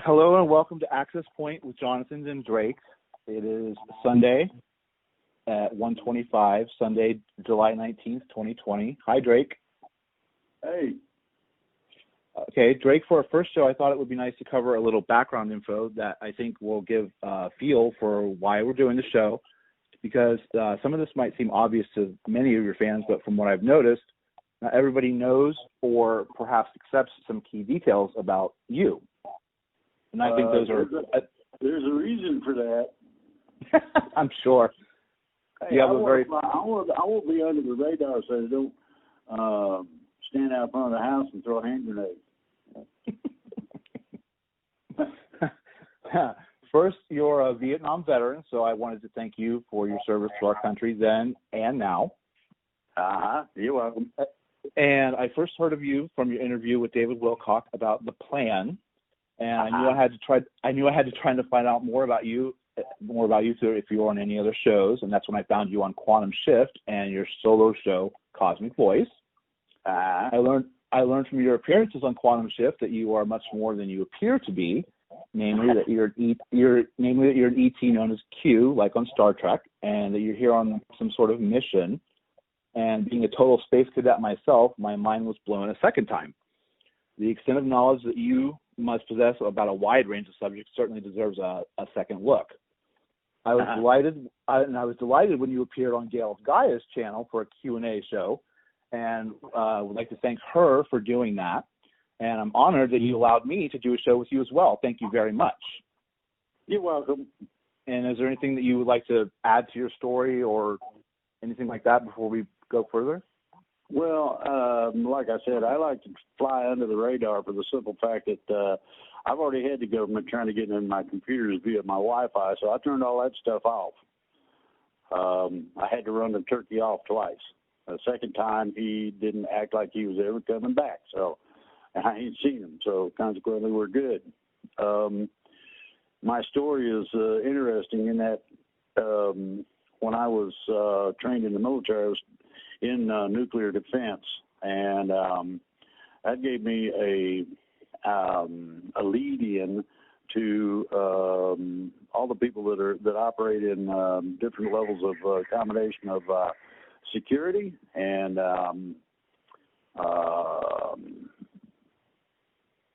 Hello and welcome to Access Point with Jonathan and Drake. It is Sunday at 1:25, Sunday, July 19th, 2020. Hi, Drake. Hey. Okay, Drake, for our first show, I thought it would be nice to cover a little background info that I think will give a feel for why we're doing the show, because some of this might seem obvious to many of your fans, but from what I've noticed, not everybody knows or perhaps accepts some key details about you. And I think those are... There's a reason for that. I'm sure. Hey, you have I won't be under the radar so they don't stand out front of the house and throw a hand grenade. First, you're a Vietnam veteran, so I wanted to thank you for your service to our country then and now. You're welcome. And I first heard of you from your interview with David Wilcock about the plan, and I knew I had to try to find out more about you too, if you were on any other shows, and that's when I found you on Quantum Shift and your solo show Cosmic Voice. I learned from your appearances on Quantum Shift that you are much more than you appear to be, namely that you're an ET known as Q, like on Star Trek, and that you're here on some sort of mission. And being a total space cadet myself, my mind was blown a second time. The extent of knowledge that you must possess about a wide range of subjects certainly deserves a second look. I was delighted when you appeared on Gail Gaia's channel for a Q&A show, and would like to thank her for doing that. And I'm honored that you allowed me to do a show with you as well. Thank you very much. You're welcome. And is there anything that you would like to add to your story or anything like that before we go further? Well, like I said, I like to fly under the radar for the simple fact that I've already had the government trying to get in my computers via my Wi-Fi, so I turned all that stuff off. I had to run the turkey off twice. The second time, he didn't act like he was ever coming back, so I ain't seen him, so consequently, we're good. My story is interesting in that when I was trained in the military, I was in nuclear defense, and that gave me a lead-in to all the people that operate in different levels of combination of security and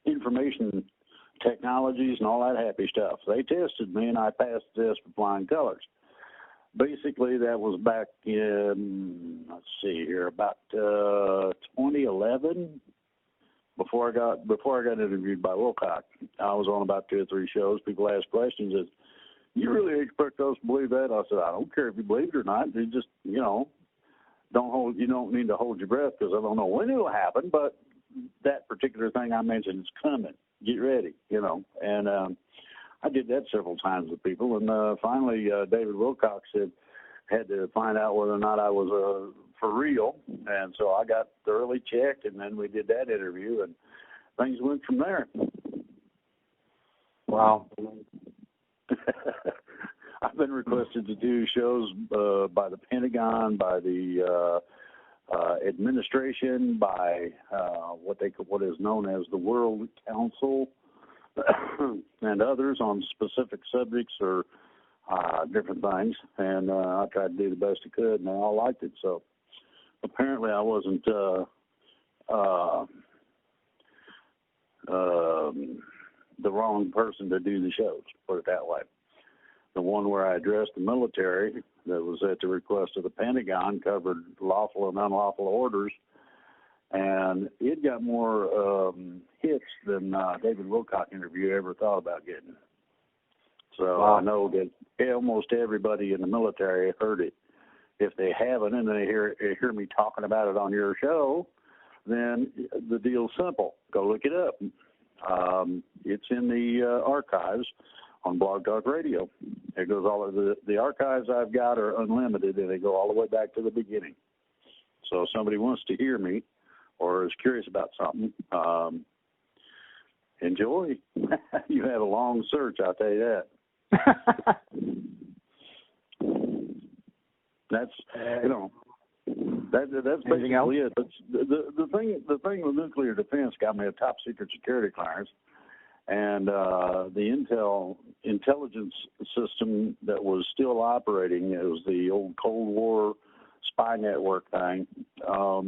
information technologies and all that happy stuff. They tested me, and I passed the test with flying colors. Basically, that was back in, about 2011. Before I got interviewed by Wilcock, I was on about 2 or 3 shows. People asked questions. As, you really expect us to believe that? I said, I don't care if you believe it or not. You just, you don't need to hold your breath because I don't know when it'll happen. But that particular thing I mentioned is coming. Get ready, and. I did that several times with people, and finally David Wilcox had to find out whether or not I was for real, and so I got thoroughly checked, and then we did that interview, and things went from there. Wow. I've been requested to do shows by the Pentagon, by the administration, by what is known as the World Council, and others on specific subjects or different things, and I tried to do the best I could, and they all liked it. So apparently I wasn't the wrong person to do the shows, put it that way. The one where I addressed the military, that was at the request of the Pentagon, covered lawful and unlawful orders, and it got more hits than David Wilcock interview ever thought about getting. So wow. I know that almost everybody in the military heard it. If they haven't and they hear me talking about it on your show, then the deal's simple. Go look it up. It's in the archives on Blog Talk Radio. It goes all of the archives I've got are unlimited, and they go all the way back to the beginning. So if somebody wants to hear me or is curious about something, enjoy. You have a long search, I'll tell you that. That's basically it. But the thing with nuclear defense got me a top secret security clearance, And the intelligence system that was still operating, it was the old Cold War spy network thing, are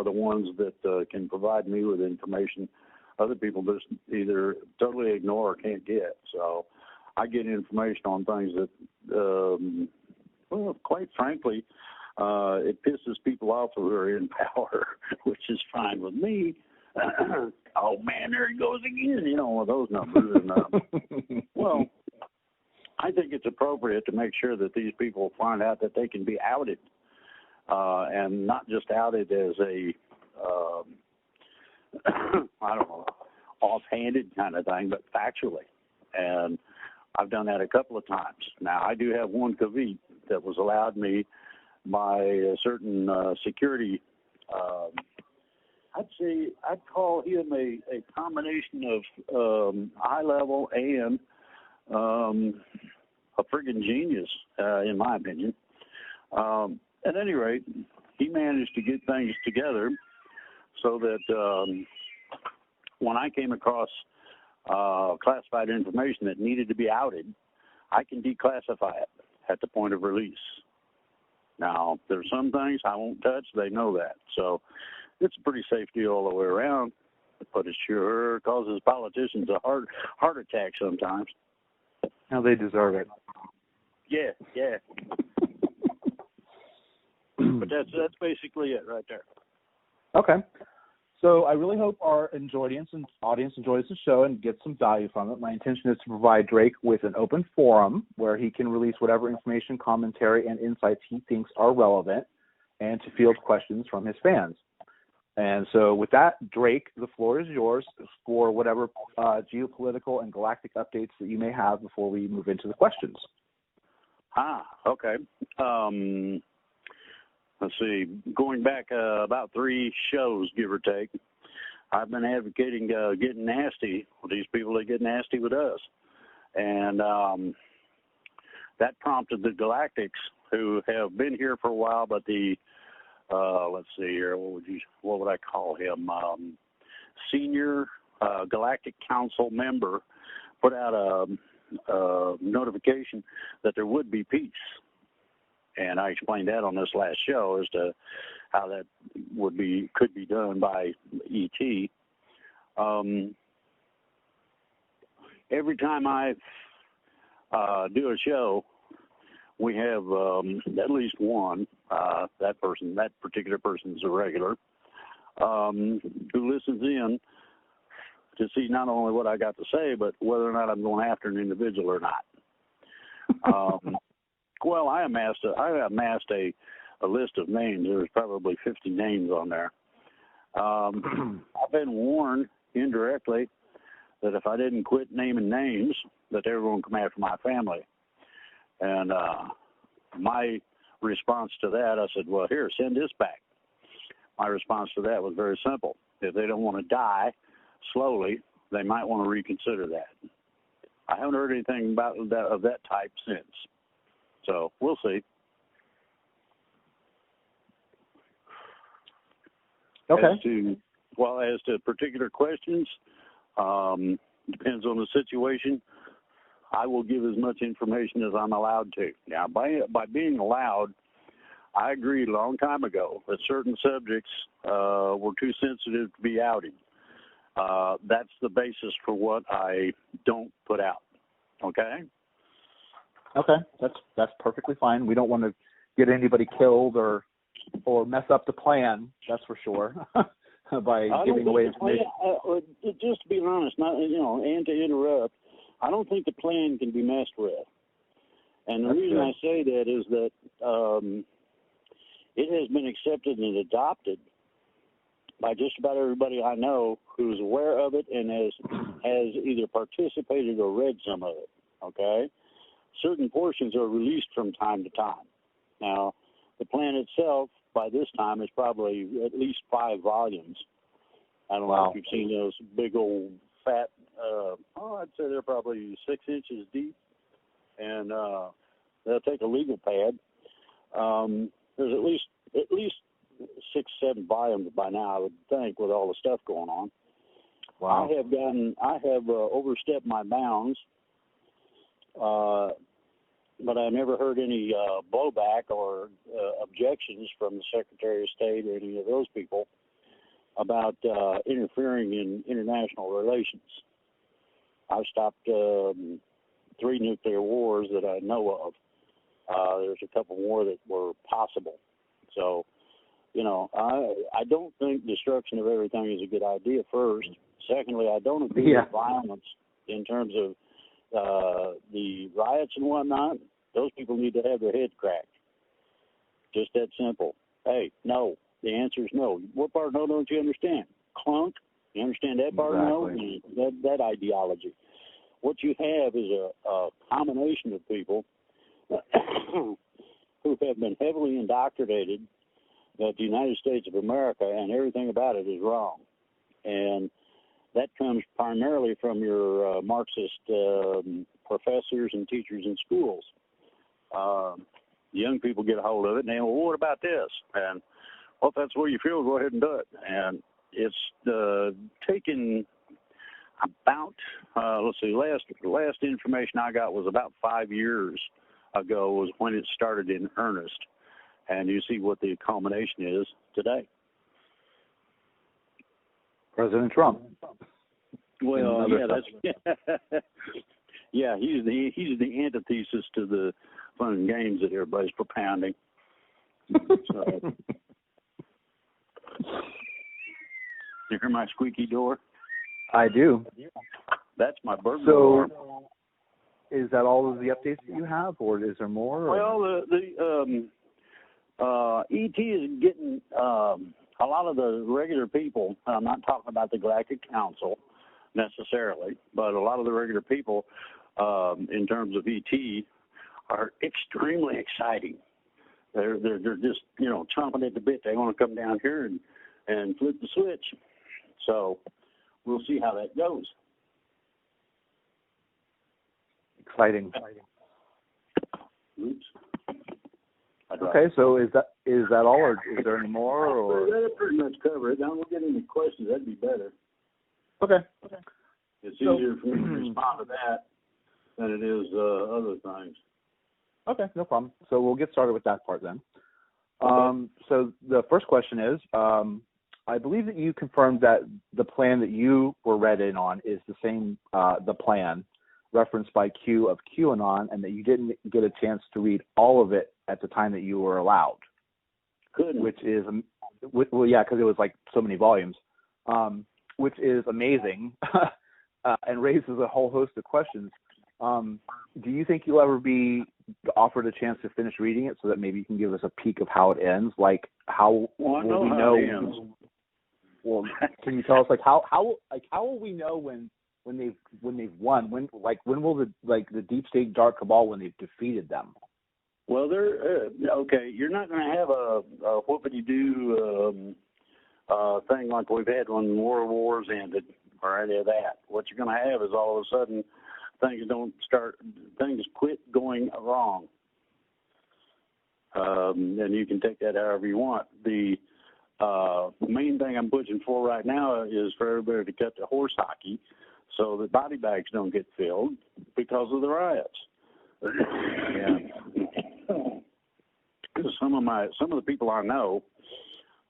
the ones that can provide me with information other people just either totally ignore or can't get. So I get information on things that, well, quite frankly, it pisses people off who are in power, which is fine with me. Oh, man, there he goes again, you know, one of those numbers. And, well, I think it's appropriate to make sure that these people find out that they can be outed, and not just outed as a, I don't know, offhanded kind of thing, but factually. And I've done that a couple of times. Now, I do have one caveat that was allowed me by a certain security, I'd call him a combination of high level and a friggin' genius, in my opinion. At any rate, he managed to get things together so that when I came across classified information that needed to be outed, I can declassify it at the point of release. Now, there's some things I won't touch. They know that. So it's a pretty safe deal all the way around, but it sure causes politicians a heart attack sometimes. Now they deserve it. Yeah. But that's basically it right there. Okay. So I really hope our audience enjoys the show and gets some value from it. My intention is to provide Drake with an open forum where he can release whatever information, commentary, and insights he thinks are relevant, and to field questions from his fans. And so with that, Drake, the floor is yours for whatever geopolitical and galactic updates that you may have before we move into the questions. Okay. Let's see, going back about 3 shows, give or take, I've been advocating getting nasty with these people that get nasty with us. And that prompted the Galactics, who have been here for a while, but the, let's see here, what would I call him? Senior Galactic Council member put out a notification that there would be peace. And I explained that on this last show as to how that could be done by ET. Every time I do a show, we have at least one, that particular person is a regular, who listens in to see not only what I got to say, but whether or not I'm going after an individual or not. Well, I amassed a list of names. There was probably 50 names on there. I've been warned indirectly that if I didn't quit naming names, that they were going to come after my family. And my response to that, I said, well, here, send this back. My response to that was very simple. If they don't want to die slowly, they might want to reconsider that. I haven't heard anything about of that type since. So we'll see. Okay. As to particular questions, depends on the situation. I will give as much information as I'm allowed to. Now, by being allowed, I agreed a long time ago that certain subjects were too sensitive to be outed. That's the basis for what I don't put out. Okay? Okay, that's perfectly fine. We don't want to get anybody killed or mess up the plan. That's for sure. By giving away information. Just to be honest, and to interrupt, I don't think the plan can be messed with. And the reason I say that is that it has been accepted and adopted by just about everybody I know who's aware of it and has either participated or read some of it. Okay. Certain portions are released from time to time. Now, the plan itself, by this time, is probably at least 5 volumes. I don't know if you've seen those big old fat, I'd say they're probably 6 inches deep, and they'll take a legal pad. There's at least 6, 7 volumes by now, I would think, with all the stuff going on. Wow. I have overstepped my bounds, but I never heard any blowback or objections from the Secretary of State or any of those people about interfering in international relations. I've stopped 3 nuclear wars that I know of. There's a couple more that were possible. So, I don't think destruction of everything is a good idea, first. Secondly, I don't agree with violence in terms of the riots and whatnot. Those people need to have their head cracked. Just that simple. Hey, no. The answer is no. What part no don't you understand? Clunk. You understand that part? Exactly. No? That ideology. What you have is a combination of people who have been heavily indoctrinated that the United States of America and everything about it is wrong. And that comes primarily from your Marxist professors and teachers in schools. Young people get a hold of it and they go, well, what about this? And, well, if that's where you feel, go ahead and do it. And it's taken about, let's see, last information I got was about 5 years ago was when it started in earnest. And you see what the culmination is today. President Trump. Well, that's yeah. He's the antithesis to the fun and games that everybody's propounding. So, you hear my squeaky door? I do. That's my burglar door. Is that all of the updates that you have, or is there more? Well, the ET is getting a lot of the regular people. I'm not talking about the Galactic Council necessarily, but a lot of the regular people, in terms of ET, are extremely exciting. They're just chomping at the bit. They want to come down here and flip the switch. So we'll see how that goes. Exciting. Oops. Okay, so is that all, or is there any more? Or that'll pretty much cover it. Now we'll get any questions. That'd be better. Okay. It's easier for me to respond to that than it is other things. Okay, no problem. So we'll get started with that part then. So the first question is, I believe that you confirmed that the plan that you were read in on is the same, the plan referenced by Q of QAnon, and that you didn't get a chance to read all of it at the time that you were allowed. Couldn't. Which is, well, yeah, because it was like so many volumes, which is amazing and raises a whole host of questions. Do you think you'll ever be offered a chance to finish reading it so that maybe you can give us a peek of how it ends? Like, how will we know? It ends. Well, can you tell us, like, how will we know when they've won? When will the deep state dark cabal, when they've defeated them? Well, they're okay. You're not going to have a whoopity-doo thing like we've had when World Wars ended or any of that. What you're going to have is all of a sudden things quit going wrong. And you can take that however you want. The main thing I'm pushing for right now is for everybody to cut the horse hockey so that body bags don't get filled because of the riots. Yeah. Some of the people I know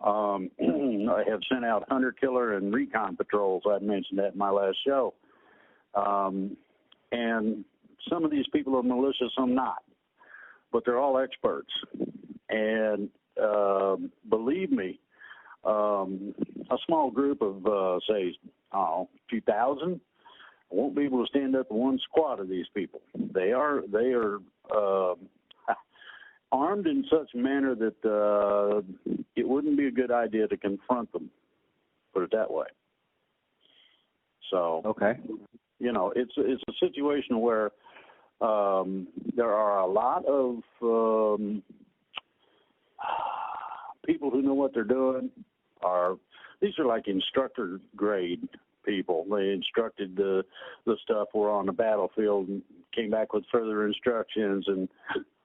I have sent out hunter killer and recon patrols. I mentioned that in my last show. And some of these people are malicious, some not, but they're all experts. And believe me, a small group of say, 2,000 won't be able to stand up to one squad of these people. They are armed in such a manner that it wouldn't be a good idea to confront them, put it that way. So, okay, it's a situation where there are a lot of people who know what they're doing. These are like instructor grade people. They instructed the stuff were on the battlefield and came back with further instructions and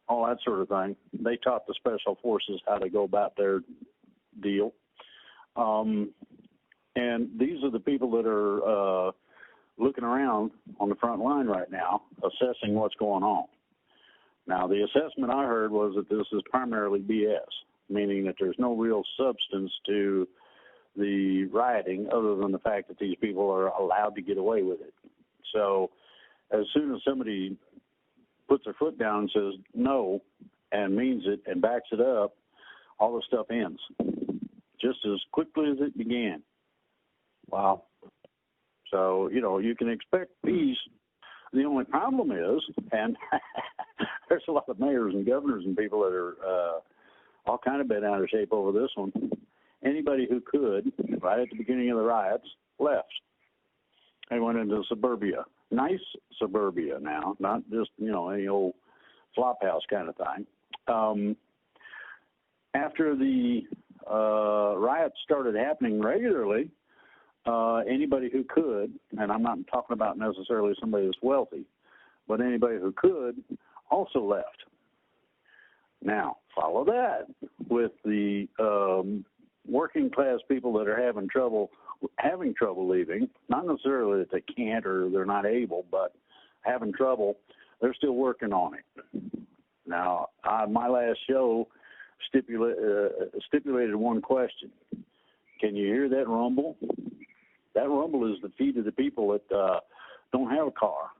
all that sort of thing. They taught the special forces how to go about their deal. And And these are the people that are looking around on the front line right now, assessing what's going on. Now, the assessment I heard was that this is primarily BS, meaning that there's no real substance to the rioting other than the fact that these people are allowed to get away with it. So as soon as somebody puts their foot down and says no and means it and backs it up, all the stuff ends just as quickly as it began. Wow. So, you can expect peace. The only problem is, and there's a lot of mayors and governors and people that are all kind of bent out of shape over this one. Anybody who could, right at the beginning of the riots, left. They went into suburbia. Nice suburbia now, not just, any old flop house kind of thing. After the riots started happening regularly, anybody who could, and I'm not talking about necessarily somebody that's wealthy, but anybody who could also left. Now, follow that with the working class people that are having trouble leaving, not necessarily that they can't or they're not able, but having trouble, they're still working on it. Now, my last show stipulated one question. Can you hear that rumble? That rumble is the feet of the people that don't have a car,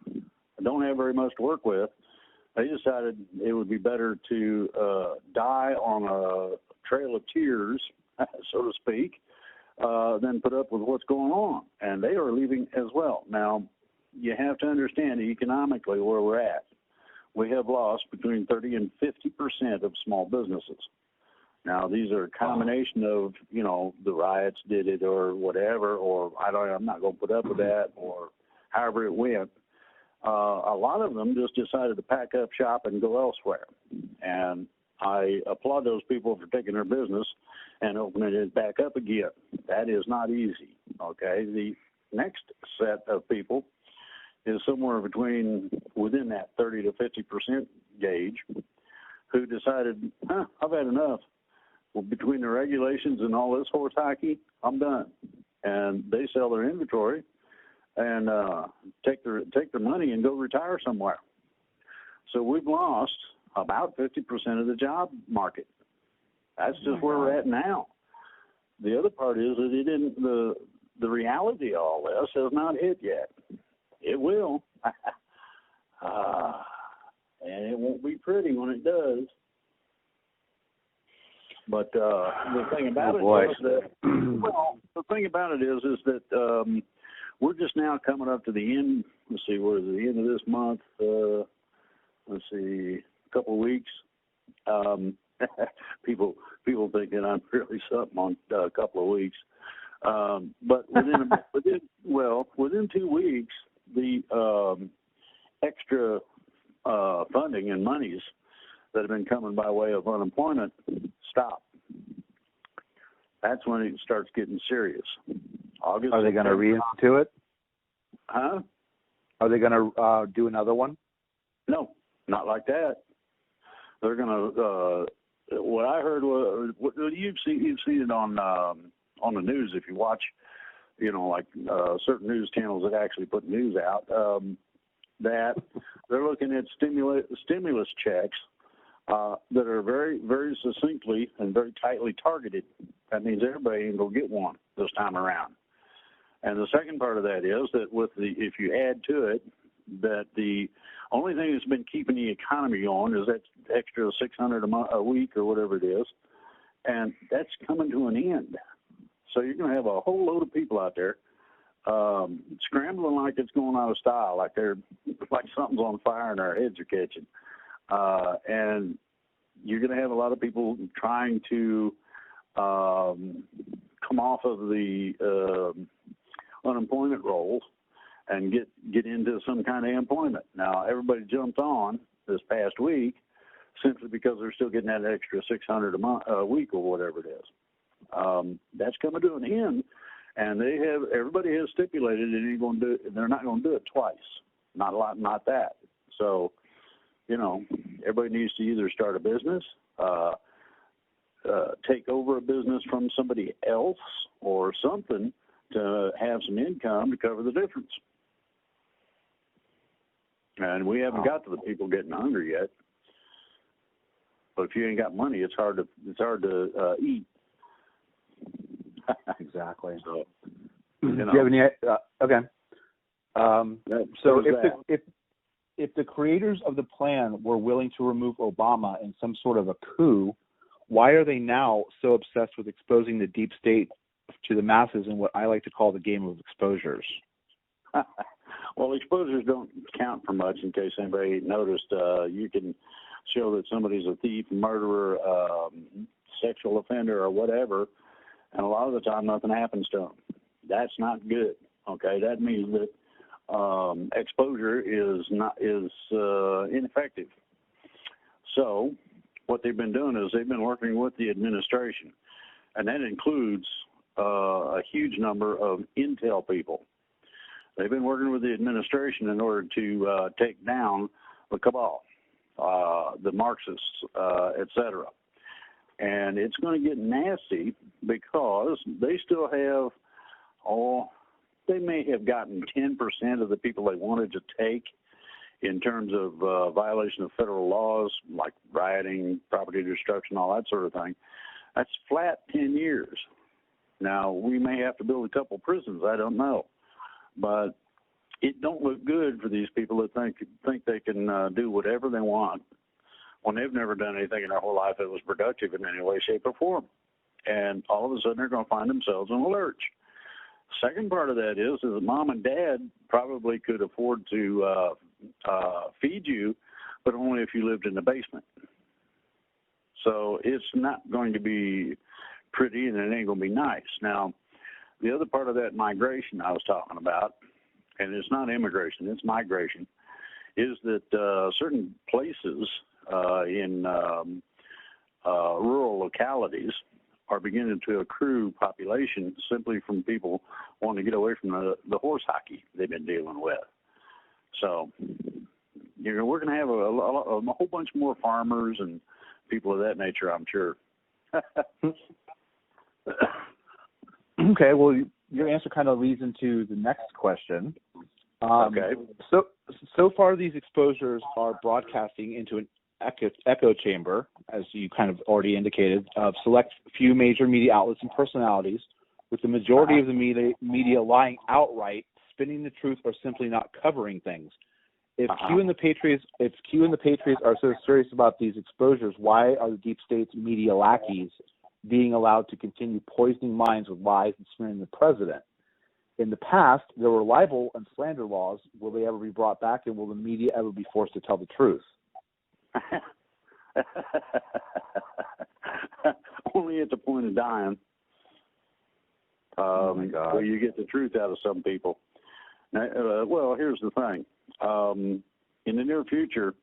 don't have very much to work with. They decided it would be better to die on a trail of tears, so to speak, than put up with what's going on. And they are leaving as well. Now, you have to understand economically where we're at. We have lost between 30 and 50% of small businesses. Now, these are a combination of, the riots did it or whatever, or I'm not going to put up with that, or however it went. A lot of them just decided to pack up shop and go elsewhere. And I applaud those people for taking their business and opening it back up again. That is not easy, okay? The next set of people is somewhere within that 30 to 50% gauge who decided, I've had enough. Well, between the regulations and all this horse hockey, I'm done. And they sell their inventory and take their money and go retire somewhere. So we've lost about 50% of the job market. That's just where we're at now. The other part is that the reality of all this has not hit yet. It will. And it won't be pretty when it does. But the thing about it is that, the thing about it is that we're just now coming up to the end. Let's see, what is it, the end of this month? Let's see, a couple of weeks. People think that I'm really something on a couple of weeks. But within 2 weeks, the extra funding and monies that have been coming by way of unemployment stop. That's when it starts getting serious. August. Are they going to reinstitute it? Huh? Are they going to do another one? No, not like that. They're going to. What I heard was you've seen it on the news if you watch, like certain news channels that actually put news out. That they're looking at stimulus checks that are very, very succinctly and very tightly targeted. That means everybody ain't gonna get one this time around. And the second part of that is that if you add to it that the only thing that's been keeping the economy going is that extra $600 a week or whatever it is, and that's coming to an end. So you're going to have a whole load of people out there scrambling like it's going out of style, like something's on fire and our heads are catching. And you're going to have a lot of people trying to come off of the unemployment rolls and get into some kind of employment. Now, everybody jumped on this past week simply because they're still getting that extra $600 a week or whatever it is. That's coming to an end, and everybody has stipulated they're not going to do it twice. Not that. So, everybody needs to either start a business, take over a business from somebody else or something to have some income to cover the difference. And we haven't got to the people getting hungry yet. But if you ain't got money, it's hard to eat. Exactly. So, do you have any? Okay. So if the creators of the plan were willing to remove Obama in some sort of a coup, why are they now so obsessed with exposing the deep state to the masses in what I like to call the game of exposures? Well, exposures don't count for much. In case anybody noticed, you can show that somebody's a thief, murderer, sexual offender, or whatever, and a lot of the time nothing happens to them. That's not good. Okay, that means that exposure is ineffective. So what they've been doing is they've been working with the administration, and that includes a huge number of intel people. They've been working with the administration in order to take down the cabal, the Marxists, etc. And it's going to get nasty because they still have, they may have gotten 10% of the people they wanted to take in terms of violation of federal laws like rioting, property destruction, all that sort of thing. That's flat 10 years. Now, we may have to build a couple prisons, I don't know. But it don't look good for these people that think they can do whatever they want when they've never done anything in their whole life that was productive in any way, shape, or form. And all of a sudden they're going to find themselves in a lurch. Second part of that is that mom and dad probably could afford to feed you, but only if you lived in the basement. So it's not going to be pretty, and it ain't going to be nice. Now, the other part of that migration I was talking about, and it's not immigration, it's migration, is that certain places in rural localities are beginning to accrue population simply from people wanting to get away from the horse hockey they've been dealing with. So, we're going to have a whole bunch more farmers and people of that nature, I'm sure. Okay, well, your answer kind of leads into the next question. Okay. So far, these exposures are broadcasting into an echo chamber, as you kind of already indicated, of select few major media outlets and personalities, with the majority of the media lying outright, spinning the truth, or simply not covering things. If Q and the Patriots are so serious about these exposures, why are the deep state's media lackeys being allowed to continue poisoning minds with lies and smearing the president? In the past, there were libel and slander laws. Will they ever be brought back, and will the media ever be forced to tell the truth? Only at the point of dying. Oh my God. Where you get the truth out of some people. Now, well, here's the thing. In the near future,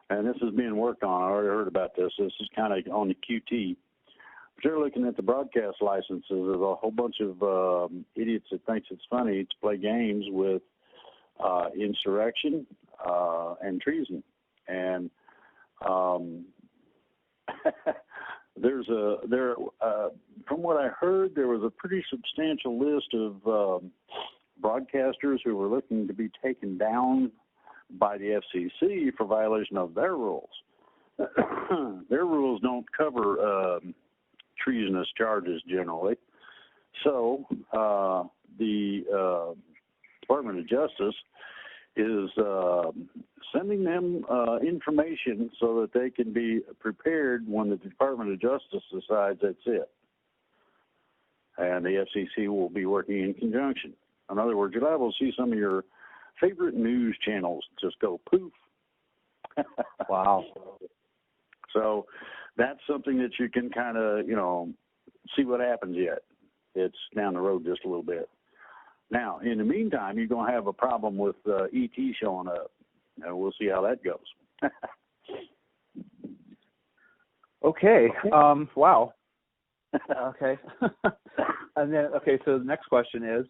and this is being worked on, I already heard about this. This is kind of on the QT. But they're looking at the broadcast licenses of a whole bunch of idiots that thinks it's funny to play games with insurrection and treason. And from what I heard, there was a pretty substantial list of broadcasters who were looking to be taken down by the FCC for violation of their rules. Their rules don't cover treasonous charges generally. So the Department of Justice is sending them information so that they can be prepared when the Department of Justice decides that's it. And the FCC will be working in conjunction. In other words, you're liable to see some of your favorite news channels just go poof. Wow. So that's something that you can kind of, see what happens yet. It's down the road just a little bit. Now, in the meantime, you're going to have a problem with ET showing up. And we'll see how that goes. Okay. Wow. Okay. And then, so the next question is,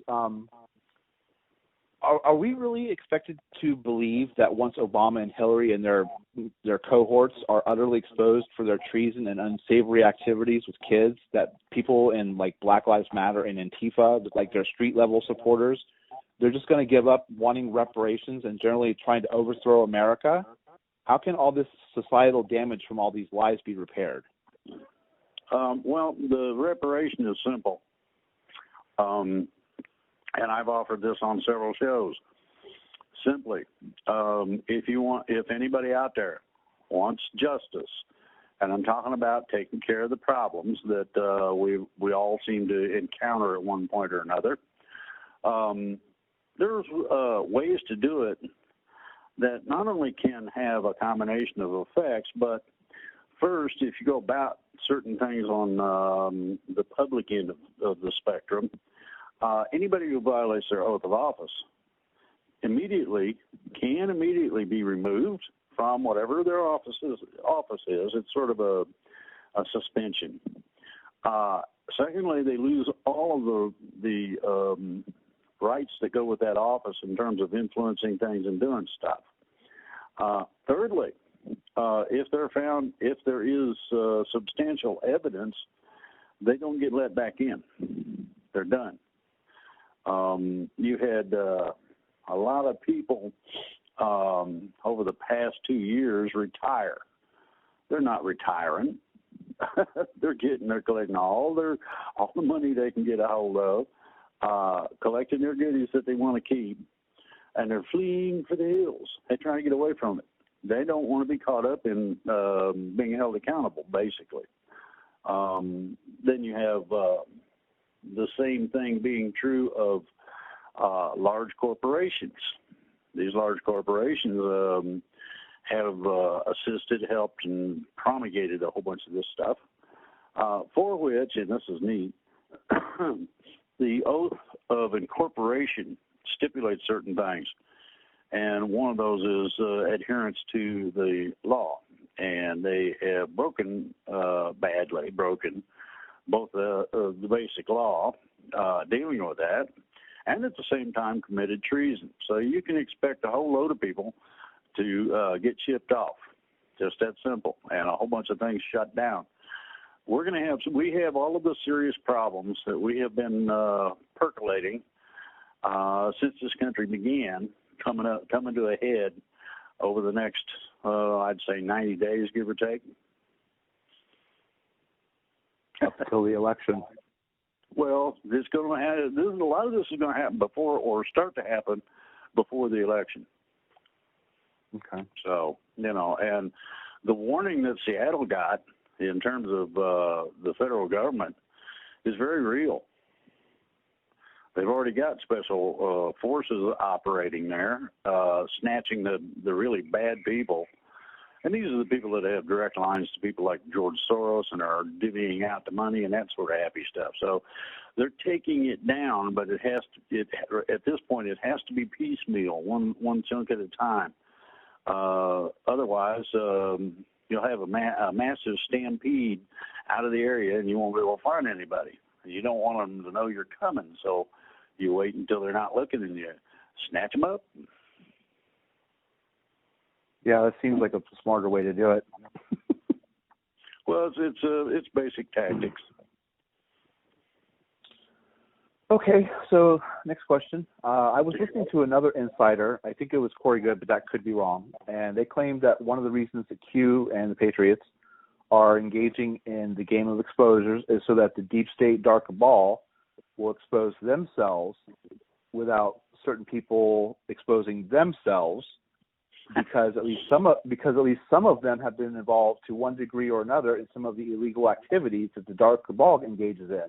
are we really expected to believe that once Obama and Hillary and their cohorts are utterly exposed for their treason and unsavory activities with kids, that people in like Black Lives Matter and Antifa, like their street level supporters, they're just going to give up wanting reparations and generally trying to overthrow America? How can all this societal damage from all these lies be repaired? Well, the reparation is simple. And I've offered this on several shows. Simply, if anybody out there wants justice, and I'm talking about taking care of the problems that we all seem to encounter at one point or another, there's ways to do it that not only can have a combination of effects, but first, if you go about certain things on the public end of the spectrum, anybody who violates their oath of office can immediately be removed from whatever their office is. It's sort of a suspension. Secondly, they lose all of the rights that go with that office in terms of influencing things and doing stuff. Thirdly, if there is substantial evidence, they don't get let back in. They're done. You had a lot of people over the past 2 years retire. They're not retiring. They're collecting all the money they can get a hold of, collecting their goodies that they want to keep, and they're fleeing for the hills. They're trying to get away from it. They don't want to be caught up in being held accountable, basically. Then you have the same thing being true of large corporations. These large corporations have assisted, helped, and promulgated a whole bunch of this stuff, for which, and this is neat, the oath of incorporation stipulates certain things. And one of those is adherence to the law. And they have badly broken both the basic law dealing with that, and at the same time committed treason. So you can expect a whole load of people to get chipped off, just that simple, and a whole bunch of things shut down. We have all of the serious problems that we have been percolating since this country began coming to a head over the next, I'd say 90 days, give or take. Up until the election. Well, a lot of this is going to happen before, or start to happen before the election. Okay. So, and the warning that Seattle got in terms of the federal government is very real. They've already got special forces operating there, snatching the really bad people. And these are the people that have direct lines to people like George Soros and are divvying out the money and that sort of happy stuff. So they're taking it down, but at this point, it has to be piecemeal, one chunk at a time. Otherwise, you'll have a massive stampede out of the area, and you won't be able to find anybody. You don't want them to know you're coming, so you wait until they're not looking, and you snatch them up. Yeah, that seems like a smarter way to do it. Well, it's basic tactics. Okay, so next question. I was listening to another insider. I think it was Corey Good, but that could be wrong. And they claimed that one of the reasons that Q and the Patriots are engaging in the game of exposures is so that the deep state dark cabal will expose themselves without certain people exposing themselves, because at least some of them have been involved to one degree or another in some of the illegal activities that the dark cabal engages in.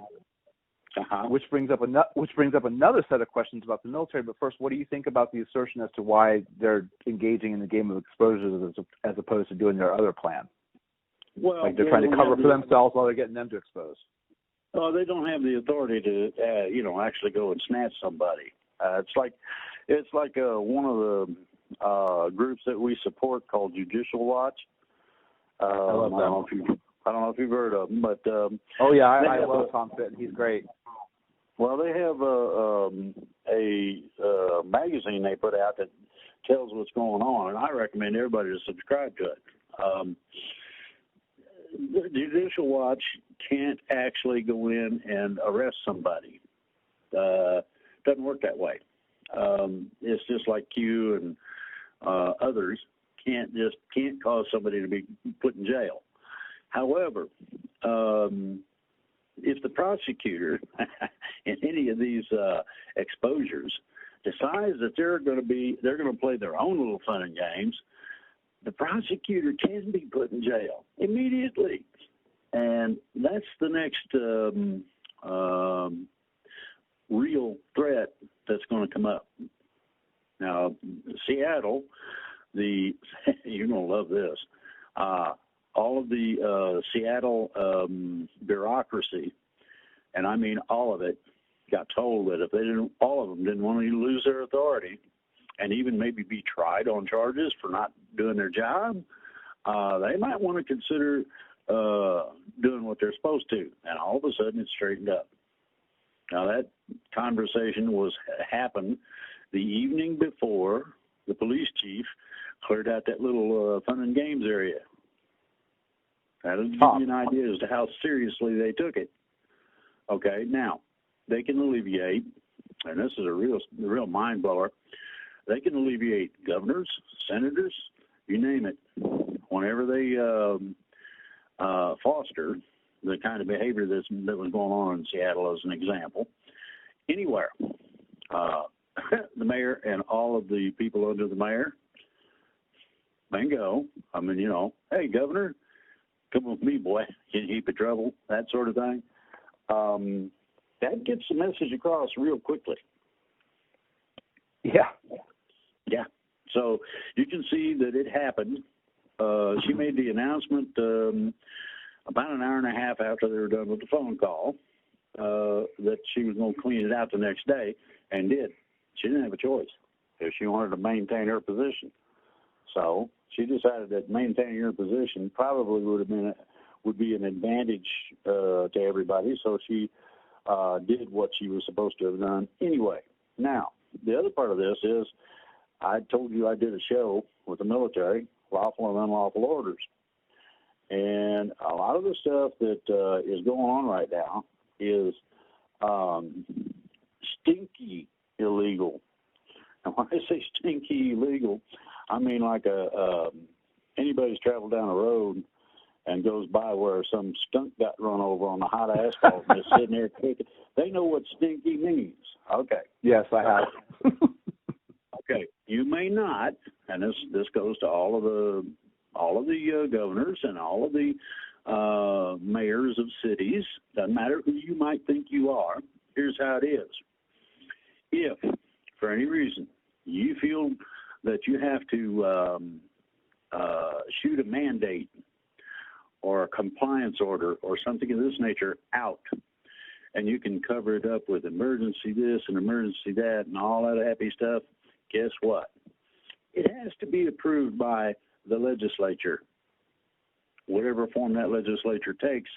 Uh-huh. Which brings up another set of questions about the military. But first, what do you think about the assertion as to why they're engaging in the game of exposures as opposed to doing their other plan? Well, like they're trying to cover for themselves while they're getting them to expose. They don't have the authority to, actually go and snatch somebody. It's like one of the groups that we support called Judicial Watch. I love them. I don't know if you've heard of them, but I love Tom Fitton. He's great. Well, they have a magazine they put out that tells what's going on, and I recommend everybody to subscribe to it. The Judicial Watch can't actually go in and arrest somebody. Doesn't work that way. It's just like Q and others can't cause somebody to be put in jail. However, if the prosecutor in any of these exposures decides that they're going to play their own little fun and games, the prosecutor can be put in jail immediately, and that's the next real threat that's going to come up. Now, Seattle, you're going to love this. All of the Seattle bureaucracy, and I mean all of it, got told that if all of them didn't want to lose their authority and even maybe be tried on charges for not doing their job, they might want to consider doing what they're supposed to. And all of a sudden it straightened up. Now that conversation happened the evening before the police chief cleared out that little fun and games area. That'll give you an idea as to how seriously they took it. Okay, now they can alleviate, and this is a real mind blower. They can alleviate governors, senators, you name it, whenever they foster the kind of behavior that was going on in Seattle, as an example. Anywhere, the mayor and all of the people under the mayor, bingo. I mean, hey, governor, come with me, boy, get in a heap of trouble, that sort of thing. That gets the message across real quickly. Yeah. Yeah. So you can see that it happened. She made the announcement about an hour and a half after they were done with the phone call that she was going to clean it out the next day, and did. She didn't have a choice if she wanted to maintain her position. So she decided that maintaining her position probably would be an advantage to everybody. So she did what she was supposed to have done anyway. Now, the other part of this is I told you I did a show with the military, lawful and unlawful orders. And a lot of the stuff that is going on right now is stinky illegal. And when I say stinky illegal, I mean like anybody's traveled down a road and goes by where some skunk got run over on the hot asphalt and is sitting there cooking. They know what stinky means. Okay. Yes, I have. Okay. You may not, and this goes to all of the governors and all of the mayors of cities. Doesn't matter who you might think you are. Here's how it is. If, for any reason, you feel that you have to shoot a mandate or a compliance order or something of this nature out, and you can cover it up with emergency this and emergency that and all that happy stuff, guess what? It has to be approved by the legislature, whatever form that legislature takes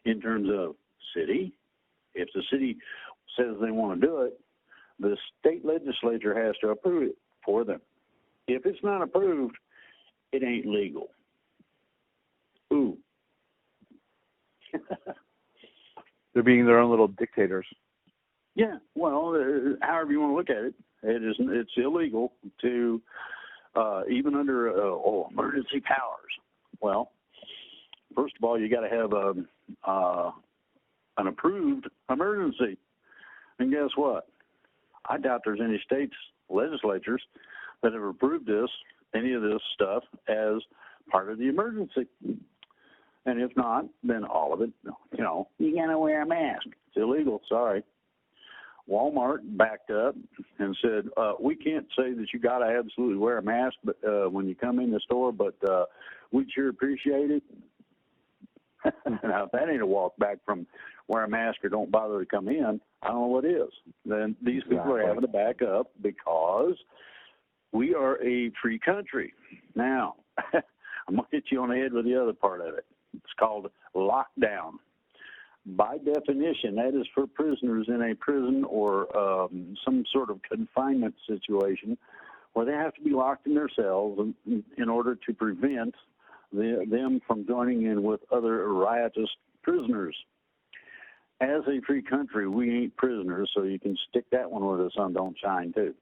in terms of city. If the city says they want to do it, the state legislature has to approve it for them. If it's not approved, it ain't legal. Ooh. They're being their own little dictators. Yeah, well, however you want to look at it, it's illegal to even under emergency powers. Well, first of all, you got to have an approved emergency, and guess what? I doubt there's any states legislatures that have approved any of this stuff as part of the emergency. And if not, then all of it, you got to wear a mask. It's illegal, sorry. Walmart backed up and said, we can't say that you got to absolutely wear a mask but when you come in the store, but we'd sure appreciate it. Now, if that ain't a walk back from wear a mask or don't bother to come in, I don't know what is. Then these people are having to back up because we are a free country. Now, I'm going to hit you on the head with the other part of it. It's called lockdown. by definition, that is for prisoners in a prison or some sort of confinement situation where they have to be locked in their cells in order to prevent them from joining in with other riotous prisoners. As a free country, we ain't prisoners, so you can stick that one where the sun don't shine, too.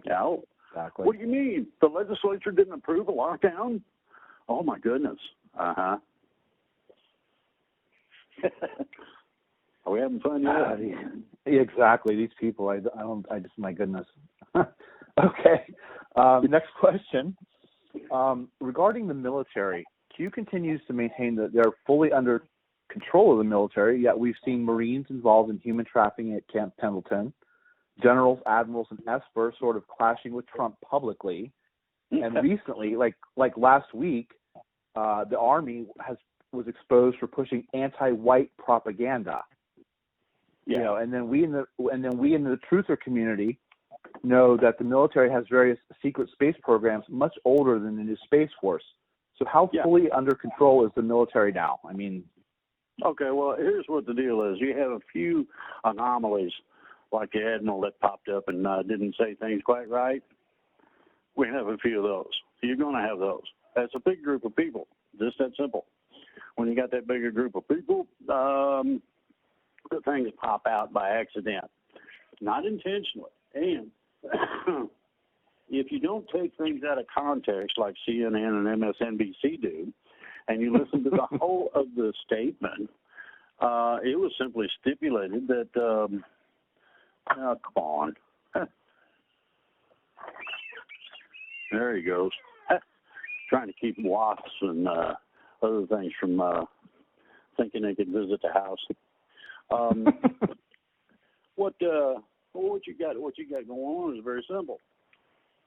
Yeah. Exactly. What do you mean? The legislature didn't approve a lockdown? Oh, my goodness. Uh-huh. Are we having fun yet? Exactly. These people, I just, my goodness. Okay. Next question. Regarding the military, Q continues to maintain that they're fully under control of the military, yet we've seen Marines involved in human trafficking at Camp Pendleton, generals, admirals, and Esper sort of clashing with Trump publicly. And recently, like last week, the Army was exposed for pushing anti-white propaganda. Yeah. You know, and then we in the truther community know that the military has various secret space programs much older than the new Space Force. So how fully under control is the military now? I mean, okay, well, here's what the deal is. You have a few anomalies, like the admiral that popped up and didn't say things quite right. We have a few of those. You're going to have those. That's a big group of people. Just that simple. When you got that bigger group of people, the things pop out by accident, not intentionally. And if you don't take things out of context like CNN and MSNBC do, and you listen to the whole of the statement, it was simply stipulated that, come on. There he goes. Trying to keep wasps and other things from thinking they could visit the house. What you got going on is very simple.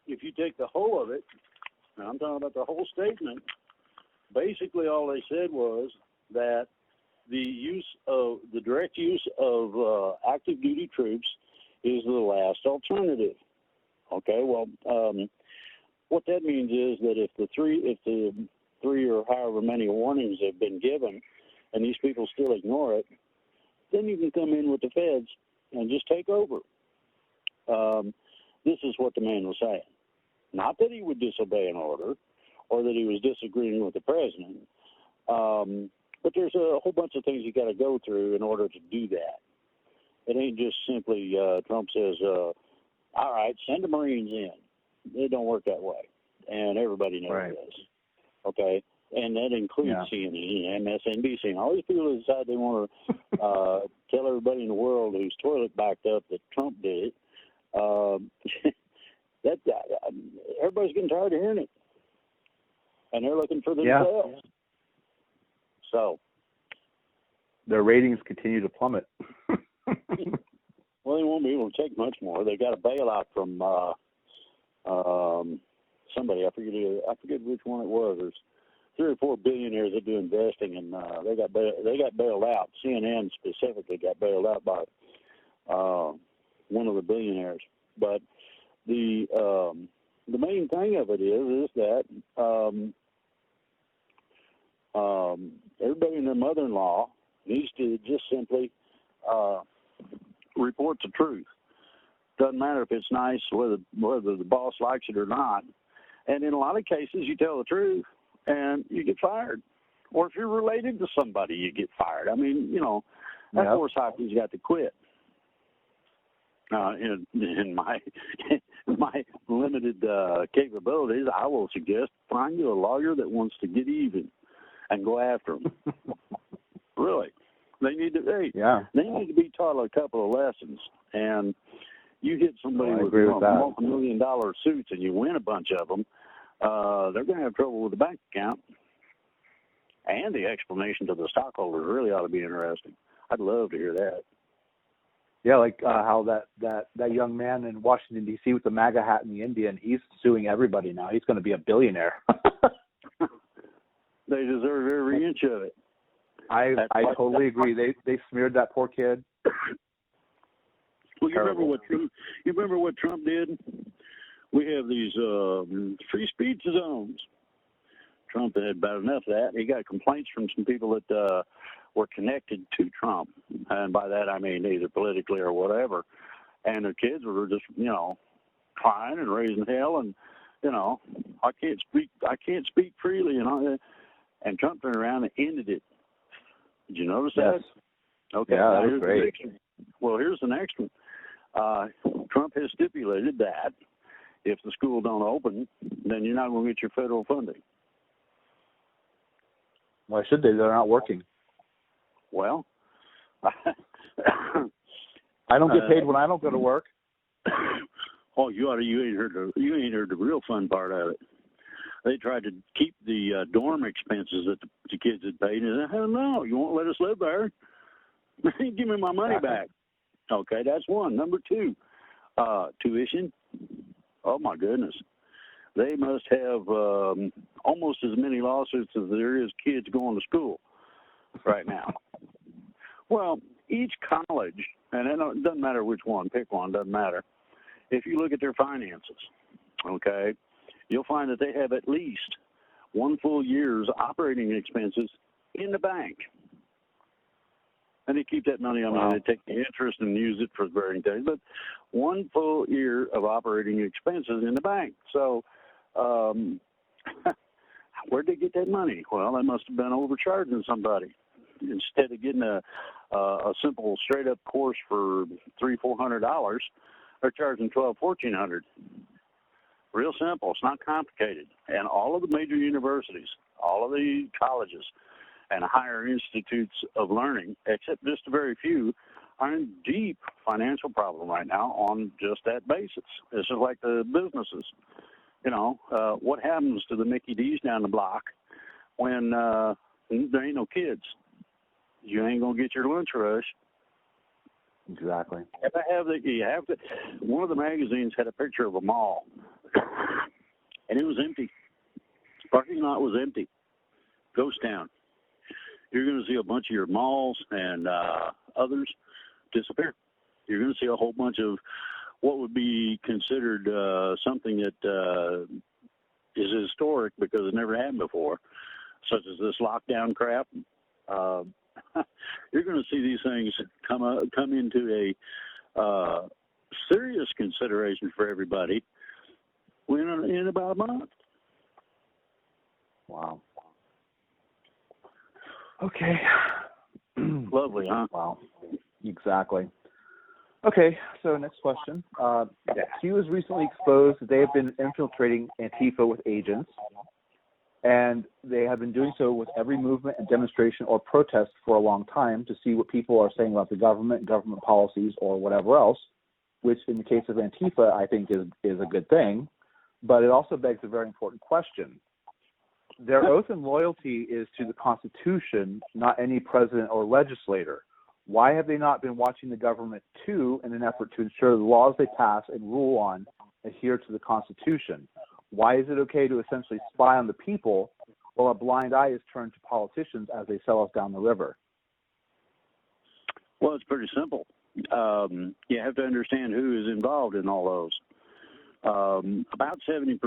If you take the whole of it, and I'm talking about the whole statement, basically all they said was that the direct use of active duty troops is the last alternative. Okay, well, what that means is that if the three or however many warnings have been given, and these people still ignore it, then you can come in with the feds and just take over. This is what the man was saying. Not that he would disobey an order or that he was disagreeing with the president, but there's a whole bunch of things you got to go through in order to do that. It ain't just simply Trump says, all right, send the Marines in. It don't work that way, and everybody knows this. Okay, and that includes CNN and MSNBC and all these people that decide they want to tell everybody in the world whose toilet backed up that Trump did it. Everybody's getting tired of hearing it, and they're looking for themselves. Yeah. So their ratings continue to plummet. Well, they won't be able to take much more. They got a bailout from somebody. I forget which one it was. There's 3 or 4 billionaires that do investing, and they got bailed out. CNN specifically got bailed out by one of the billionaires. But the main thing of it is that everybody and their mother-in-law needs to just simply report the truth. Doesn't matter if it's nice, whether the boss likes it or not. And in a lot of cases, you tell the truth and you get fired. Or if you're related to somebody, you get fired. I mean, that horse hockey's got to quit. In my limited capabilities, I will suggest find you a lawyer that wants to get even and go after them. Really, they need to. They need to be taught a couple of lessons. And you hit somebody with multi-million-dollar suits and you win a bunch of them, they're going to have trouble with the bank account. And the explanation to the stockholders really ought to be interesting. I'd love to hear that. Yeah, like how that young man in Washington, D.C. with the MAGA hat and the Indian, he's suing everybody now. He's going to be a billionaire. They deserve every inch of it. I totally agree. They smeared that poor kid. Well, you remember what Trump did? We have these free speech zones. Trump had bad enough of that. He got complaints from some people that were connected to Trump, and by that I mean either politically or whatever. And the kids were just, crying and raising hell, and I can't speak freely, And Trump turned around and ended it. Did you notice that? Okay. Yeah, that was great. Well, here's the next one. Trump has stipulated that if the school don't open, then you're not going to get your federal funding. Why should they? They're not working. Well, I don't get paid when I don't go to work. Oh, you ain't heard the real fun part of it. They tried to keep the dorm expenses that the kids had paid, and they said, hell no, you won't let us live there. Give me my money back. Okay, that's one. Number two, tuition. Oh my goodness, they must have almost as many lawsuits as there is kids going to school right now. Well, each college, and it doesn't matter which one, pick one, doesn't matter. If you look at their finances, okay, you'll find that they have at least one full year's operating expenses in the bank. And they keep that money, they take the interest and use it for varying things, but one full year of operating expenses in the bank. So where'd they get that money? Well, they must have been overcharging somebody. Instead of getting a simple straight-up course for $300-400, they're charging $1,200-1,400. Real simple. It's not complicated. And all of the major universities, all of the colleges, and higher institutes of learning, except just a very few, are in deep financial problem right now on just that basis. This is like the businesses. What happens to the Mickey D's down the block when there ain't no kids? You ain't gonna get your lunch rush. Exactly. One of the magazines had a picture of a mall, and it was empty. The parking lot was empty. Ghost town. You're going to see a bunch of your malls and others disappear. You're going to see a whole bunch of what would be considered something that is historic because it never happened before, such as this lockdown crap. You're going to see these things come into a serious consideration for everybody in about a month. Wow. Okay. Lovely, huh? Wow. Exactly. Okay, so next question. Q was recently exposed that they have been infiltrating Antifa with agents, and they have been doing so with every movement and demonstration or protest for a long time to see what people are saying about the government policies, or whatever else, which in the case of Antifa, I think is a good thing, but it also begs a very important question. Their oath and loyalty is to the Constitution, not any president or legislator. Why have they not been watching the government too in an effort to ensure the laws they pass and rule on adhere to the Constitution? Why is it okay to essentially spy on the people while a blind eye is turned to politicians as they sell us down the river? Well, it's pretty simple. You have to understand who is involved in all those. About 70%.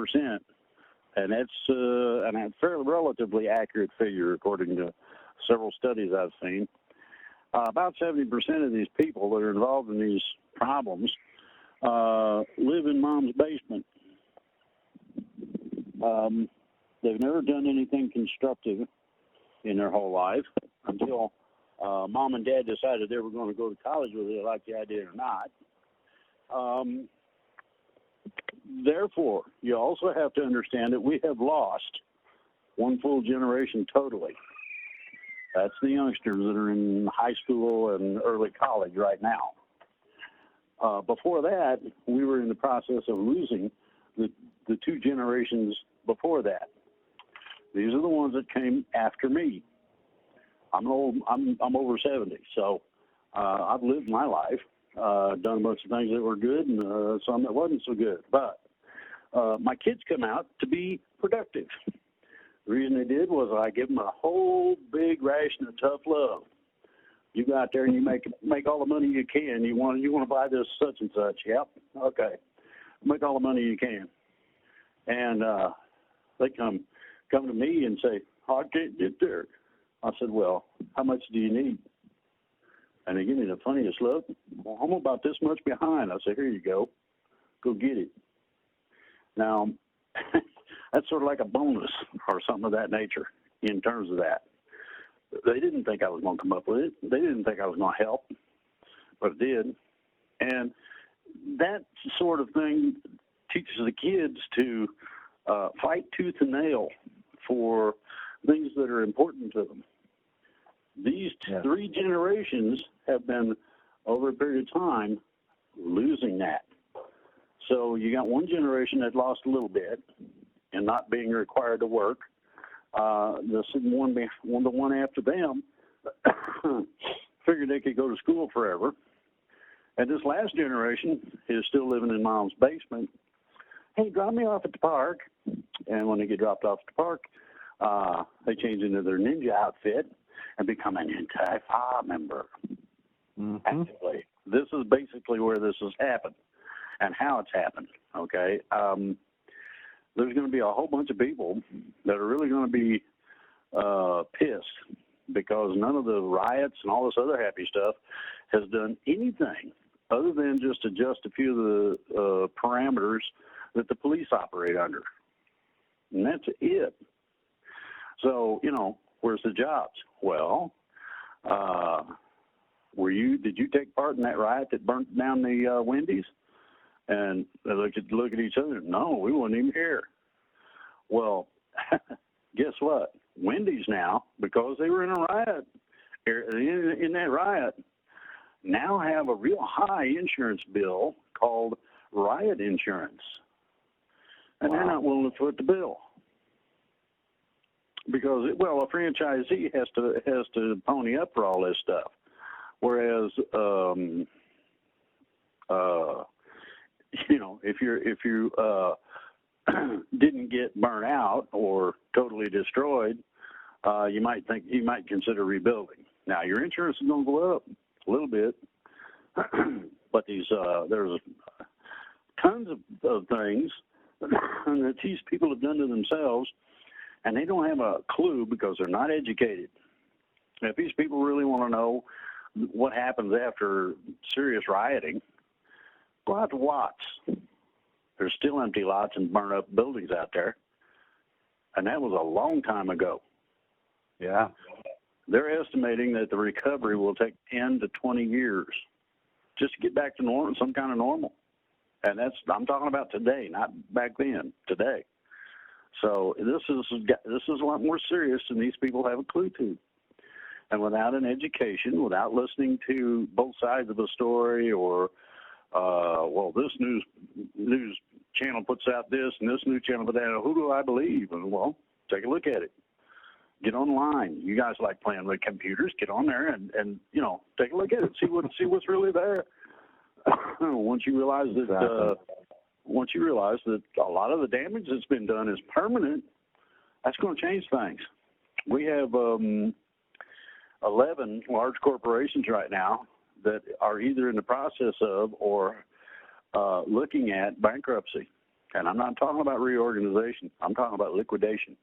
And that's a fairly relatively accurate figure according to several studies I've seen. About 70% of these people that are involved in these problems live in mom's basement. They've never done anything constructive in their whole life until mom and dad decided they were going to go to college, whether they liked the idea or not. Therefore, you also have to understand that we have lost one full generation totally. That's the youngsters that are in high school and early college right now. Before that, we were in the process of losing the two generations before that. These are the ones that came after me. I'm over 70, so I've lived my life. Done a bunch of things that were good and some that wasn't so good. But my kids come out to be productive. The reason they did was I give them a whole big ration of tough love. You go out there and you make all the money you can. You want to buy this such and such. Yep. Okay. Make all the money you can. And they come come to me and say, "Oh, I can't get there." I said, "Well, how much do you need?" And they give me the funniest look. "Well, I'm about this much behind." I said, "Here you go. Go get it." Now, that's sort of like a bonus or something of that nature in terms of that. They didn't think I was going to come up with it. They didn't think I was going to help, but it did. And that sort of thing teaches the kids to fight tooth and nail for things that are important to them. These three generations have been, over a period of time, losing that. So you got one generation that lost a little bit and not being required to work. The one after them figured they could go to school forever. And this last generation is still living in mom's basement. "Hey, drop me off at the park." And when they get dropped off at the park, they change into their ninja outfit and become an anti-FA member. Actively. This is basically where this has happened and how it's happened, okay? There's going to be a whole bunch of people that are really going to be pissed because none of the riots and all this other happy stuff has done anything other than just adjust a few of the parameters that the police operate under. And that's it. So, where's the jobs? Well, did you take part in that riot that burnt down the Wendy's? And they look at each other. "No, we weren't even here." Well, guess what? Wendy's now, because they were in a riot, in that riot, now have a real high insurance bill called riot insurance. And they're not willing to foot the bill. Because, a franchisee has to pony up for all this stuff. Whereas, if you didn't get burnt out or totally destroyed, you might consider rebuilding. Now your insurance is going to go up a little bit, but there's tons of things that these people have done to themselves, and they don't have a clue because they're not educated. If these people really want to know what happens after serious rioting, go out to Watts. There's still empty lots and burned up buildings out there. And that was a long time ago. Yeah. They're estimating that the recovery will take 10 to 20 years just to get back to normal, some kind of normal. And I'm talking about today, not back then, today. So this is a lot more serious than these people have a clue to. And without an education, without listening to both sides of a story or this news channel puts out this and this news channel puts out, who do I believe? And take a look at it. Get online. You guys like playing with computers. Get on there and take a look at it. See what's really there. Once you realize that a lot of the damage that's been done is permanent, that's going to change things. We have 11 large corporations right now that are either in the process of or looking at bankruptcy. And I'm not talking about reorganization. I'm talking about liquidation.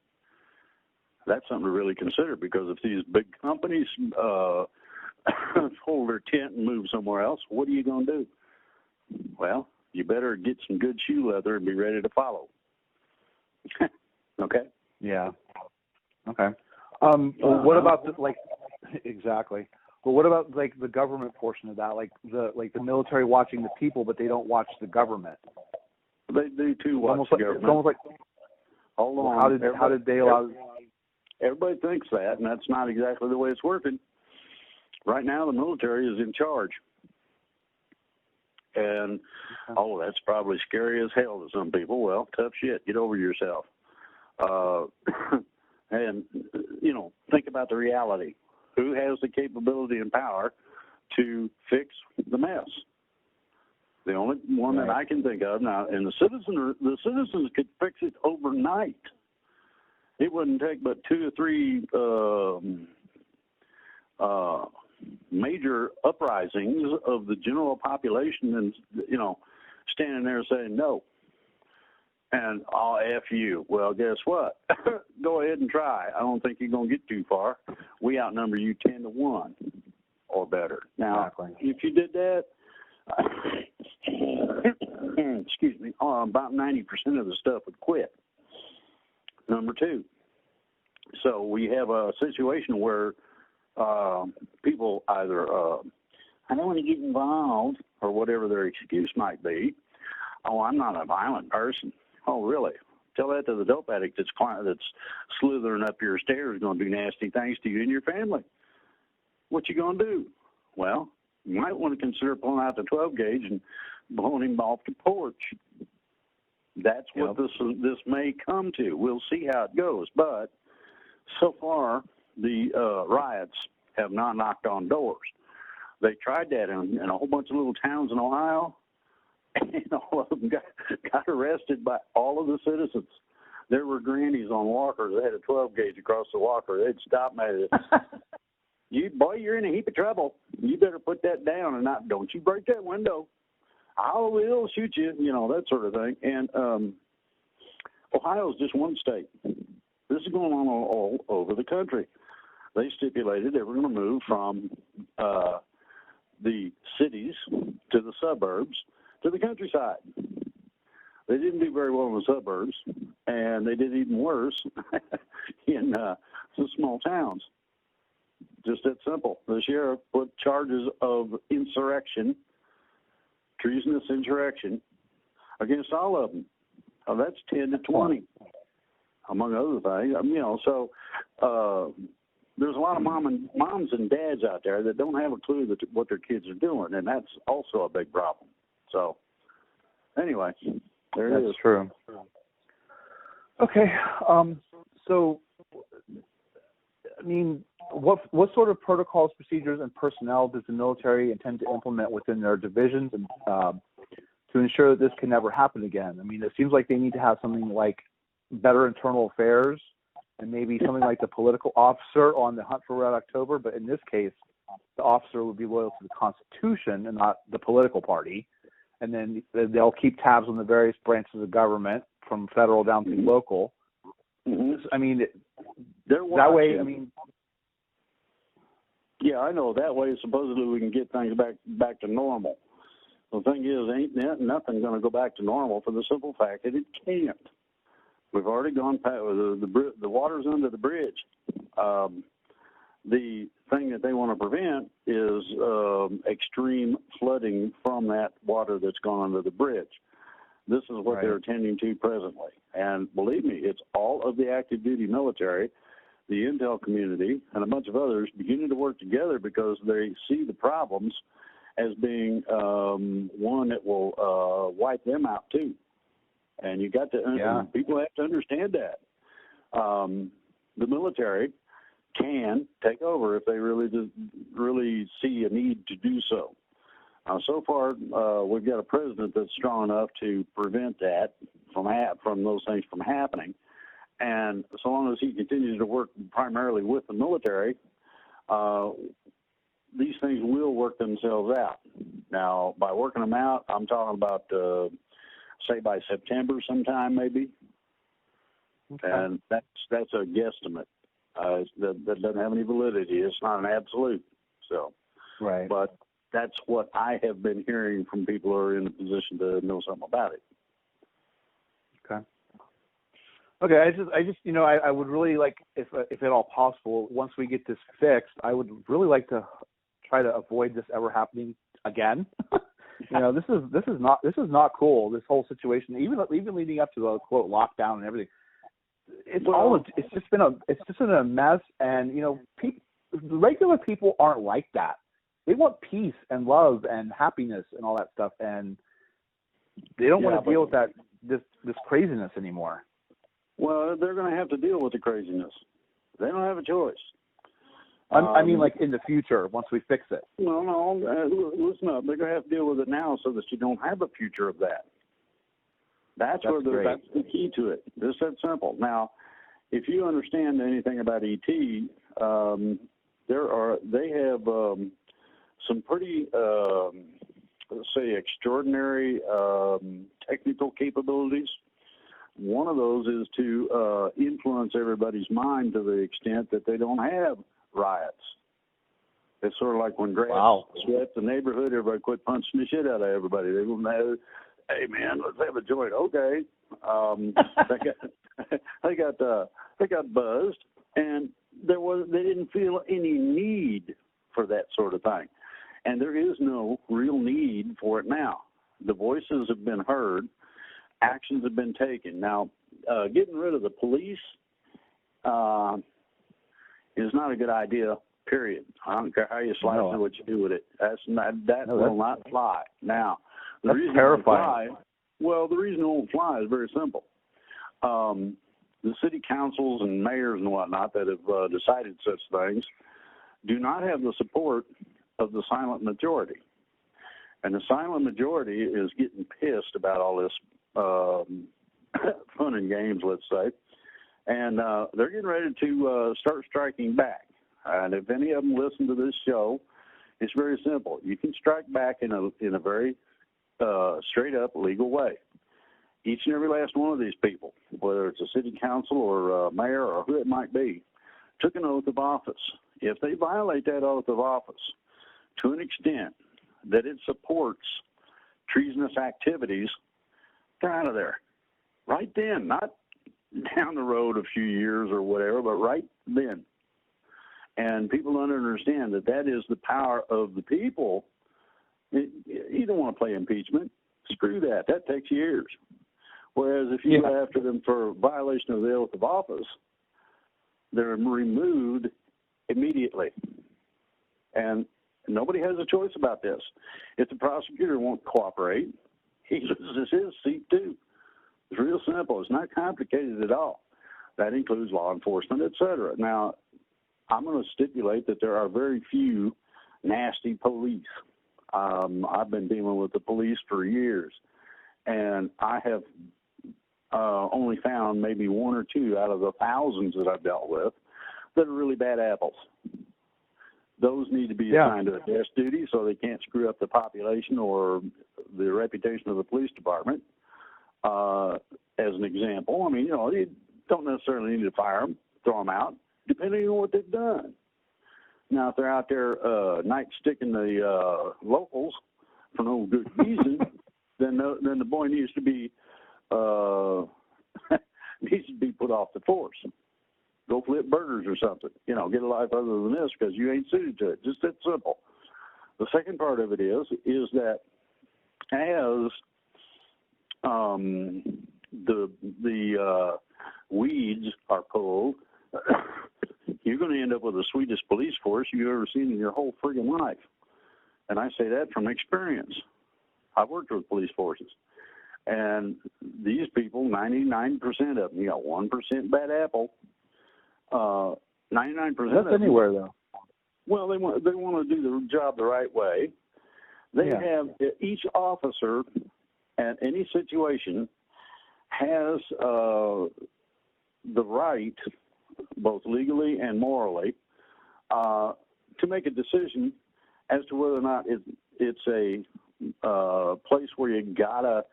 That's something to really consider, because if these big companies hold their tent and move somewhere else, what are you going to do? Well, you better get some good shoe leather and be ready to follow. Okay? Yeah. Okay. What about exactly? But what about the government portion of that, like the military watching the people, but they don't watch the government? They do too. Watch the government. It's almost like. Hold on. How did they allow? Everybody thinks that, and that's not exactly the way it's working. Right now, the military is in charge. And, that's probably scary as hell to some people. Well, tough shit. Get over yourself. And, think about the reality. Who has the capability and power to fix the mess? The only one that I can think of now, and the citizens could fix it overnight. It wouldn't take but 2 or 3 major uprisings of the general population, and standing there saying no. And I'll F you. Well, guess what? Go ahead and try. I don't think you're going to get too far. We outnumber you 10-1 or better. Now, if you did that, excuse me, about 90% of the stuff would quit. Number two. So we have a situation where people either, I don't want to get involved, or whatever their excuse might be. Oh, I'm not a violent person. Oh, really? Tell that to the dope addict that's slithering up your stairs, going to do nasty things to you and your family. What you going to do? Well, you might want to consider pulling out the 12 gauge and blowing him off the porch. That's what this may come to. We'll see how it goes. But so far, the riots have not knocked on doors. They tried that in a whole bunch of little towns in Ohio, and all of them got arrested by all of the citizens. There were grannies on walkers. They had a 12 gauge across the walker. They'd stop me. You're in a heap of trouble. You better put that down and don't you break that window. I will shoot you, that sort of thing. And Ohio's just one state. This is going on all over the country. They stipulated they were going to move from the cities to the suburbs to the countryside. They didn't do very well in the suburbs, and they did even worse in some small towns. Just that simple. The sheriff put charges of insurrection, treasonous insurrection, against all of them. Oh, that's 10 to 20, among other things. So there's a lot of moms and dads out there that don't have a clue what their kids are doing, and that's also a big problem. So anyway, there it is. That's true. Okay. So, I mean, what sort of protocols, procedures, and personnel does the military intend to implement within their divisions and to ensure that this can never happen again? I mean, it seems like they need to have something like better internal affairs and maybe something like the political officer on the hunt for Red October. But in this case, the officer would be loyal to the Constitution and not the political party. And then they'll keep tabs on the various branches of government from federal down to local. Mm-hmm. I mean, that way, I mean... Yeah, I know. That way, supposedly, we can get things back to normal. The thing is, ain't nothing going to go back to normal for the simple fact that it can't. We've already gone past the water's under the bridge. The thing that they want to prevent is extreme flooding from that water that's gone under the bridge. This is what they're attending to presently. And believe me, it's all of the active duty military, the intel community, and a bunch of others beginning to work together because they see the problems as being one that will wipe them out too. And you got to people have to understand that the military can take over if they really see a need to do so. So far, we've got a president that's strong enough to prevent that from those things from happening. And so long as he continues to work primarily with the military, these things will work themselves out. Now, by working them out, I'm talking about, say, by September sometime maybe. Okay. And that's a guesstimate. That doesn't have any validity. It's not an absolute. So, but that's what I have been hearing from people who are in a position to know something about it. Okay, I just, I would really like, if at all possible, once we get this fixed, I would really like to try to avoid this ever happening again. This is not cool. This whole situation, even leading up to the quote lockdown and everything, it's just been a mess. And regular people aren't like that. They want peace and love and happiness and all that stuff, and they don't want to deal with this craziness anymore. Well, they're going to have to deal with the craziness. They don't have a choice. I mean, like in the future, once we fix it. No, listen up. They're going to have to deal with it now so that you don't have a future of that. That's the key to it. It's that simple. Now, if you understand anything about ET, they have some pretty, let's say, extraordinary technical capabilities. one of those is to influence everybody's mind to the extent that they don't have riots. It's sort of like when grass swept the neighborhood, everybody quit punching the shit out of everybody. They wouldn't have, hey man, let's have a joint. Okay. They got buzzed, and they didn't feel any need for that sort of thing. And there is no real need for it now. The voices have been heard, actions have been taken. Now, getting rid of the police is not a good idea, period. I don't care how you slice it, what you do with it. That will not fly. Now, the reason terrifying. the reason it won't fly is very simple. The city councils and mayors and whatnot that have decided such things do not have the support of the silent majority. And the silent majority is getting pissed about all this fun and games, let's say. And they're getting ready to start striking back. And if any of them listen to this show, it's very simple. You can strike back in a very straight-up legal way. Each and every last one of these people, whether it's a city council or a mayor or who it might be, took an oath of office. If they violate that oath of office to an extent that it supports treasonous activities, they're out of there. Right then, not down the road a few years or whatever, but right then. And people don't understand that is the power of the people. You don't want to play impeachment. Screw that. That takes years. Whereas if you go after them for violation of the oath of office, they're removed immediately. And nobody has a choice about this. If the prosecutor won't cooperate, he loses his seat too. It's real simple. It's not complicated at all. That includes law enforcement, et cetera. Now, I'm going to stipulate that there are very few nasty police. I've been dealing with the police for years, and I have only found maybe one or two out of the thousands that I've dealt with that are really bad apples. Those need to be assigned to a desk duty so they can't screw up the population or the reputation of the police department. As an example, I mean, you don't necessarily need to fire them, throw them out, depending on what they've done. Now, if they're out there night-sticking the locals for no good reason, then the boy needs to be put off the force. Go flip burgers or something. Get a life other than this because you ain't suited to it. Just that simple. The second part of it is that as the weeds are pulled, you're going to end up with the sweetest police force you've ever seen in your whole friggin' life. And I say that from experience. I've worked with police forces. And these people, 99% of them, you got 1% bad apple. 99% That's anywhere, though. Well, they want to do the job the right way. They have, each officer at any situation has the right, both legally and morally, to make a decision as to whether or not it's a place where you gotta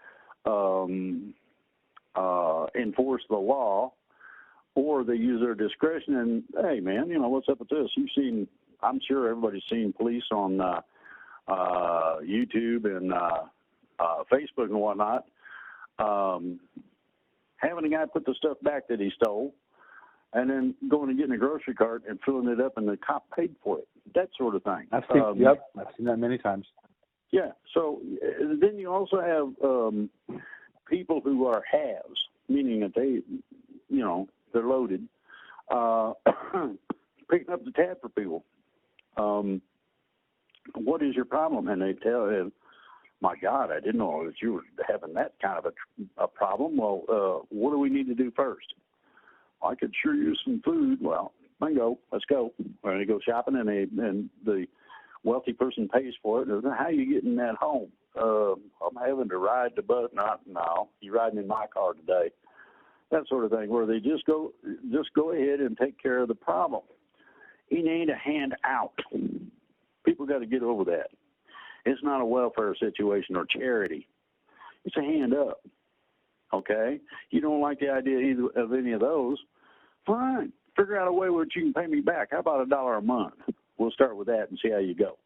enforce the law, or they use their discretion. And hey, man, what's up with this? I'm sure everybody's seen police on YouTube and Facebook and whatnot, having a guy put the stuff back that he stole, and then going and getting a grocery cart and filling it up, and the cop paid for it. That sort of thing. I've seen that many times. Yeah. So then you also have people who are halves, meaning that they're loaded, picking up the tab for people. What is your problem? And they tell him, my God, I didn't know that you were having that kind of a problem. Well, what do we need to do first? I could sure use some food. Well, bingo, let's go. We're going to go shopping, and the wealthy person pays for it. And how are you getting that home? I'm having to ride the bus. No, you're riding in my car today. That sort of thing, where they just go ahead and take care of the problem. It ain't a handout. People got to get over that. It's not a welfare situation or charity. It's a hand up. Okay? You don't like the idea either of any of those, fine. Figure out a way where you can pay me back. How about $1 a month? We'll start with that and see how you go.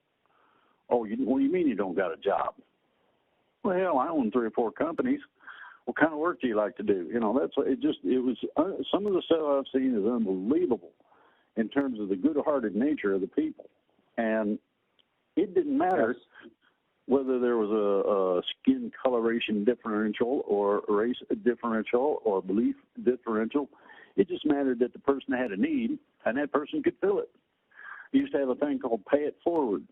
Oh, what do you mean you don't got a job? Well, hell, I own 3 or 4 companies. What kind of work do you like to do? You know, some of the stuff I've seen is unbelievable in terms of the good-hearted nature of the people. And it didn't matter whether there was a skin coloration differential or race differential or belief differential. It just mattered that the person had a need, and that person could fill it. You used to have a thing called pay it forward.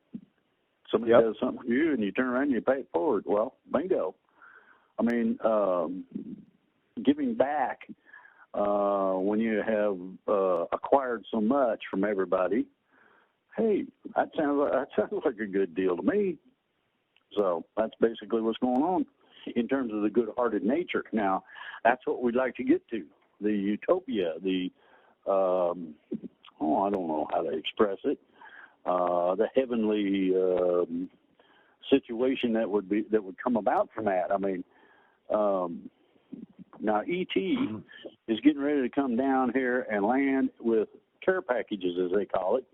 Somebody does something for you, and you turn around and you pay it forward. Well, bingo. I mean, giving back when you have acquired so much from everybody, hey, that sounds like a good deal to me. So that's basically what's going on in terms of the good-hearted nature. Now, that's what we'd like to get to, the utopia, I don't know how to express it, the heavenly situation that would come about from that. I mean, now E.T. is getting ready to come down here and land with care packages, as they call it,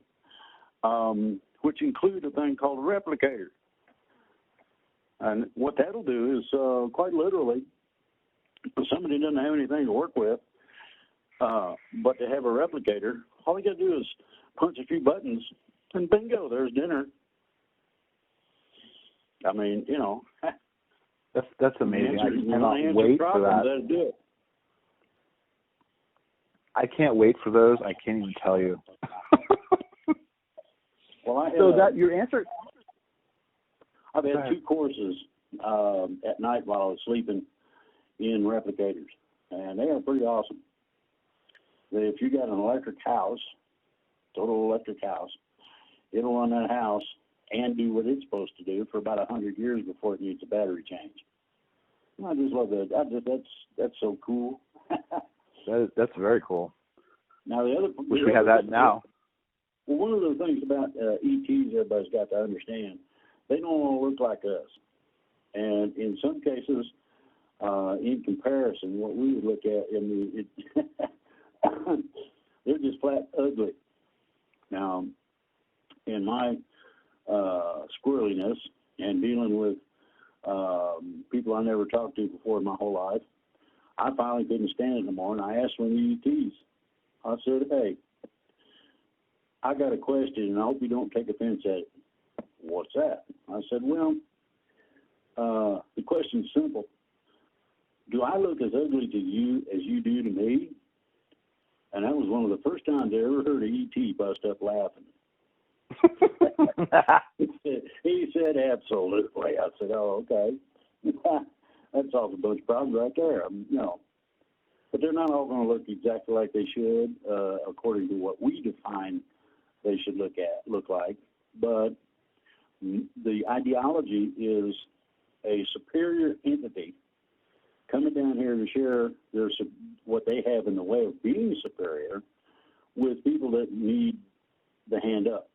which include a thing called a replicator. And what that'll do is, quite literally, if somebody doesn't have anything to work with, but they have a replicator, all they got to do is punch a few buttons, and bingo, there's dinner. I mean, you know. That's amazing. I cannot wait for that. That'll do it. I can't wait for those. I can't even tell you. Well, your answer. I've had 2 courses at night while I was sleeping in replicators, and they are pretty awesome. If you got an electric house, total electric house, it'll run that house and do what it's supposed to do for about 100 years before it needs a battery change. I just love that. That's so cool. That's very cool. Now wish we had that now. Well, one of the things about ETs everybody's got to understand, they don't all look like us. And in some cases, in comparison, what we would look at, they're just flat ugly. Now, in my squirreliness and dealing with people I never talked to before in my whole life, I finally couldn't stand it no more, and I asked one of the ETs. I said, hey, I got a question, and I hope you don't take offense at it. What's that? I said, well, the question's simple. Do I look as ugly to you as you do to me? And that was one of the first times I ever heard an ET bust up laughing. He said, absolutely. I said, oh, okay. That solves a bunch of problems right there. But they're not all going to look exactly like they should, according to what we define they should look like. But the ideology is a superior entity coming down here to share what they have in the way of being superior with people that need the hand up.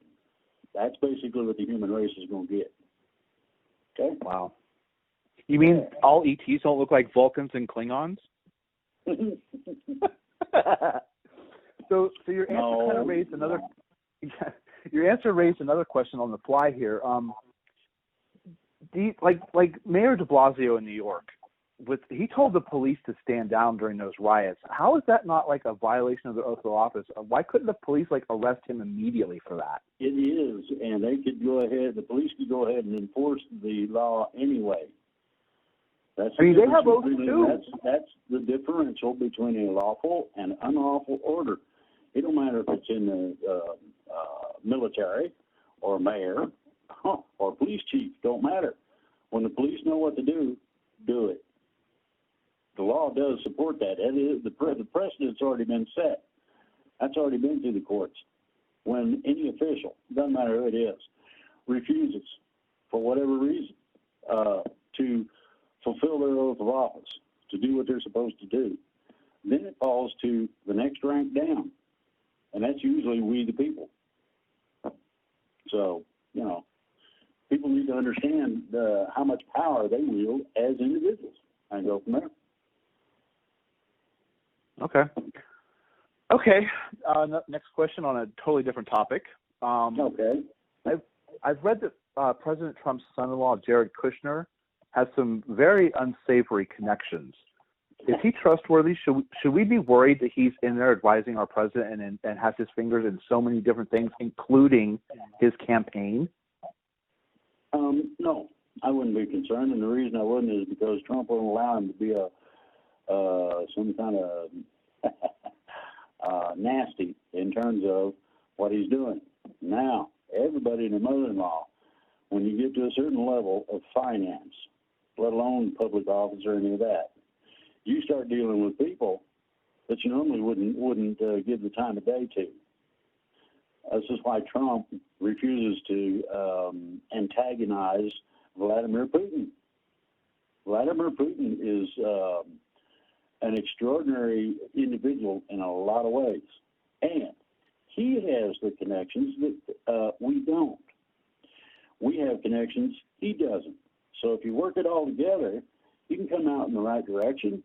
That's basically what the human race is going to get. Okay? Wow. You mean all ETs don't look like Vulcans and Klingons? So your answer kind of raised another. Your answer raised another question on the fly here. Like Mayor de Blasio in New York, he told the police to stand down during those riots. How is that not like a violation of the oath of office? Why couldn't the police arrest him immediately for that? It is, and they could go ahead. The police could go ahead and enforce the law anyway. They have oaths too. That's the differential between a lawful and unlawful order. It don't matter if it's in the military or mayor or police chief. Don't matter. When the police know what to do, do it. The law does support that. The precedent's already been set. That's already been through the courts. When any official, doesn't matter who it is, refuses for whatever reason to fulfill their oath of office, to do what they're supposed to do, then it falls to the next rank down, and that's usually we the people. So, people need to understand how much power they wield as individuals and go from there. Okay. Okay. Next question on a totally different topic. Okay. I've read that President Trump's son-in-law, Jared Kushner, has some very unsavory connections. Is he trustworthy? Should we be worried that he's in there advising our president and has his fingers in so many different things, including his campaign? No, I wouldn't be concerned, and the reason I wouldn't is because Trump won't allow him to be some kind of nasty in terms of what he's doing. Now, everybody and their mother-in-law, when you get to a certain level of finance, let alone public office or any of that, you start dealing with people that you normally wouldn't give the time of day to. This is why Trump refuses to antagonize Vladimir Putin. Vladimir Putin is an extraordinary individual in a lot of ways, and he has the connections that we don't. We have connections, he doesn't. So if you work it all together, you can come out in the right direction,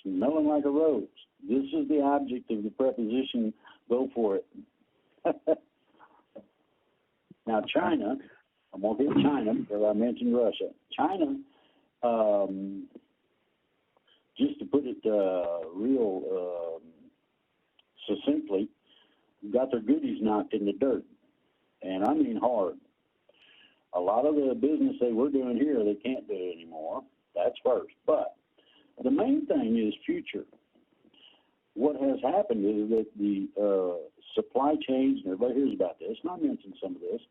smelling like a rose. This is the object of the preposition, go for it. Now, China, I'm going to hit China because I mentioned Russia. China, just to put it real succinctly, got their goodies knocked in the dirt, and I mean hard. A lot of the business they were doing here, they can't do anymore. That's first. But the main thing is future. What has happened is that the supply chains, and everybody hears about this, and I mentioned some of this,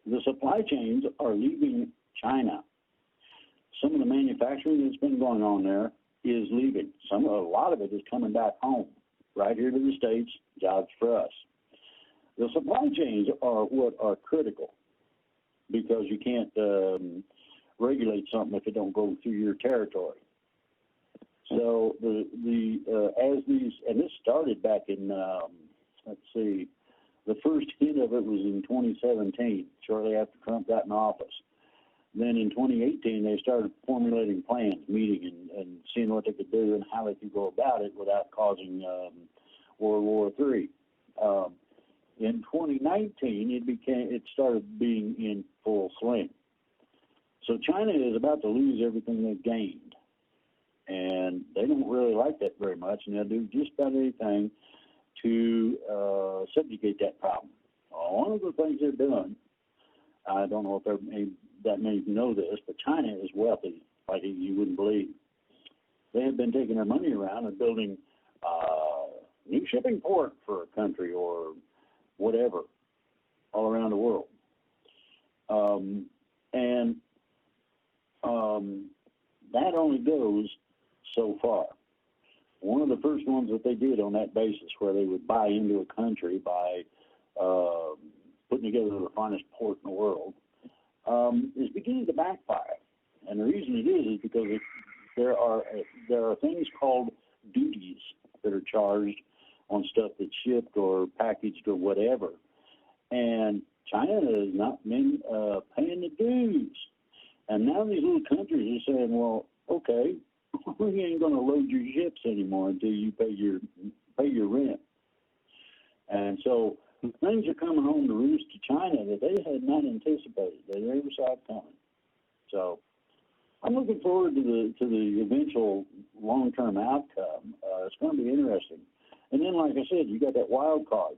the supply chains are leaving China. Some of the manufacturing that's been going on there is leaving. A lot of it is coming back home, right here to the States, jobs for us. The supply chains are what are critical because you can't regulate something if it don't go through your territory. So as these, and this started back in, the first hit of it was in 2017, shortly after Trump got in office. Then in 2018, they started formulating plans, meeting and seeing what they could do and how they could go about it without causing World War III. In 2019, it started being in full swing. So China is about to lose everything they've gained, and they don't really like that very much, and they'll do just about anything to subjugate that problem. One of the things they're doing, I don't know if that many know this, but China is wealthy like you wouldn't believe. They have been taking their money around and building new shipping port for a country or whatever, all around the world. That only goes so far. One of the first ones that they did on that basis, where they would buy into a country by putting together the finest port in the world, is beginning to backfire. And the reason it is because there are things called duties that are charged on stuff that's shipped or packaged or whatever. And China has not been paying the dues. And now these little countries are saying, well, okay, we ain't going to load your ships anymore until you pay your rent. And so things are coming home to roost to China that they had not anticipated. They never saw it coming. So I'm looking forward to the eventual long-term outcome. It's going to be interesting. And then, like I said, you got that wild card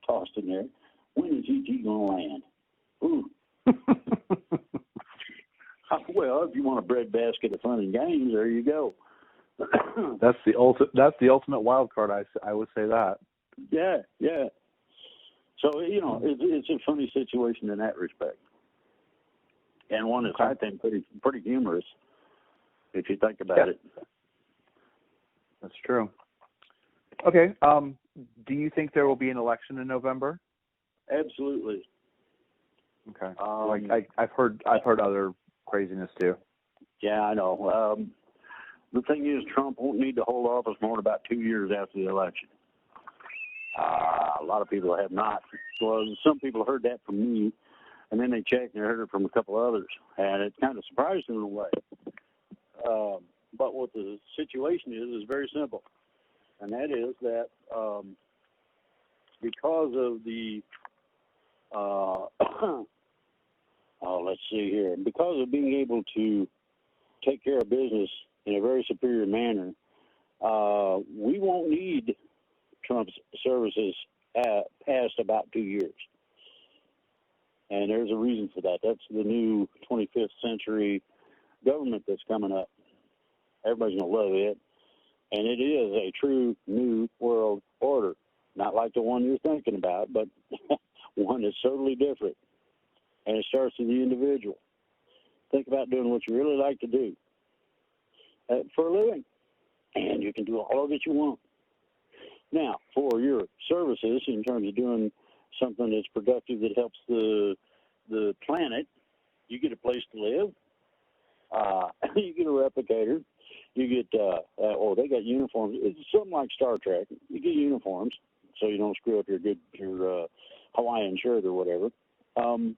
tossed in there. When is ET going to land? Ooh. Well, if you want a breadbasket of fun and games, there you go. That's the ultimate wild card. I would say that. Yeah. So it's a funny situation in that respect, and one that's I think pretty humorous if you think about it. That's true. Okay. Do you think there will be an election in November? Absolutely. Okay. I've heard other craziness too. Yeah, I know. The thing is, Trump won't need to hold office more than about 2 years after the election. A lot of people have not. Well, some people heard that from me, and then they checked and they heard it from a couple others, and it kind of surprised them in a way. But what the situation is very simple, and that is that because of the let's see here, because of being able to take care of business in a very superior manner, we won't need Trump's services past about 2 years. And there's a reason for that. That's the new 25th century government that's coming up. Everybody's going to love it. And it is a true new world order. Not like the one you're thinking about, but one that's totally different. And it starts with the individual. Think about doing what you really like to do for a living. And you can do all of it you want. Now, for your services, in terms of doing something that's productive that helps the planet, you get a place to live. You get a replicator. You get, they got uniforms. It's something like Star Trek. You get uniforms so you don't screw up your Hawaiian shirt or whatever. And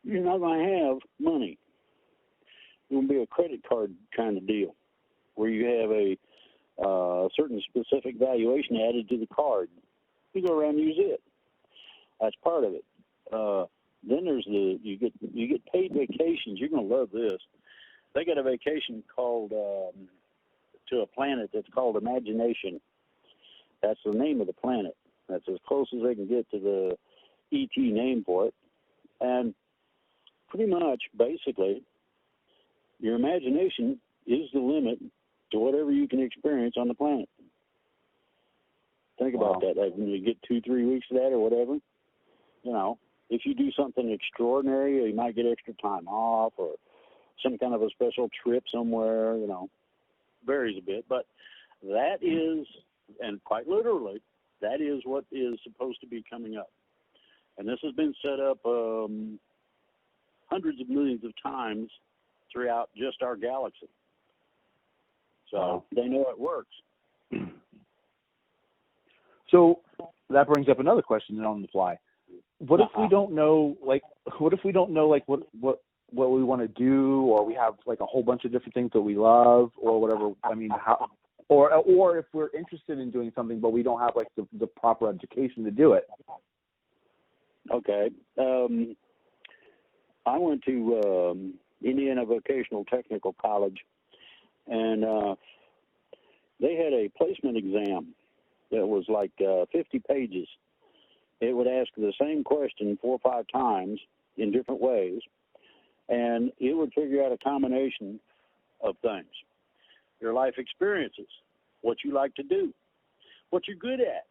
you're not going to have money. It's going to be a credit card kind of deal where you have a certain specific valuation added to the card. You go around and use it. That's part of it. Then there's you get paid vacations. You're going to love this. They got a vacation called to a planet that's called Imagination. That's the name of the planet. That's as close as they can get to the ET name for it. And pretty much, basically, your imagination is the limit to whatever you can experience on the planet. Think about that. Like when you get 2-3 weeks of that or whatever, if you do something extraordinary, you might get extra time off or some kind of a special trip somewhere, varies a bit. But that is, and quite literally, that is what is supposed to be coming up. And this has been set up hundreds of millions of times throughout just our galaxy. So they know it works. So that brings up another question on the fly. What if we don't know, what we want to do, or we have like a whole bunch of different things that we love, or whatever? I mean, or if we're interested in doing something, but we don't have like the proper education to do it. Okay. I went to Indiana Vocational Technical College, and they had a placement exam that was like 50 pages. It would ask the same question 4 or 5 times in different ways, and it would figure out a combination of things. Your life experiences, what you like to do, what you're good at,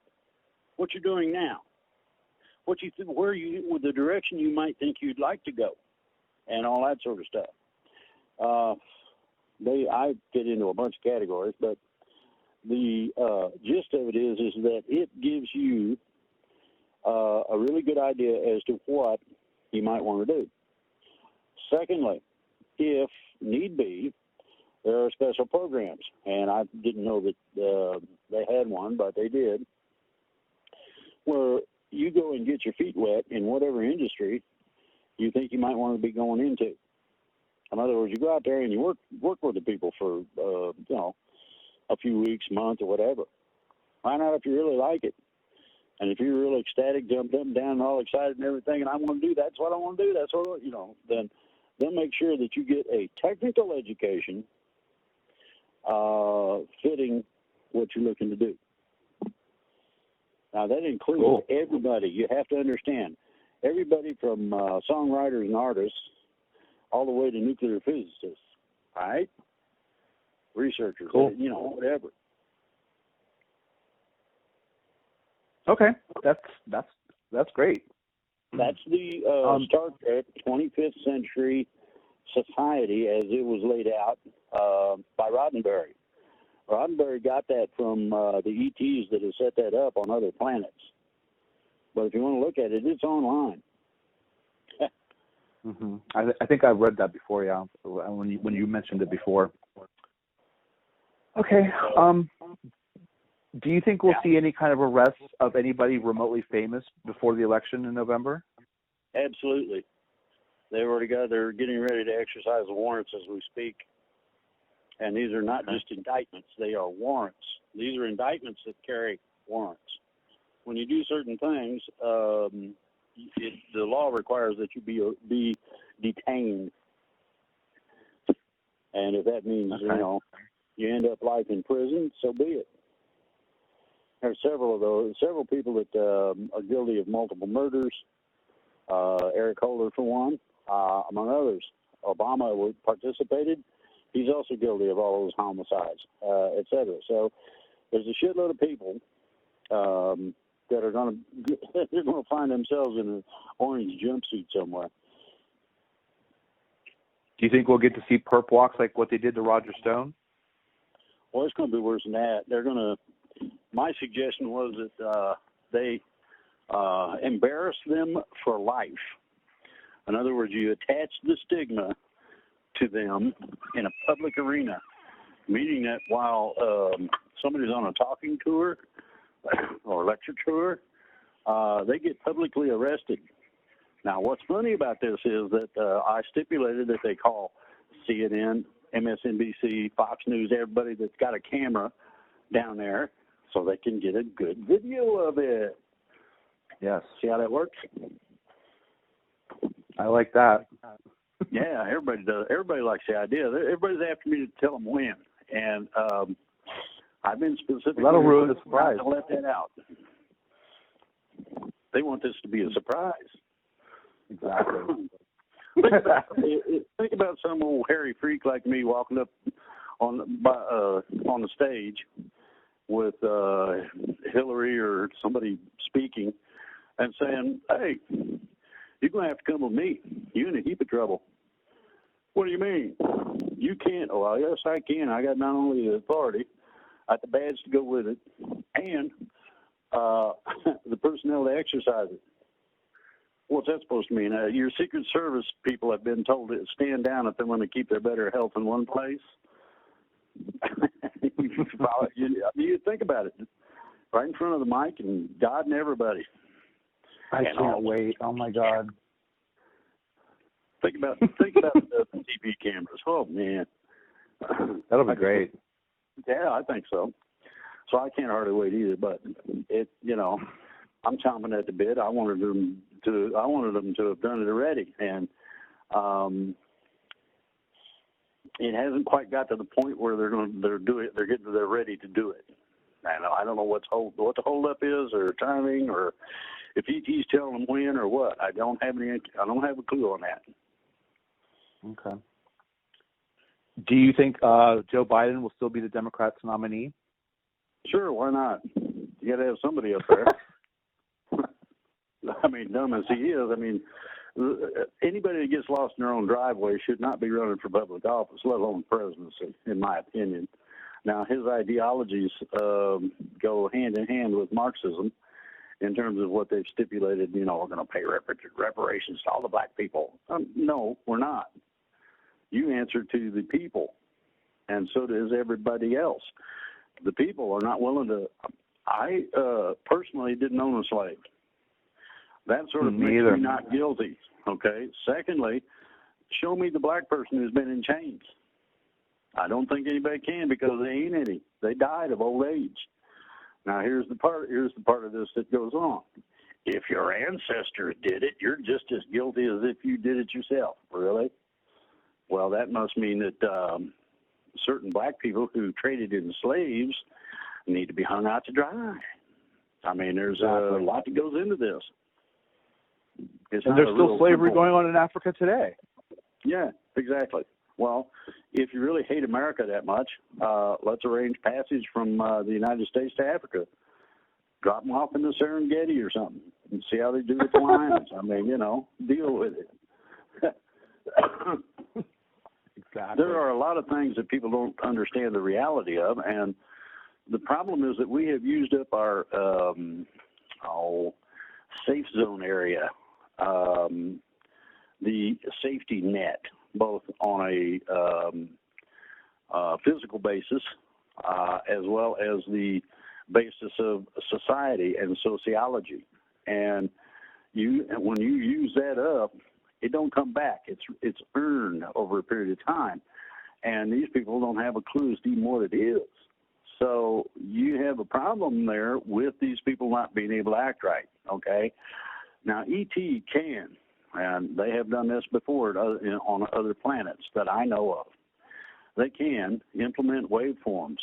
what you're doing now, what you the direction you might think you'd like to go, and all that sort of stuff. I get into a bunch of categories, but the gist of it is that it gives you a really good idea as to what you might want to do. Secondly, if need be, there are special programs, and I didn't know that they had one, but they did, where you go and get your feet wet in whatever industry you think you might want to be going into. In other words, you go out there and you work with the people for a few weeks, month, or whatever. Find out if you really like it. And if you're really ecstatic, jumped up and down and all excited and everything, and I want to do that's what I want to do, that's what, then they'll make sure that you get a technical education fitting what you're looking to do. Now, that includes everybody. You have to understand, everybody from songwriters and artists all the way to nuclear physicists, all right? Researchers, whatever. Okay, that's great. That's the Star Trek 25th Century Society as it was laid out by Roddenberry. Roddenberry got that from the ETs that have set that up on other planets. But if you want to look at it, it's online. Mm-hmm. I think I've read that before, yeah, when you mentioned it before. Okay. Do you think we'll see any kind of arrests of anybody remotely famous before the election in November? Absolutely. They're getting ready to exercise the warrants as we speak. And these are not just indictments, they are warrants. These are indictments that carry warrants. When you do certain things, the law requires that you be detained. And if that means, you end up life in prison, so be it. There's several people that are guilty of multiple murders. Eric Holder, for one, among others. Obama participated. He's also guilty of all those homicides, et cetera. So there's a shitload of people that are going to find themselves in an orange jumpsuit somewhere. Do you think we'll get to see perp walks like what they did to Roger Stone? Well, it's going to be worse than that. My suggestion was that they embarrass them for life. In other words, you attach the stigma to them in a public arena, meaning that while somebody's on a talking tour or lecture tour, they get publicly arrested. Now, what's funny about this is that I stipulated that they call CNN, MSNBC, Fox News, everybody that's got a camera down there so they can get a good video of it. Yes. See how that works? I like that. Yeah, everybody does. Everybody likes the idea. Everybody's after me to tell them when. And I've been specifically that'll ruin the surprise. To let that out. They want this to be a surprise. Exactly. Think about some old hairy freak like me walking up on the stage with Hillary or somebody speaking and saying, "Hey, you're going to have to come with me. You're in a heap of trouble." What do you mean? You can't. Oh, well, yes, I can. I got not only the authority, I got the badge to go with it, and the personnel to exercise it. What's that supposed to mean? Your Secret Service people have been told to stand down if they want to keep their better health in one place. You think about it, right in front of the mic and God and everybody. I can't wait. Oh my God. Think about the TV cameras. Oh man, that'll be great. Yeah, I think so. So I can't hardly wait either. But I'm chomping at the bit. I wanted them to have done it already, and it hasn't quite got to the point where they're ready to do it. I don't know what the holdup is, or timing, or if ET's telling them when or what. I don't have a clue on that. Okay. Do you think Joe Biden will still be the Democrats' nominee? Sure, why not? You got to have somebody up there. I mean, dumb as he is, anybody that gets lost in their own driveway should not be running for public office, let alone presidency, in my opinion. Now, his ideologies go hand in hand with Marxism in terms of what they've stipulated, we're going to pay reparations to all the black people. No, we're not. You answer to the people, and so does everybody else. The people are not willing to. I personally didn't own a slave. That sort of makes me not guilty, okay? Secondly, show me the black person who's been in chains. I don't think anybody can, because they ain't any. They died of old age. Now, here's the part of this that goes on. If your ancestors did it, you're just as guilty as if you did it yourself. Really? Well, that must mean that certain black people who traded in slaves need to be hung out to dry. There's a lot that goes into this. And there's still slavery going on in Africa today. Yeah, exactly. Well, if you really hate America that much, let's arrange passage from the United States to Africa. Drop them off in the Serengeti or something and see how they do with the lions. Deal with it. Exactly. There are a lot of things that people don't understand the reality of, and the problem is that we have used up our safe zone area, the safety net, both on a physical basis as well as the basis of society and sociology. And when you use that up, It don't come back. It's earned over a period of time. And these people don't have a clue as to even what it is. So you have a problem there with these people not being able to act right, okay? Now, ET can, and they have done this before on other planets that I know of. They can implement waveforms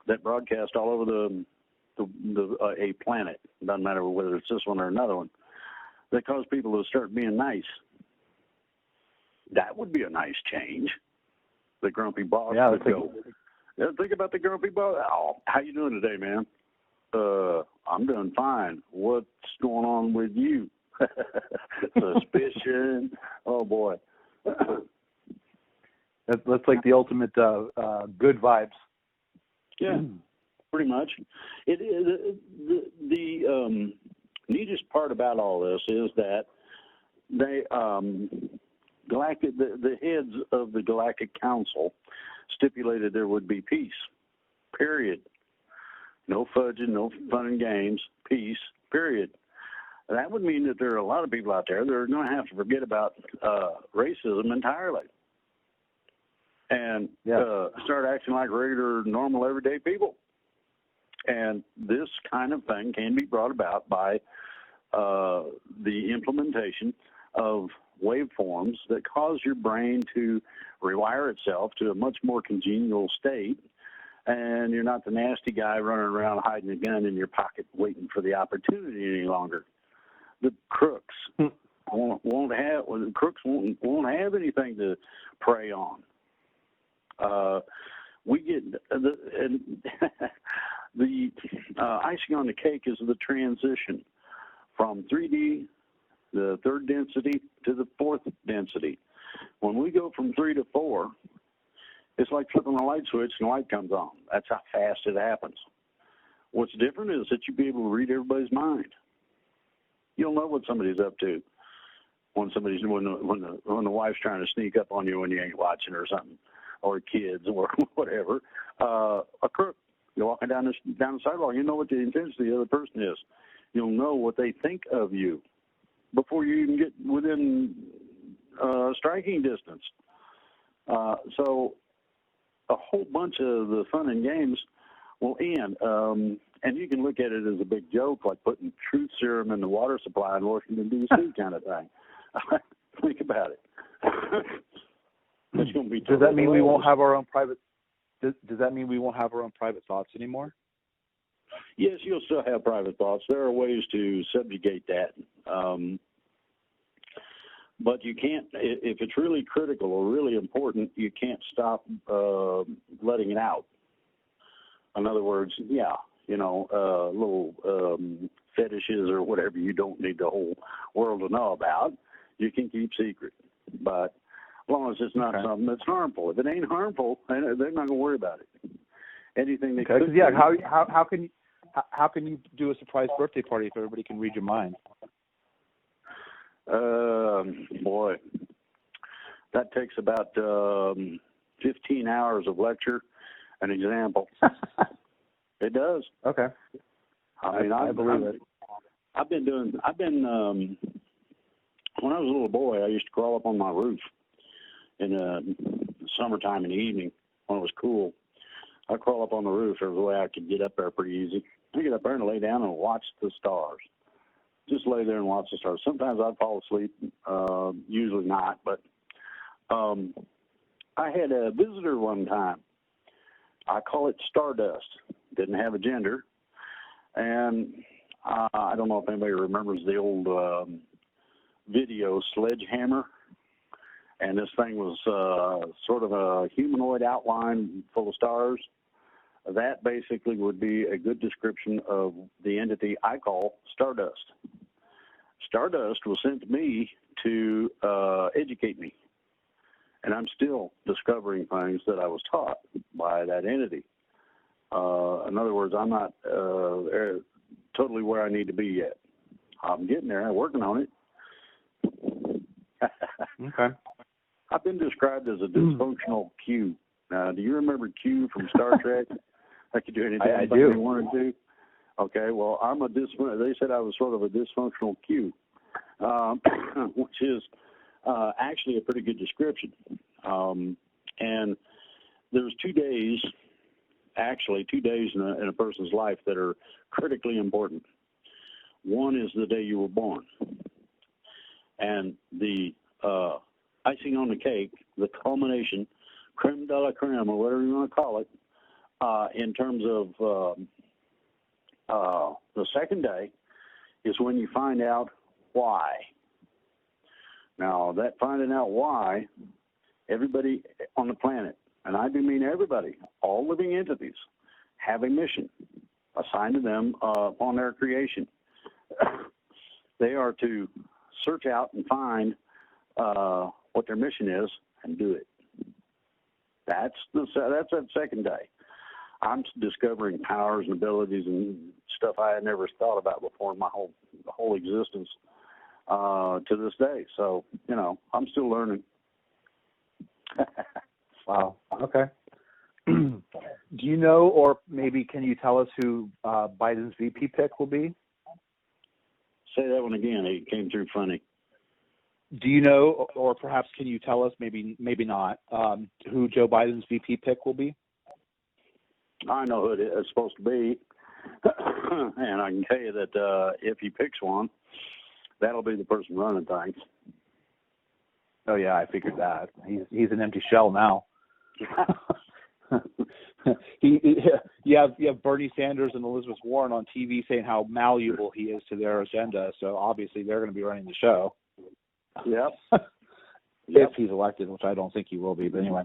that broadcast all over a planet. It doesn't matter whether it's this one or another one. That cause people to start being nice. That would be a nice change. The grumpy boss would go. Yeah, think about the grumpy boss. Oh, how you doing today, man? I'm doing fine. What's going on with you? Suspicion. Oh boy. That's like the ultimate good vibes. Yeah, pretty much. The neatest part about all this is that they the heads of the Galactic Council stipulated there would be peace, period. No fudging, no fun and games, peace, period. That would mean that there are a lot of people out there that are going to have to forget about racism entirely and start acting like regular, normal, everyday people. And this kind of thing can be brought about by the implementation of waveforms that cause your brain to rewire itself to a much more congenial state, and you're not the nasty guy running around hiding a gun in your pocket waiting for the opportunity any longer. The crooks won't have anything to prey on. We get the icing on the cake is the transition from 3D, the third density, to the fourth density. When we go from 3 to 4, it's like flipping a light switch and the light comes on. That's how fast it happens. What's different is that you'll be able to read everybody's mind. You'll know what somebody's up to when the wife's trying to sneak up on you when you ain't watching or something, or kids or whatever. A crook, you're walking down the sidewalk, you know what the intention of the other person is. You'll know what they think of you before you even get within striking distance. So a whole bunch of the fun and games will end. And you can look at it as a big joke, like putting truth serum in the water supply in Washington, D.C. kind of thing. Think about it. It's going to be. Does that mean we won't have our own private? Does that mean we won't have our own private thoughts anymore? Yes, you'll still have private thoughts. There are ways to subjugate that. But you can't, if it's really critical or really important, you can't stop letting it out. In other words, little fetishes or whatever you don't need the whole world to know about, you can keep secret. But as long as it's not something that's harmful. If it ain't harmful, they're not going to worry about it. Anything they could. Yeah, how can you do a surprise birthday party if everybody can read your mind? Boy, that takes about 15 hours of lecture and example. It does. Okay. I mean, I believe it. When I was a little boy, I used to crawl up on my roof in the summertime in the evening when it was cool. I'd crawl up on the roof. There was a way I could get up there pretty easy. I'd get up there and lay down and watch the stars. Just lay there and watch the stars. Sometimes I'd fall asleep, usually not. But I had a visitor one time. I call it Stardust. Didn't have a gender. And I don't know if anybody remembers the old video Sledgehammer. And this thing was sort of a humanoid outline full of stars. That basically would be a good description of the entity I call Stardust. Stardust was sent to me to educate me. And I'm still discovering things that I was taught by that entity. In other words, I'm not totally where I need to be yet. I'm getting there. I'm working on it. Okay. I've been described as a dysfunctional Q. Do you remember Q from Star Trek? I could do anything I do. Wanted to. Okay, well, they said I was sort of a dysfunctional Q. which is actually a pretty good description. And there's 2 days, actually 2 days in a person's life that are critically important. One is the day you were born. And the icing on the cake, the culmination, creme de la creme, or whatever you want to call it, in terms of the second day, is when you find out why. Now, that finding out why, everybody on the planet, and I do mean everybody, all living entities, have a mission assigned to them upon their creation. They are to search out and find what their mission is and do it. That's that second day. I'm discovering powers and abilities and stuff I had never thought about before in my whole existence to this day. So, I'm still learning. Wow. Okay. Do you know, or maybe can you tell us who Biden's VP pick will be? Say that one again. It came through funny. Do you know, or perhaps can you tell us, maybe not, who Joe Biden's VP pick will be? I know who it's supposed to be, and I can tell you that if he picks one, that'll be the person running things. Oh yeah, I figured that. He's an empty shell now. You have Bernie Sanders and Elizabeth Warren on TV saying how malleable he is to their agenda. So obviously they're going to be running the show. Yep. If he's elected, which I don't think he will be. But anyway,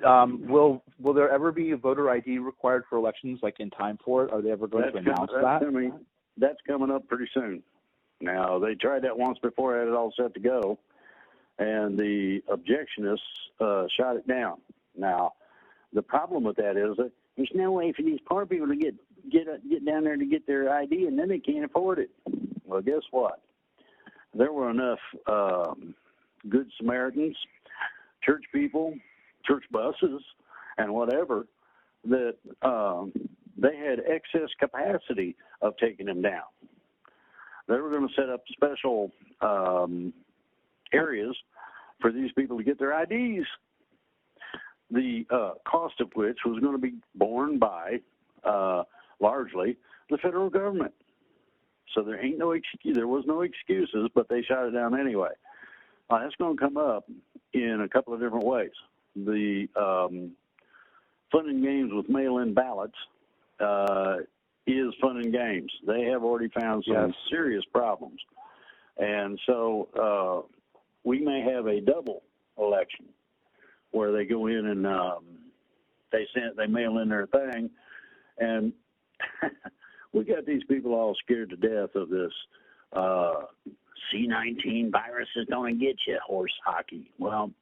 will there ever be a voter ID required for elections, like in time for it? Are they ever going to announce that? That's coming up pretty soon. Now, they tried that once before, had it all set to go, and the objectionists shot it down. Now, the problem with that is that there's no way for these poor people to get down there to get their ID, and then they can't afford it. Well, guess what? There were enough good Samaritans, church people, church buses, and whatever, that they had excess capacity of taking them down. They were going to set up special areas for these people to get their IDs, the cost of which was going to be borne by largely the federal government. So there ain't no excuse. There was no excuses, but they shot it down anyway. That's going to come up in a couple of different ways. The fun and games with mail-in ballots is fun and games. They have already found some serious problems. And so we may have a double election where they go in and they mail in their thing, and we got these people all scared to death of this C-19 virus is going to get you, horse hockey. Well,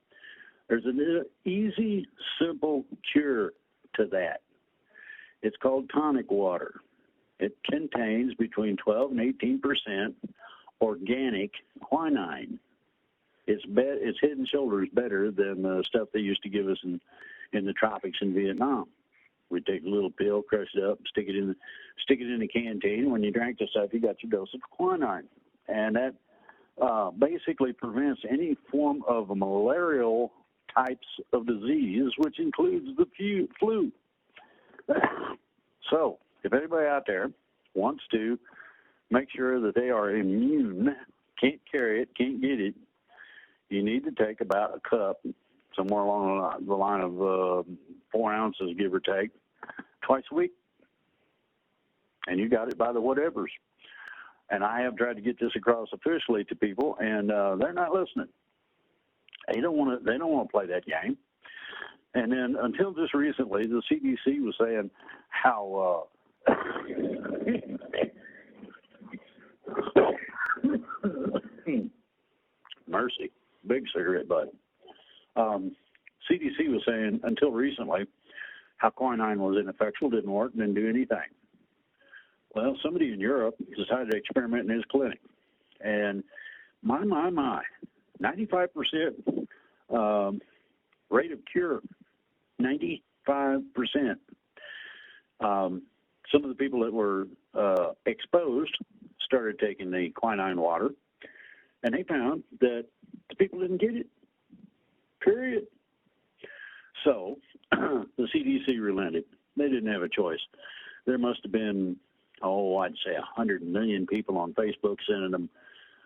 there's an easy, simple cure to that. It's called tonic water. It contains between 12 and 18% organic quinine. It's head and shoulders better than the stuff they used to give us in the tropics in Vietnam. We take a little pill, crush it up, stick it in the canteen. When you drank the stuff, you got your dose of quinine, and that basically prevents any form of malarial types of disease, which includes the flu. So, if anybody out there wants to make sure that they are immune, can't carry it, can't get it, you need to take about a cup, somewhere along the line of 4 ounces, give or take, twice a week. And you got it by the whatevers. And I have tried to get this across officially to people, and they're not listening. They don't want to play that game. And then until just recently, the CDC was saying how mercy, big cigarette butt. CDC was saying until recently how quinine was ineffectual, didn't work, didn't do anything. Well, somebody in Europe decided to experiment in his clinic, and my, 95% rate of cure, 95%. Some of the people that were exposed started taking the quinine water, and they found that the people didn't get it, period. So the CDC relented. They didn't have a choice. There must have been, I'd say 100 million people on Facebook sending them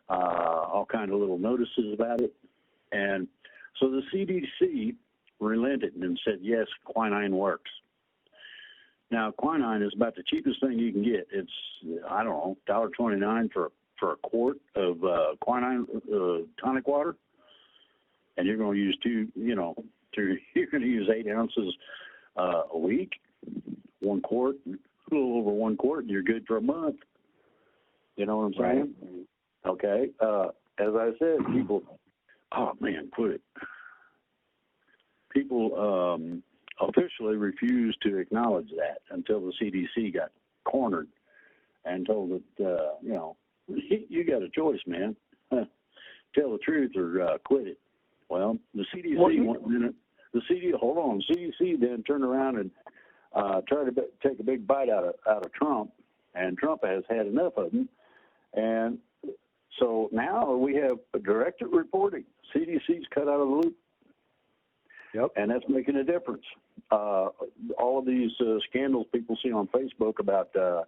all kind of little notices about it. And so the CDC relented and said, yes, quinine works. Now, quinine is about the cheapest thing you can get. It's, I don't know, $1.29 for a quart of quinine tonic water. And you're going to use you're going to use 8 ounces a week, 1 quart, a little over 1 quart, and you're good for a month. You know what I'm saying? Right. Okay. As I said, people, oh man, quit it. People officially refused to acknowledge that until the CDC got cornered and told that, you got a choice, man. Tell the truth or quit it. Well, the CDC CDC then turned around and tried to take a big bite out of Trump, and Trump has had enough of them. And so now we have directed reporting. CDC's cut out of the loop. Yep. And that's making a difference. All of these scandals people see on Facebook about a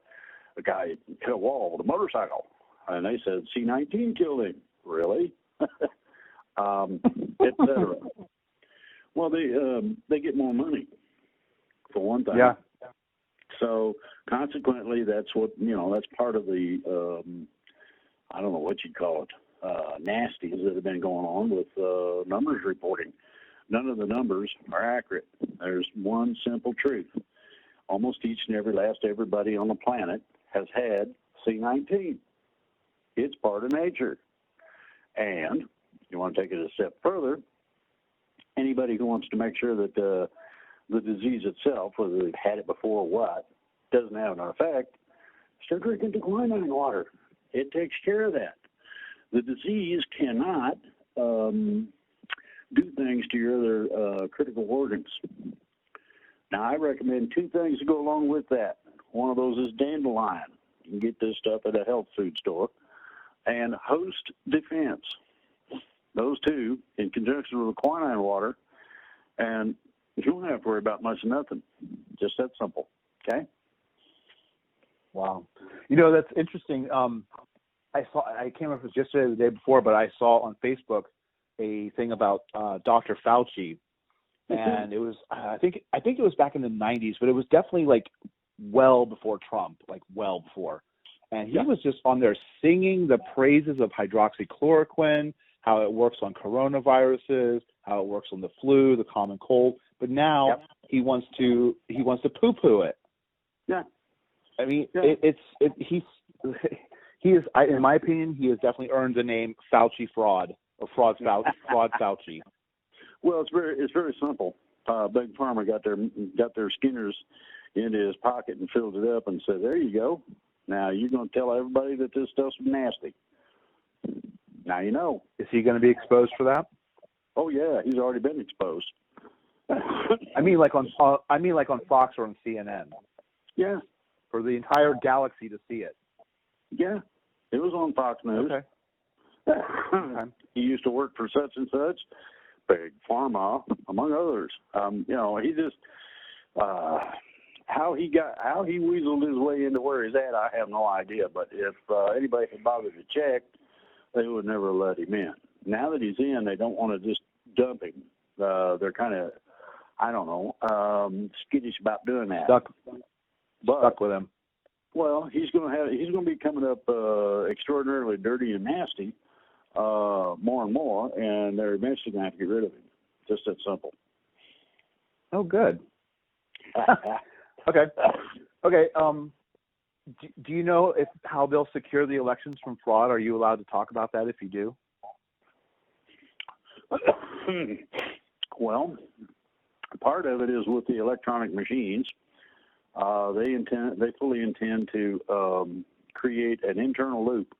guy hit a wall with a motorcycle, and they said C-19 killed him. Really? Et cetera. Well, they get more money, for one thing. Yeah. So consequently, that's that's part of the I don't know what you'd call it, nasties that have been going on with numbers reporting. None of the numbers are accurate. There's one simple truth. Almost each and everybody on the planet has had C-19. It's part of nature. And you want to take it a step further, anybody who wants to make sure that the disease itself, whether they've had it before or what, doesn't have an effect, start drinking the quinine water. It takes care of that. The disease cannot do things to your other critical organs. Now, I recommend 2 things to go along with that. One of those is dandelion. You can get this stuff at a health food store. And host defense. Those 2 in conjunction with the quinine water, and you don't have to worry about much of nothing. Just that simple. Okay? Wow. That's interesting. I can't remember if it was yesterday or the day before, but I saw on Facebook a thing about Dr. Fauci, and it was I think it was back in the 90s, but it was definitely like well before Trump, like well before. And he was just on there singing the praises of hydroxychloroquine, how it works on coronaviruses, how it works on the flu, the common cold. But now he wants to poo-poo it. Yeah. I mean, he is, in my opinion, he has definitely earned the name Fauci fraud or fraud Fauci. Well, it's very simple. Big Pharma got their skinners into his pocket and filled it up and said, "There you go. Now you're going to tell everybody that this stuff's nasty." Now you know. Is he going to be exposed for that? Oh yeah, he's already been exposed. I mean, like on Fox or on CNN. Yeah. For the entire galaxy to see it. Yeah, it was on Fox News. Okay. He used to work for such and such, Big Pharma, among others. He just how he weaseled his way into where he's at, I have no idea. But if anybody had bothered to check, they would never let him in. Now that he's in, they don't want to just dump him. They're kind of, I don't know, skittish about doing that. Stuck with him. Well, he's going to be coming up extraordinarily dirty and nasty more and more, and they're eventually going to have to get rid of him. Just that simple. Oh, good. Okay. Do you know how they'll secure the elections from fraud? Are you allowed to talk about that if you do? Well, part of it is with the electronic machines. They fully intend to create an internal loop.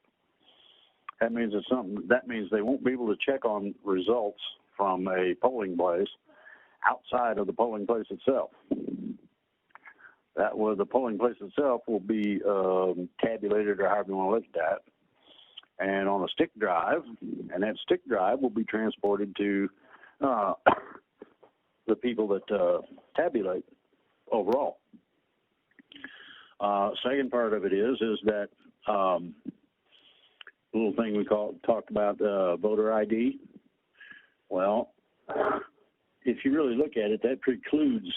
That means they won't be able to check on results from a polling place outside of the polling place itself. That was the polling place itself will be tabulated, or however you want to look at that, and on a stick drive, and that stick drive will be transported to the people that tabulate overall. Second part of it is that little thing we talked about voter ID. Well, if you really look at it, that precludes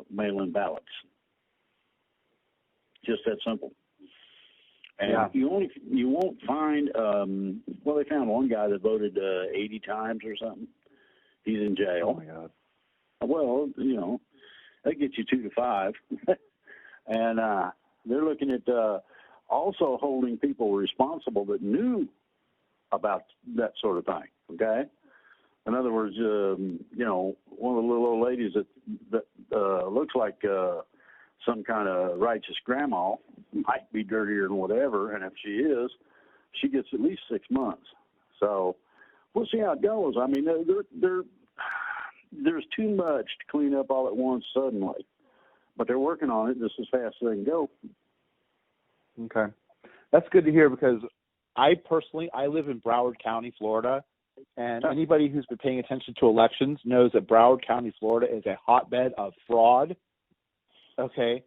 mail-in ballots. Just that simple. And yeah. you won't find. Well, they found one guy that voted 80 times or something. He's in jail. Oh my God. Well, that gets you 2 to 5, and they're looking at also holding people responsible that knew about that sort of thing. Okay. In other words, one of the little old ladies that looks like some kind of righteous grandma, might be dirtier than whatever, and if she is, she gets at least 6 months. So we'll see how it goes. I mean, there's too much to clean up all at once suddenly, but they're working on it just as fast as they can go. Okay. That's good to hear, because I live in Broward County, Florida, and anybody who's been paying attention to elections knows that Broward County, Florida is a hotbed of fraud. Okay,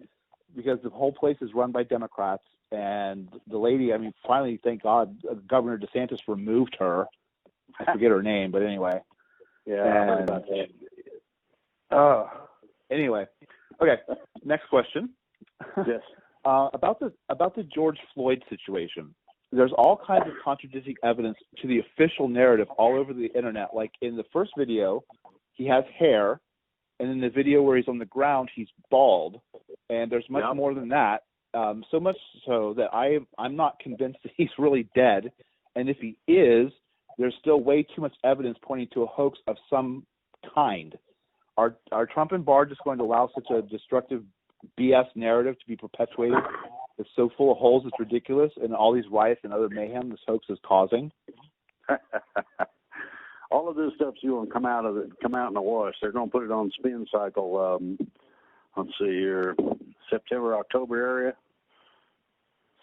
because the whole place is run by Democrats, and the lady, I mean, finally, thank God, Governor DeSantis removed her. I forget her name, but anyway. Yeah, I heard about that. Anyway, okay. Next question. Yes. About the George Floyd situation. There's all kinds of contradicting evidence to the official narrative all over the internet. Like in the first video, he has hair. And in the video where he's on the ground, he's bald, and there's much more than that. So much so that I'm not convinced that he's really dead. And if he is, there's still way too much evidence pointing to a hoax of some kind. Are Trump and Barr just going to allow such a destructive BS narrative to be perpetuated? It's so full of holes, it's ridiculous, and all these riots and other mayhem this hoax is causing. All of this stuff's going to come out in the wash. They're going to put it on spin cycle. Let's see here, September, October area.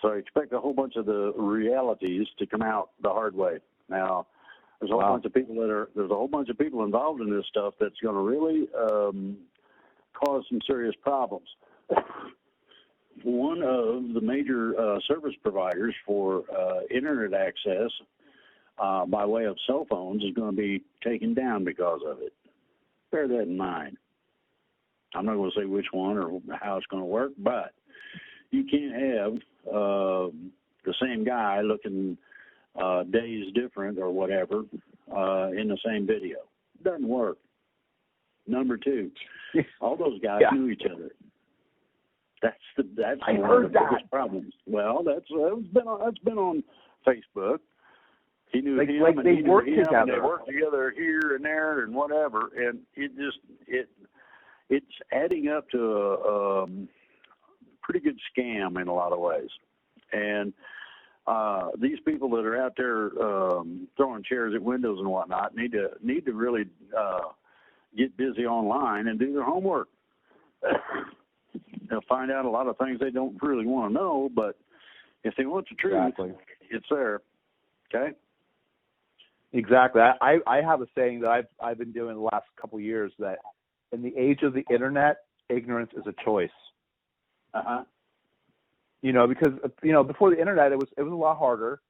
So I expect a whole bunch of the realities to come out the hard way. Now, there's a whole bunch of people involved in this stuff that's going to really cause some serious problems. One of the major service providers for internet access by way of cell phones is going to be taken down because of it. Bear that in mind. I'm not going to say which one or how it's going to work, but you can't have the same guy looking days different or whatever in the same video. It doesn't work. Number two, all those guys knew each other. That's I one heard of the biggest problems. Well, that's been on Facebook. He knew him, and they he work knew him, together. and they work together here and there and whatever, and it's adding up to a pretty good scam in a lot of ways. And these people that are out there throwing chairs at windows and whatnot need to really get busy online and do their homework. They'll find out a lot of things they don't really want to know, but if they want the truth, it's there. Okay. Exactly. I have a saying that I've been doing the last couple of years, that in the age of the internet, ignorance is a choice. Because before the internet, it was a lot harder,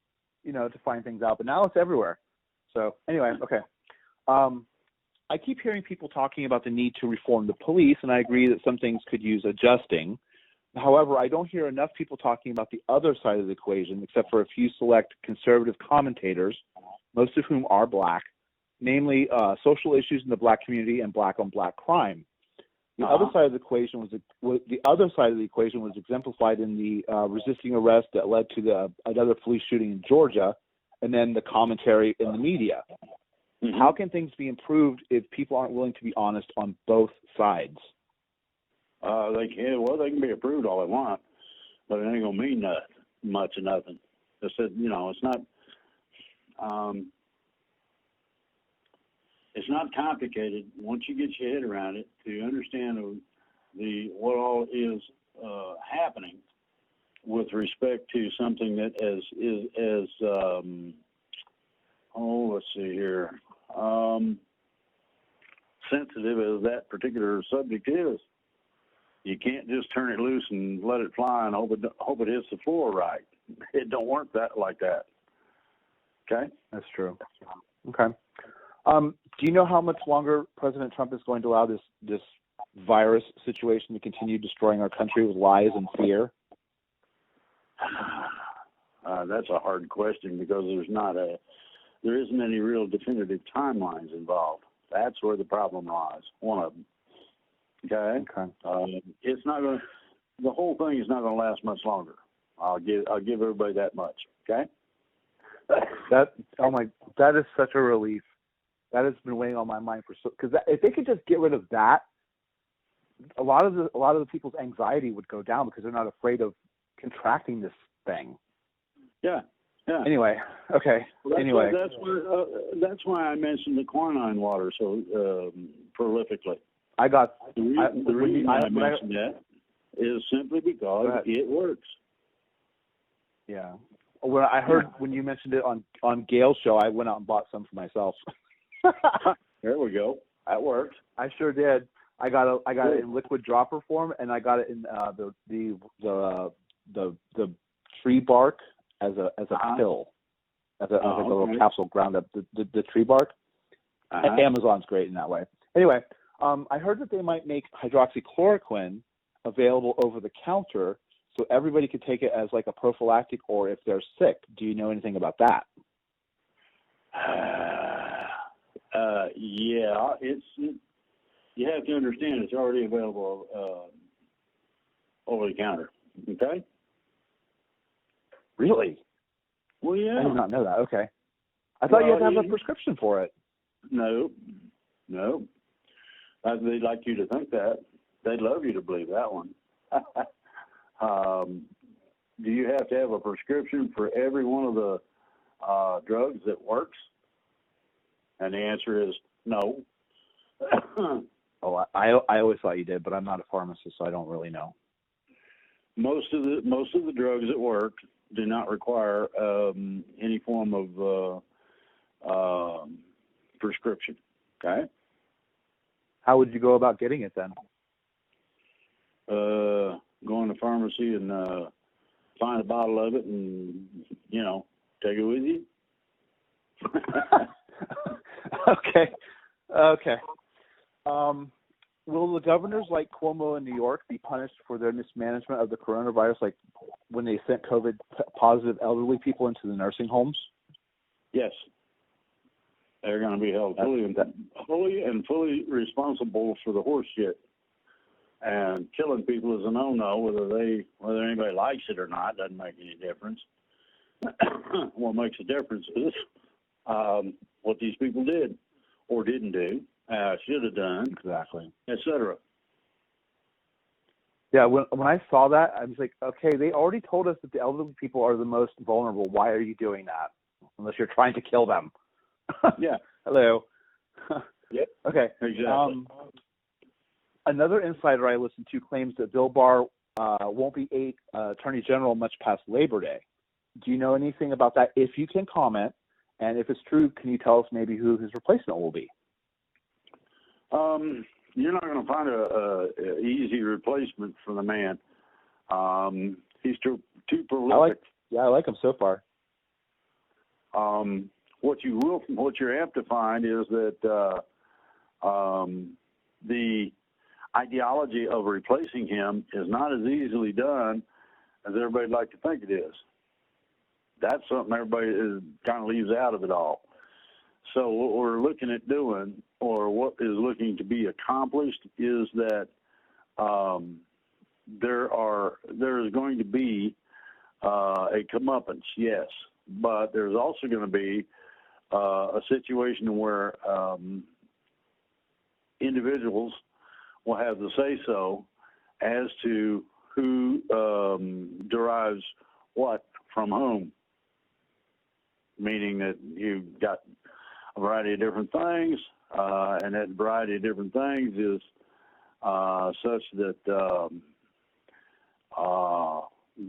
to find things out, but now it's everywhere. So anyway, okay. I keep hearing people talking about the need to reform the police, and I agree that some things could use adjusting. However, I don't hear enough people talking about the other side of the equation, except for a few select conservative commentators, most of whom are black, namely social issues in the black community and black-on-black crime. The other side of the equation was exemplified in the resisting arrest that led to another police shooting in Georgia, and then the commentary in the media. Mm-hmm. How can things be improved if people aren't willing to be honest on both sides? They can be improved all they want, but it ain't gonna mean much of nothing. It's not. It's not complicated once you get your head around it to understand what all is with respect to something that is let's see here, sensitive as that particular subject is. You can't just turn it loose and let it fly and hope it hits the floor right. It don't work like that. Okay? That's true. Okay. Do you know how much longer President Trump is going to allow this virus situation to continue destroying our country with lies and fear? That's a hard question because there isn't any real definitive timelines involved. That's where the problem lies. One of them. Okay. It's not going. The whole thing is not going to last much longer. I'll give everybody that much. Okay. That is such a relief. That has been weighing on my mind because if they could just get rid of that, a lot of the people's anxiety would go down because they're not afraid of contracting this thing. Yeah. Yeah. Anyway, okay. Well, that's why I mentioned the quinine water so prolifically. The reason I mentioned that is simply because it works. Yeah. When I heard when you mentioned it on Gail's show, I went out and bought some for myself. There we go. That works. I sure did. I got it in liquid dropper form, and I got it in the tree bark as a pill, as a little capsule ground up the tree bark. Amazon's great in that way. Anyway, I heard that they might make hydroxychloroquine available over the counter so everybody could take it as like a prophylactic or if they're sick. Do you know anything about that? Yeah, you have to understand it's already available over the counter. Okay. Really? Well, yeah. I did not know that. Okay. I thought you had to have a prescription for it. No. They'd like you to think that. They'd love you to believe that one. Do you have to have a prescription for every one of the drugs that works? And the answer is no. I always thought you did, but I'm not a pharmacist, so I don't really know. Most of the drugs that work do not require any form of prescription. Okay. How would you go about getting it then? Go in the pharmacy and find a bottle of it, and take it with you. Okay. Will the governors like Cuomo in New York be punished for their mismanagement of the coronavirus, like when they sent COVID-positive elderly people into the nursing homes? Yes. They're going to be held fully responsible for the horse shit. And killing people is a no-no. Whether anybody likes it or not doesn't make any difference. What makes a difference is what these people did or didn't do, should have done, exactly, etc. Yeah, when I saw that, I was like, okay, they already told us that the elderly people are the most vulnerable. Why are you doing that? Unless you're trying to kill them. Yeah. Hello. Yep. Okay. Exactly. Another insider I listened to claims that Bill Barr won't be Attorney General much past Labor Day. Do you know anything about that? If you can comment, and if it's true, can you tell us maybe who his replacement will be? You're not going to find a easy replacement for the man. He's too prolific. I like him so far. What you're apt to find is that the ideology of replacing him is not as easily done as everybody'd like to think it is. That's something everybody kind of leaves out of it all. So what we're looking at doing, or what is looking to be accomplished, is that there is going to be a comeuppance, yes, but there's also going to be a situation where individuals will have the say-so as to who derives what from whom, meaning that you've got a variety of different things, and that variety of different things is such that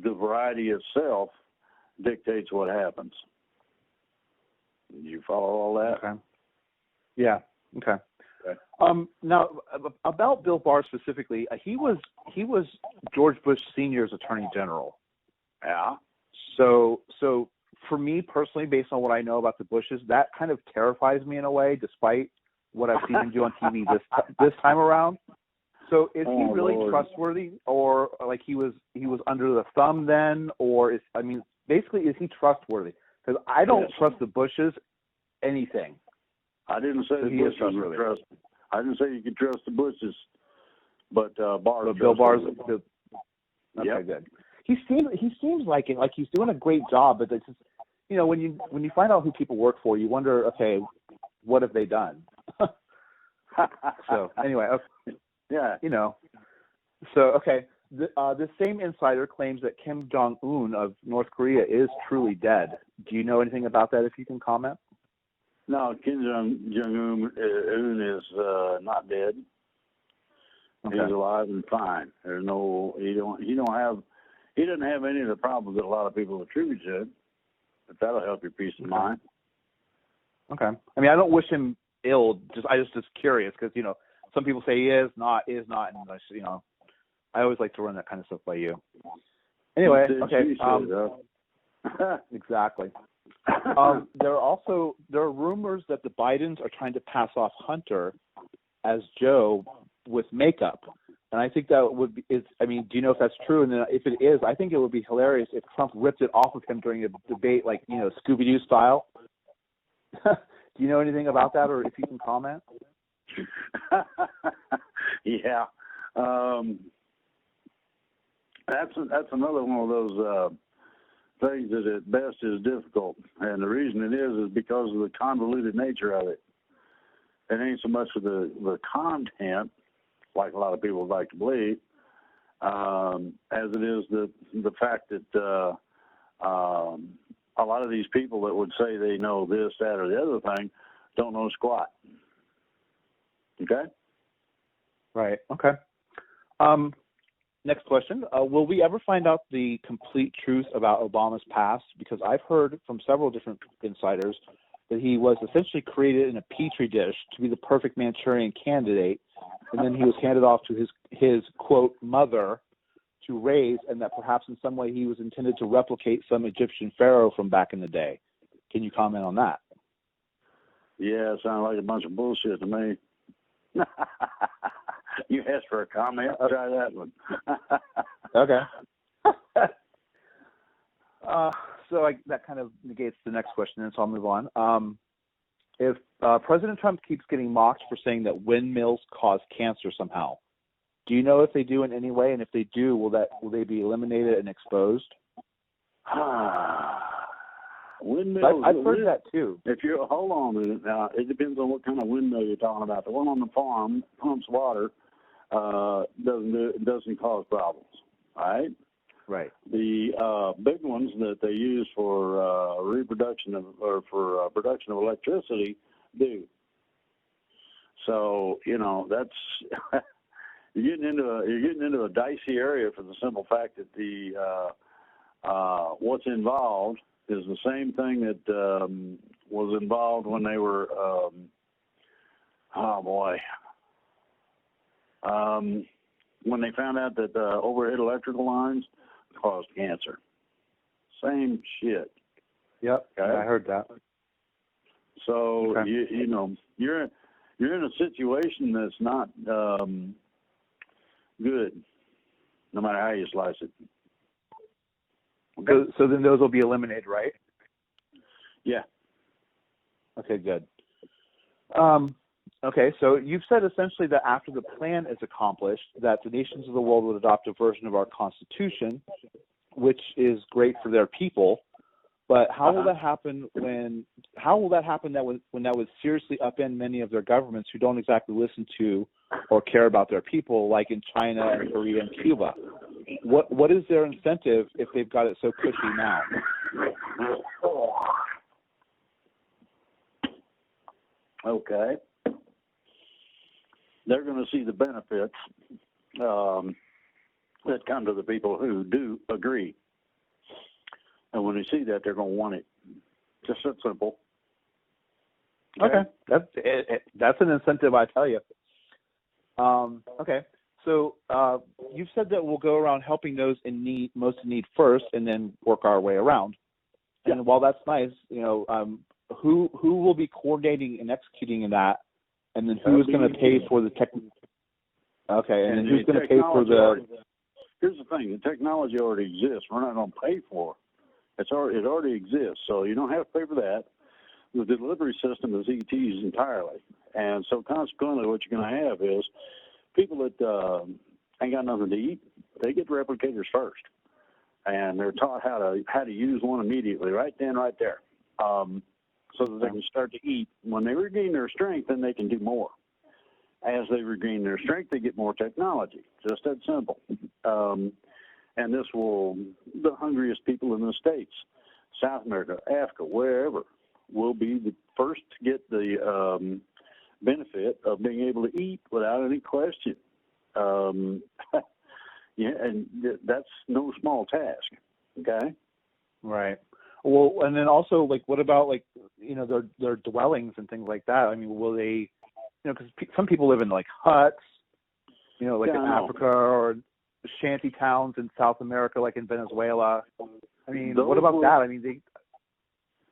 the variety itself dictates what happens. You follow all that? Okay. Yeah. Okay. Now, about Bill Barr specifically, he was George Bush Sr.'s Attorney General. Yeah. So for me personally, based on what I know about the Bushes, that kind of terrifies me in a way, despite what I've seen him do on TV this time around. So is he really trustworthy, or like he was under the thumb then, or basically is he trustworthy? Because I don't trust the Bushes anything. I didn't say the Bushes were trust. I didn't say you could trust the Bushes, but Barr. So Bill Barr's. Okay, yep. Good. He seems like it, like he's doing a great job, but it's just, when you find out who people work for, you wonder, okay, what have they done? So anyway, okay, yeah, So okay, this same insider claims that Kim Jong-un of North Korea is truly dead. Do you know anything about that? If you can comment. No, Kim Jong-un is not dead. Okay. He's alive and fine. There's no he doesn't have any of the problems that a lot of people attribute to it. But that'll help your peace of mind. Okay. I mean, I don't wish him ill. I just curious because some people say he is not, and I always like to run that kind of stuff by you. Anyway, okay. Exactly. There are rumors that the Bidens are trying to pass off Hunter as Joe with makeup, and I think that would be. Do you know if that's true? And then if it is, I think it would be hilarious if Trump ripped it off of him during a debate, like Scooby-Doo style. Do you know anything about that, or if you can comment? Yeah, that's another one of those things that at best is difficult, and the reason it is because of the convoluted nature of it. It ain't so much of the content, like a lot of people like to believe, as it is the fact that a lot of these people that would say they know this, that, or the other thing don't know squat. Okay? Right. Okay. Next question. Will we ever find out the complete truth about Obama's past? Because I've heard from several different insiders that he was essentially created in a petri dish to be the perfect Manchurian candidate, and then he was handed off to his quote mother to raise, and that perhaps in some way he was intended to replicate some Egyptian pharaoh from back in the day. Can you comment on that? Yeah, it sounds like a bunch of bullshit to me. You asked for a comment. Try that one. Okay. So that kind of negates the next question, and so I'll move on. If President Trump keeps getting mocked for saying that windmills cause cancer somehow, do you know if they do in any way? And if they do, will they be eliminated and exposed? Windmills. I've heard that too. Hold on a minute now, it depends on what kind of windmill you're talking about. The one on the farm pumps water, doesn't cause problems. All right. Right. The big ones that they use for production of electricity do. So that's you're getting into a dicey area for the simple fact that the what's involved is the same thing that was involved when they were when they found out that overhead electrical lines caused cancer. Same shit. Yep, okay. I heard that. So okay. you're in a situation that's not good, no matter how you slice it. Okay. So then those will be eliminated, right? Yeah. Okay, good. Okay, so you've said essentially that after the plan is accomplished, that the nations of the world would adopt a version of our Constitution, which is great for their people. But how will that happen when that would seriously upend many of their governments who don't exactly listen to or care about their people, like in China and Korea and Cuba? What is their incentive if they've got it so cushy now? Okay. They're going to see the benefits that come to the people who do agree. And when they see that, they're going to want it. Just that simple. Okay. That's an incentive, I tell you. Okay. So you've said that we'll go around helping those most in need first, and then work our way around. And while that's nice, who will be coordinating and executing in that, and then who is going to pay for the tech? Okay, and then who's going to pay for the? Here's the thing: the technology already exists. We're not going to pay for it. It already exists, so you don't have to pay for that. The delivery system is ETs entirely, and so consequently, what you're going to have is people that ain't got nothing to eat. They get replicators first, and they're taught how to use one immediately, right then, right there, so that they can start to eat. When they regain their strength, then they can do more. As they regain their strength, they get more technology. Just that simple. And this the hungriest people in the States, South America, Africa, wherever, will be the first to get the benefit of being able to eat without any question. And that's no small task. Okay. Right. Well, and then also, what about their dwellings and things like that? I mean, will they? Because some people live in huts, in Africa, or shanty towns in South America, like in Venezuela. I mean, what about that? I mean,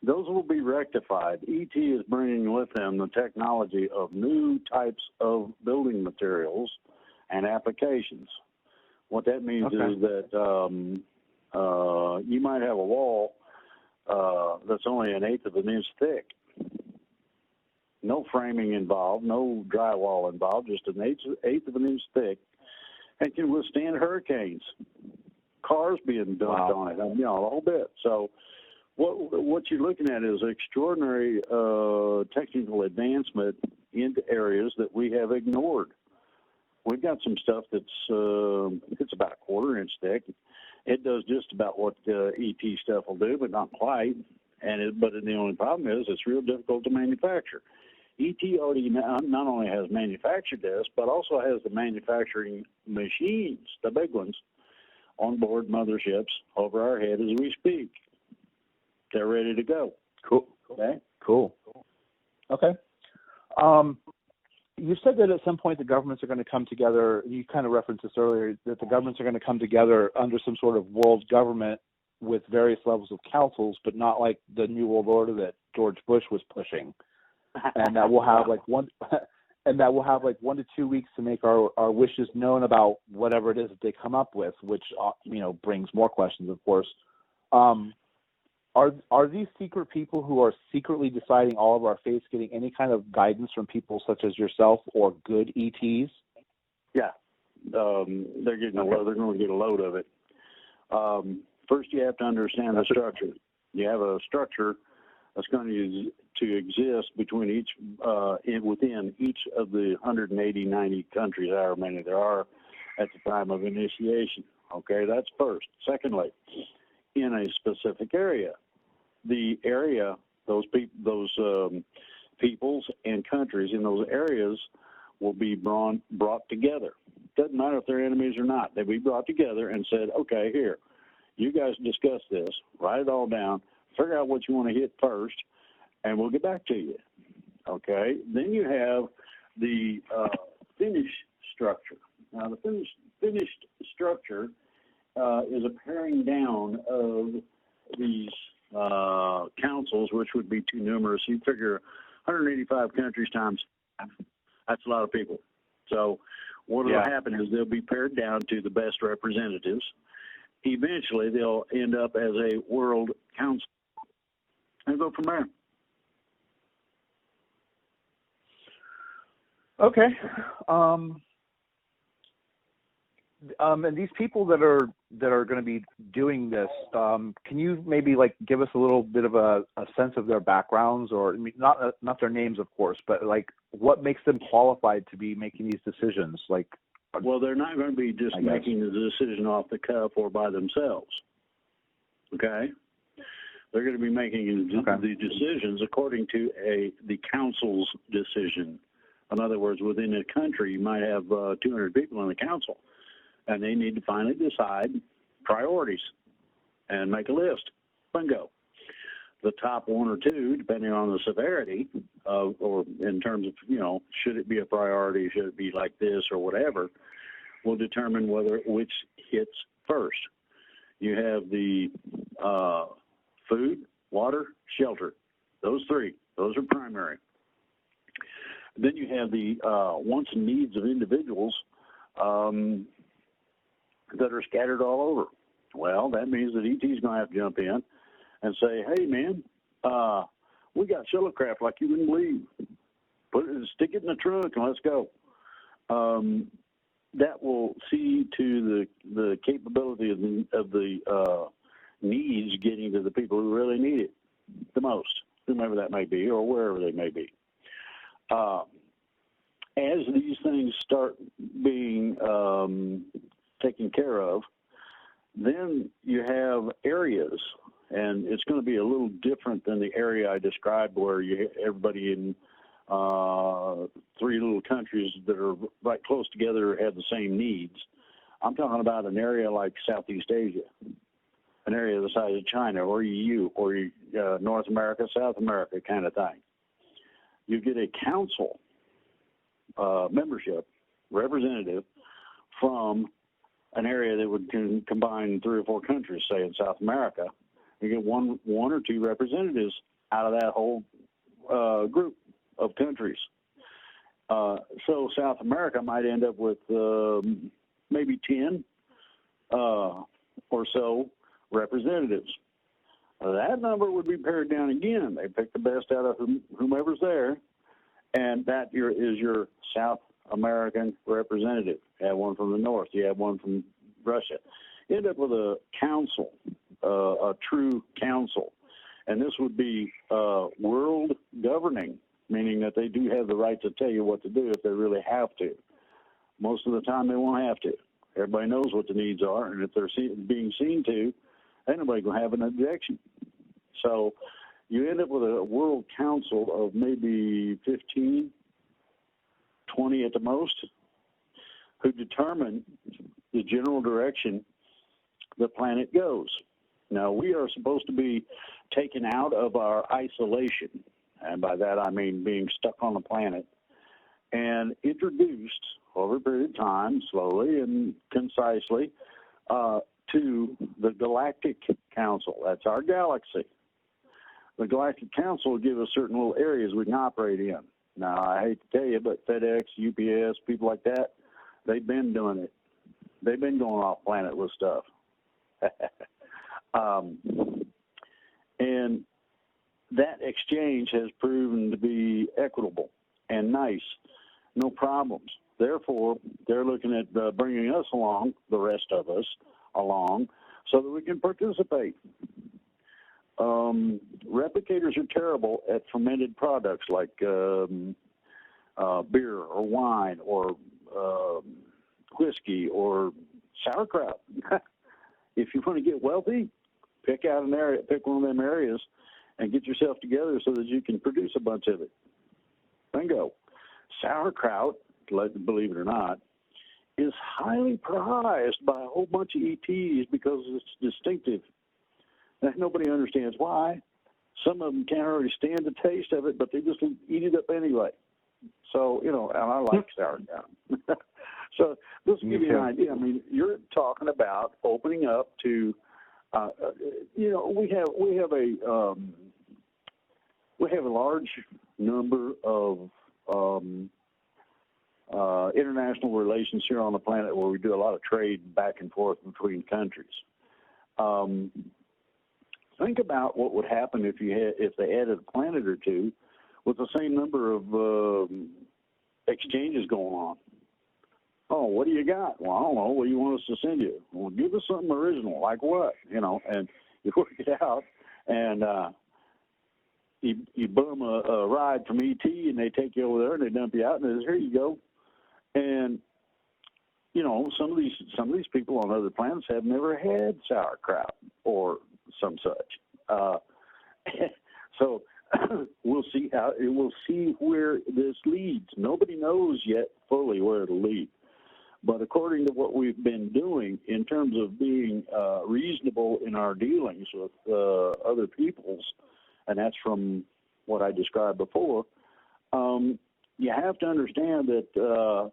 those will be rectified. ET is bringing with them the technology of new types of building materials and applications. What that means is that you might have a wall that's only an eighth of an inch thick. No framing involved, no drywall involved, just an eighth of an inch thick, and can withstand hurricanes, cars being dumped on it, the whole bit. So what you're looking at is extraordinary technical advancement into areas that we have ignored. We've got some stuff that's it's about a quarter inch thick. It does just about what ET stuff will do, but not quite. But the only problem is it's real difficult to manufacture. ET already not only has manufactured this, but also has the manufacturing machines, the big ones, on board motherships over our head as we speak. They're ready to go. Cool. Okay. Cool. Okay. You said that at some point the governments are going to come together. You kind of referenced this earlier, that the governments are going to come together under some sort of world government with various levels of councils, but not like the New World Order that George Bush was pushing. And that will have 1 to 2 weeks to make our wishes known about whatever it is that they come up with, which brings more questions, of course. Are these secret people who are secretly deciding all of our fates getting any kind of guidance from people such as yourself or good ETs? Yeah, they're getting they're going to get a load of it. First, you have to understand the structure. You have a structure that's going to exist between within each of the 180, 90 countries, however many there are at the time of initiation. Okay, that's first. Secondly, in a specific area, the area, those peoples and countries in those areas will be brought together. Doesn't matter if they're enemies or not. They'll be brought together and said, okay, here, you guys discuss this, write it all down, figure out what you want to hit first, and we'll get back to you. Okay? Then you have the finished structure. Now, the finished structure is a paring down of these councils, which would be too numerous. You figure 185 countries times, that's a lot of people. So what will happen is they'll be pared down to the best representatives. Eventually, they'll end up as a world council and go from there. Okay. And these people that are going to be doing this, can you maybe give us a little bit of a sense of their backgrounds, or not their names, of course, but what makes them qualified to be making these decisions? Well, they're not going to be just making the decision off the cuff or by themselves. Okay, they're going to be making the decisions according to the council's decision. In other words, within a country, you might have 200 people in the council, and they need to finally decide priorities and make a list. Bingo. The top one or two, depending on the severity, or in terms of, should it be a priority, should it be like this or whatever, will determine which hits first. You have the food, water, shelter. Those three. Those are primary. Then you have the wants and needs of individuals that are scattered all over. Well, that means that ET's going to have to jump in and say, hey, man, we got shuttlecraft like you wouldn't believe. Stick it in the trunk and let's go. That will see to the capability of the needs getting to the people who really need it the most, whomever that may be or wherever they may be. As these things start being taken care of, then you have areas, and it's going to be a little different than the area I described where everybody in three little countries that are right close together have the same needs. I'm talking about an area like Southeast Asia, an area the size of China or EU or North America, South America kind of thing. You get a council membership representative from an area that would combine 3 or 4 countries, say in South America. You get one or two representatives out of that whole group of countries. So South America might end up with maybe 10 or so representatives. That number would be pared down again. They pick the best out of whomever's there, and that is your South American representative. You have one from the north. You have one from Russia. You end up with a council, a true council, and this would be world governing, meaning that they do have the right to tell you what to do if they really have to. Most of the time, they won't have to. Everybody knows what the needs are, and if they're being seen to, ain't nobody going to have an objection. So you end up with a world council of maybe 15, 20 at the most, who determine the general direction the planet goes. Now, we are supposed to be taken out of our isolation, and by that I mean being stuck on the planet, and introduced over a period of time, slowly and concisely, to the Galactic Council. That's our galaxy. The Galactic Council will give us certain little areas we can operate in. Now, I hate to tell you, but FedEx, UPS, people like that, they've been doing it. They've been going off planet with stuff. And that exchange has proven to be equitable and nice, no problems. Therefore, they're looking at bringing us along, the rest of us along, so that we can participate. Replicators are terrible at fermented products like beer or wine or whiskey or sauerkraut. If you want to get wealthy, pick out an area, pick one of them areas, and get yourself together so that you can produce a bunch of it. Bingo. Sauerkraut, believe it or not, is highly prized by a whole bunch of ETs because it's distinctive. And nobody understands why. Some of them can't already stand the taste of it, but they just eat it up anyway. So, and I like sauerkraut. So this will give you an idea. I mean, you're talking about opening up to, we have a large number of international relations here on the planet where we do a lot of trade back and forth between countries. Think about what would happen if they added a planet or two with the same number of exchanges going on. Oh, what do you got? Well, I don't know. What do you want us to send you? Well, give us something original. Like what? And you work it out, and you boom a ride from ET, and they take you over there, and they dump you out, and they say, here you go. And some of these people on other planets have never had sauerkraut or some such. So we'll see where this leads. Nobody knows yet fully where it'll lead. But according to what we've been doing in terms of being reasonable in our dealings with other peoples, and that's from what I described before, you have to understand that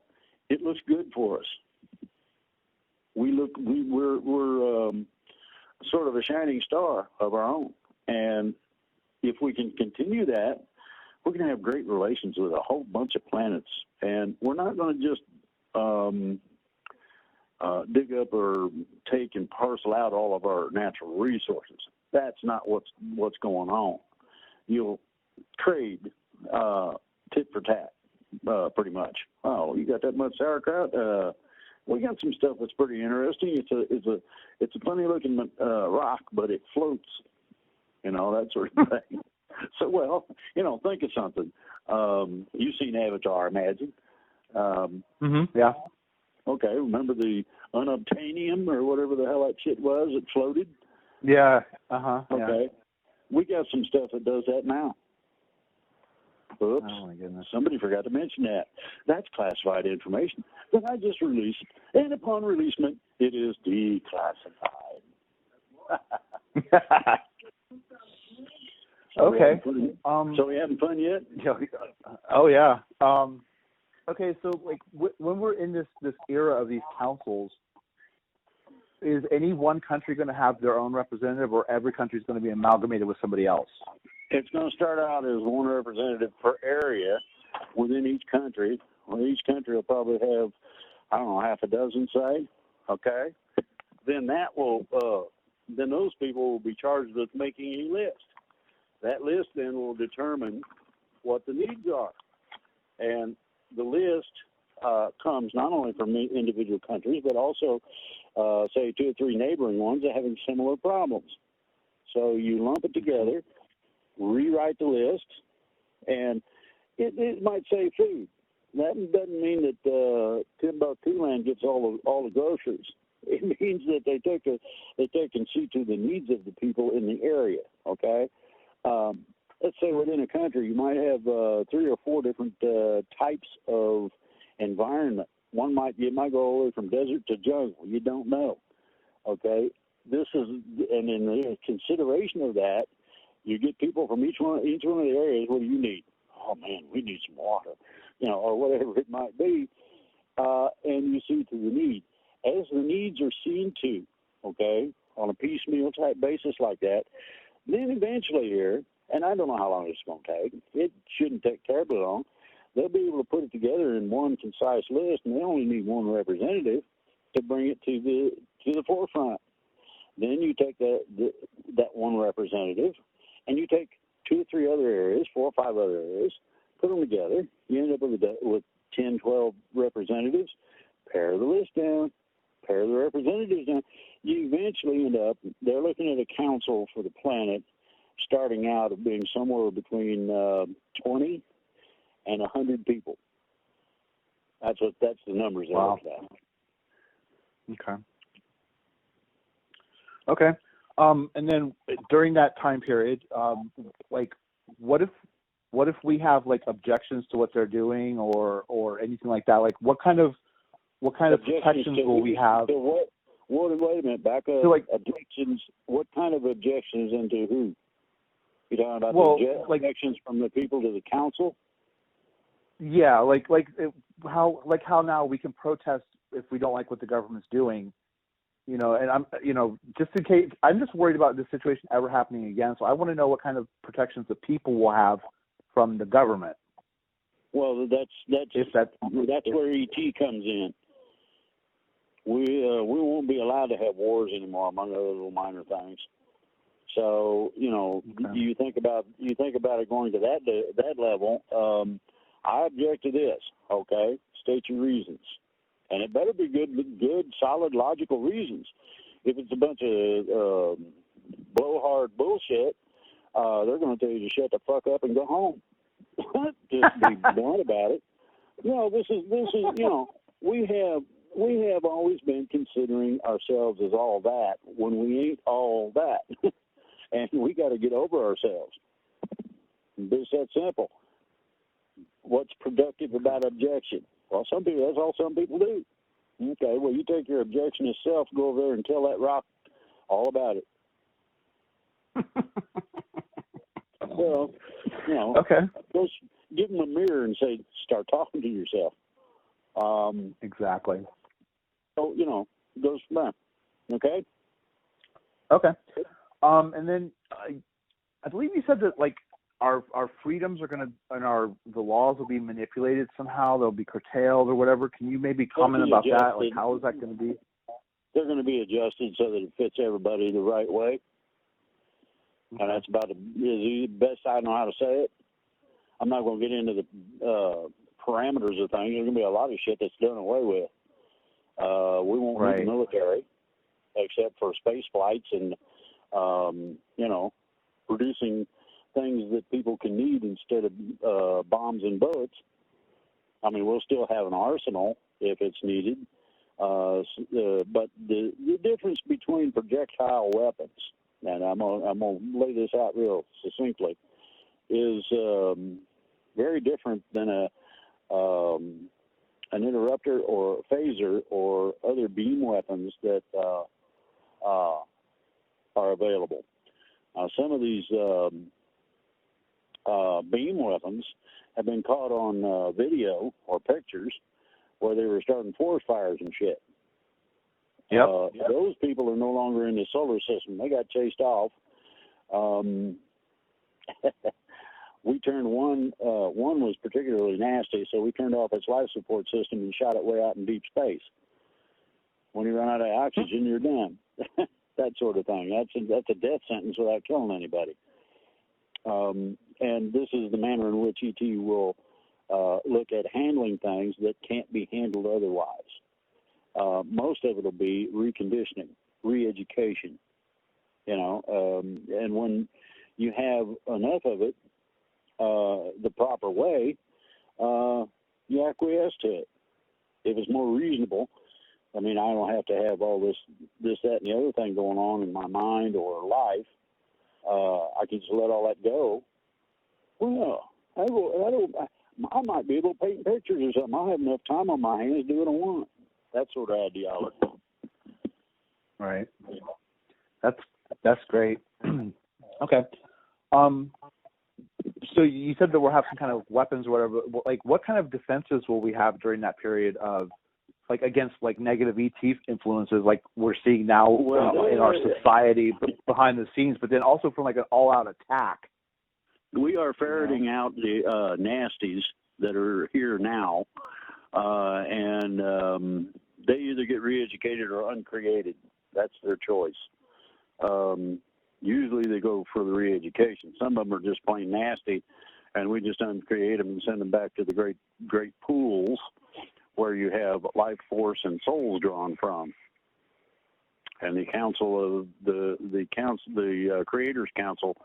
it looks good for us. We're sort of a shining star of our own, and if we can continue that, we're going to have great relations with a whole bunch of planets, and we're not going to just dig up or take and parcel out all of our natural resources. That's not what's going on. You'll trade tit for tat, pretty much. Oh, you got that much sauerkraut? We got some stuff that's pretty interesting. It's a funny looking rock, but it floats. That sort of thing. So, well, think of something. You've seen Avatar, I imagine. Yeah. Okay, remember the unobtainium or whatever the hell that shit was that floated? Yeah. Okay. Yeah. We got some stuff that does that now. Oops. Oh, my goodness. Somebody forgot to mention that. That's classified information. But I just released it. And upon releasement, it is declassified. Okay. So we having fun yet? Oh, yeah. Okay, so when we're in this era of these councils, is any one country going to have their own representative, or every country is going to be amalgamated with somebody else? It's going to start out as one representative per area within each country. Well, each country will probably have, I don't know, half a dozen, say. Okay. Then then those people will be charged with making a list. That list then will determine what the needs are. And the list comes not only from individual countries, but also, say, 2 or 3 neighboring ones that are having similar problems. So you lump it together, rewrite the list, and it might say food. That doesn't mean that Timbuktu land gets all the groceries. It means that they take and see to the needs of the people in the area. Okay. Let's say within a country, you might have 3 or 4 different types of environment. One might go all the way from desert to jungle. You don't know. Okay, and in the consideration of that, you get people from each one of the areas. What do you need? Oh man, we need some water, or whatever it might be, and you see to the need. As the needs are seen to, okay, on a piecemeal type basis like that, then eventually here, and I don't know how long it's going to take. It shouldn't take terribly long. They'll be able to put it together in one concise list, and they only need one representative to bring it to the forefront. Then you take that one representative, and you take 2 or 3 other areas, 4 or 5 other areas, put them together. You end up with 10, 12 representatives. Pare the list down, pare the representatives down. You eventually end up, they're looking at a council for the planet starting out of being somewhere between 20 and 100 people. That's the numbers they're looking at. Okay. And then during that time period, what if we have objections to what they're doing or anything like that? What kind of protections will we have? Wait a minute, back up. So objections. What kind of objections and to who? You talking about objections from the people to the council? Yeah, how now we can protest if we don't like what the government's doing, and I'm, just in case, I'm just worried about this situation ever happening again. So I want to know what kind of protections the people will have from the government. Well, that's where ET comes in. We won't be allowed to have wars anymore, among other little minor things. So you think about it going to that level. I object to this. Okay, state your reasons, and it better be good, solid, logical reasons. If it's a bunch of blowhard bullshit, they're going to tell you to shut the fuck up and go home. Just be blunt about it. This is we have always been considering ourselves as all that when we ain't all that, and we got to get over ourselves. It's that simple. What's productive about objection? Well, that's all some people do. Okay, well, you take your objectionist self, go over there and tell that rock all about it. Well, Okay. Go give them a mirror and say, start talking to yourself. Exactly. So, goes from there. Okay? Okay. And then I believe you said that, like, our freedoms are going to, and the laws will be manipulated somehow. They'll be curtailed or whatever. Can you maybe comment about that? Like, how is that going to be? They're going to be adjusted so that it fits everybody the right way. Okay. And that's about the best I know how to say it. I'm not going to get into the parameters of things. There's going to be a lot of shit that's done away with. We won't need the military, except for space flights and, producing things that people can need instead of bombs and bullets. I mean, we'll still have an arsenal if it's needed. But the difference between projectile weapons, and I'm gonna lay this out real succinctly, is very different than an interrupter or a phaser or other beam weapons that are available. Some of these beam weapons have been caught on video or pictures where they were starting forest fires and shit. Yep. Those people are no longer in the solar system. They got chased off. We turned one was particularly nasty, so we turned off its life support system and shot it way out in deep space. When you run out of oxygen, you're done. That sort of thing. That's a death sentence without killing anybody. And this is the manner in which ET will look at handling things that can't be handled otherwise. Most of it will be reconditioning, re-education, and when you have enough of it the proper way, you acquiesce to it. If it's more reasonable, I mean, I don't have to have all this, that, and the other thing going on in my mind or life. I can just let all that go. Well, I might be able to paint pictures or something. I'll have enough time on my hands to do what I want. That sort of ideology. Right. That's great. Okay. So you said that we'll have some kind of weapons or whatever. Like, what kind of defenses will we have during that period of, like, against, like, negative ET influences like we're seeing now in our society behind the scenes, but then also from, like, an all-out attack? We are ferreting out the nasties that are here now, and they either get re-educated or uncreated. That's their choice. Usually they go for the re-education. Some of them are just plain nasty, and we just uncreate them and send them back to the great pools where you have life force and souls drawn from. And the council of the Creators Council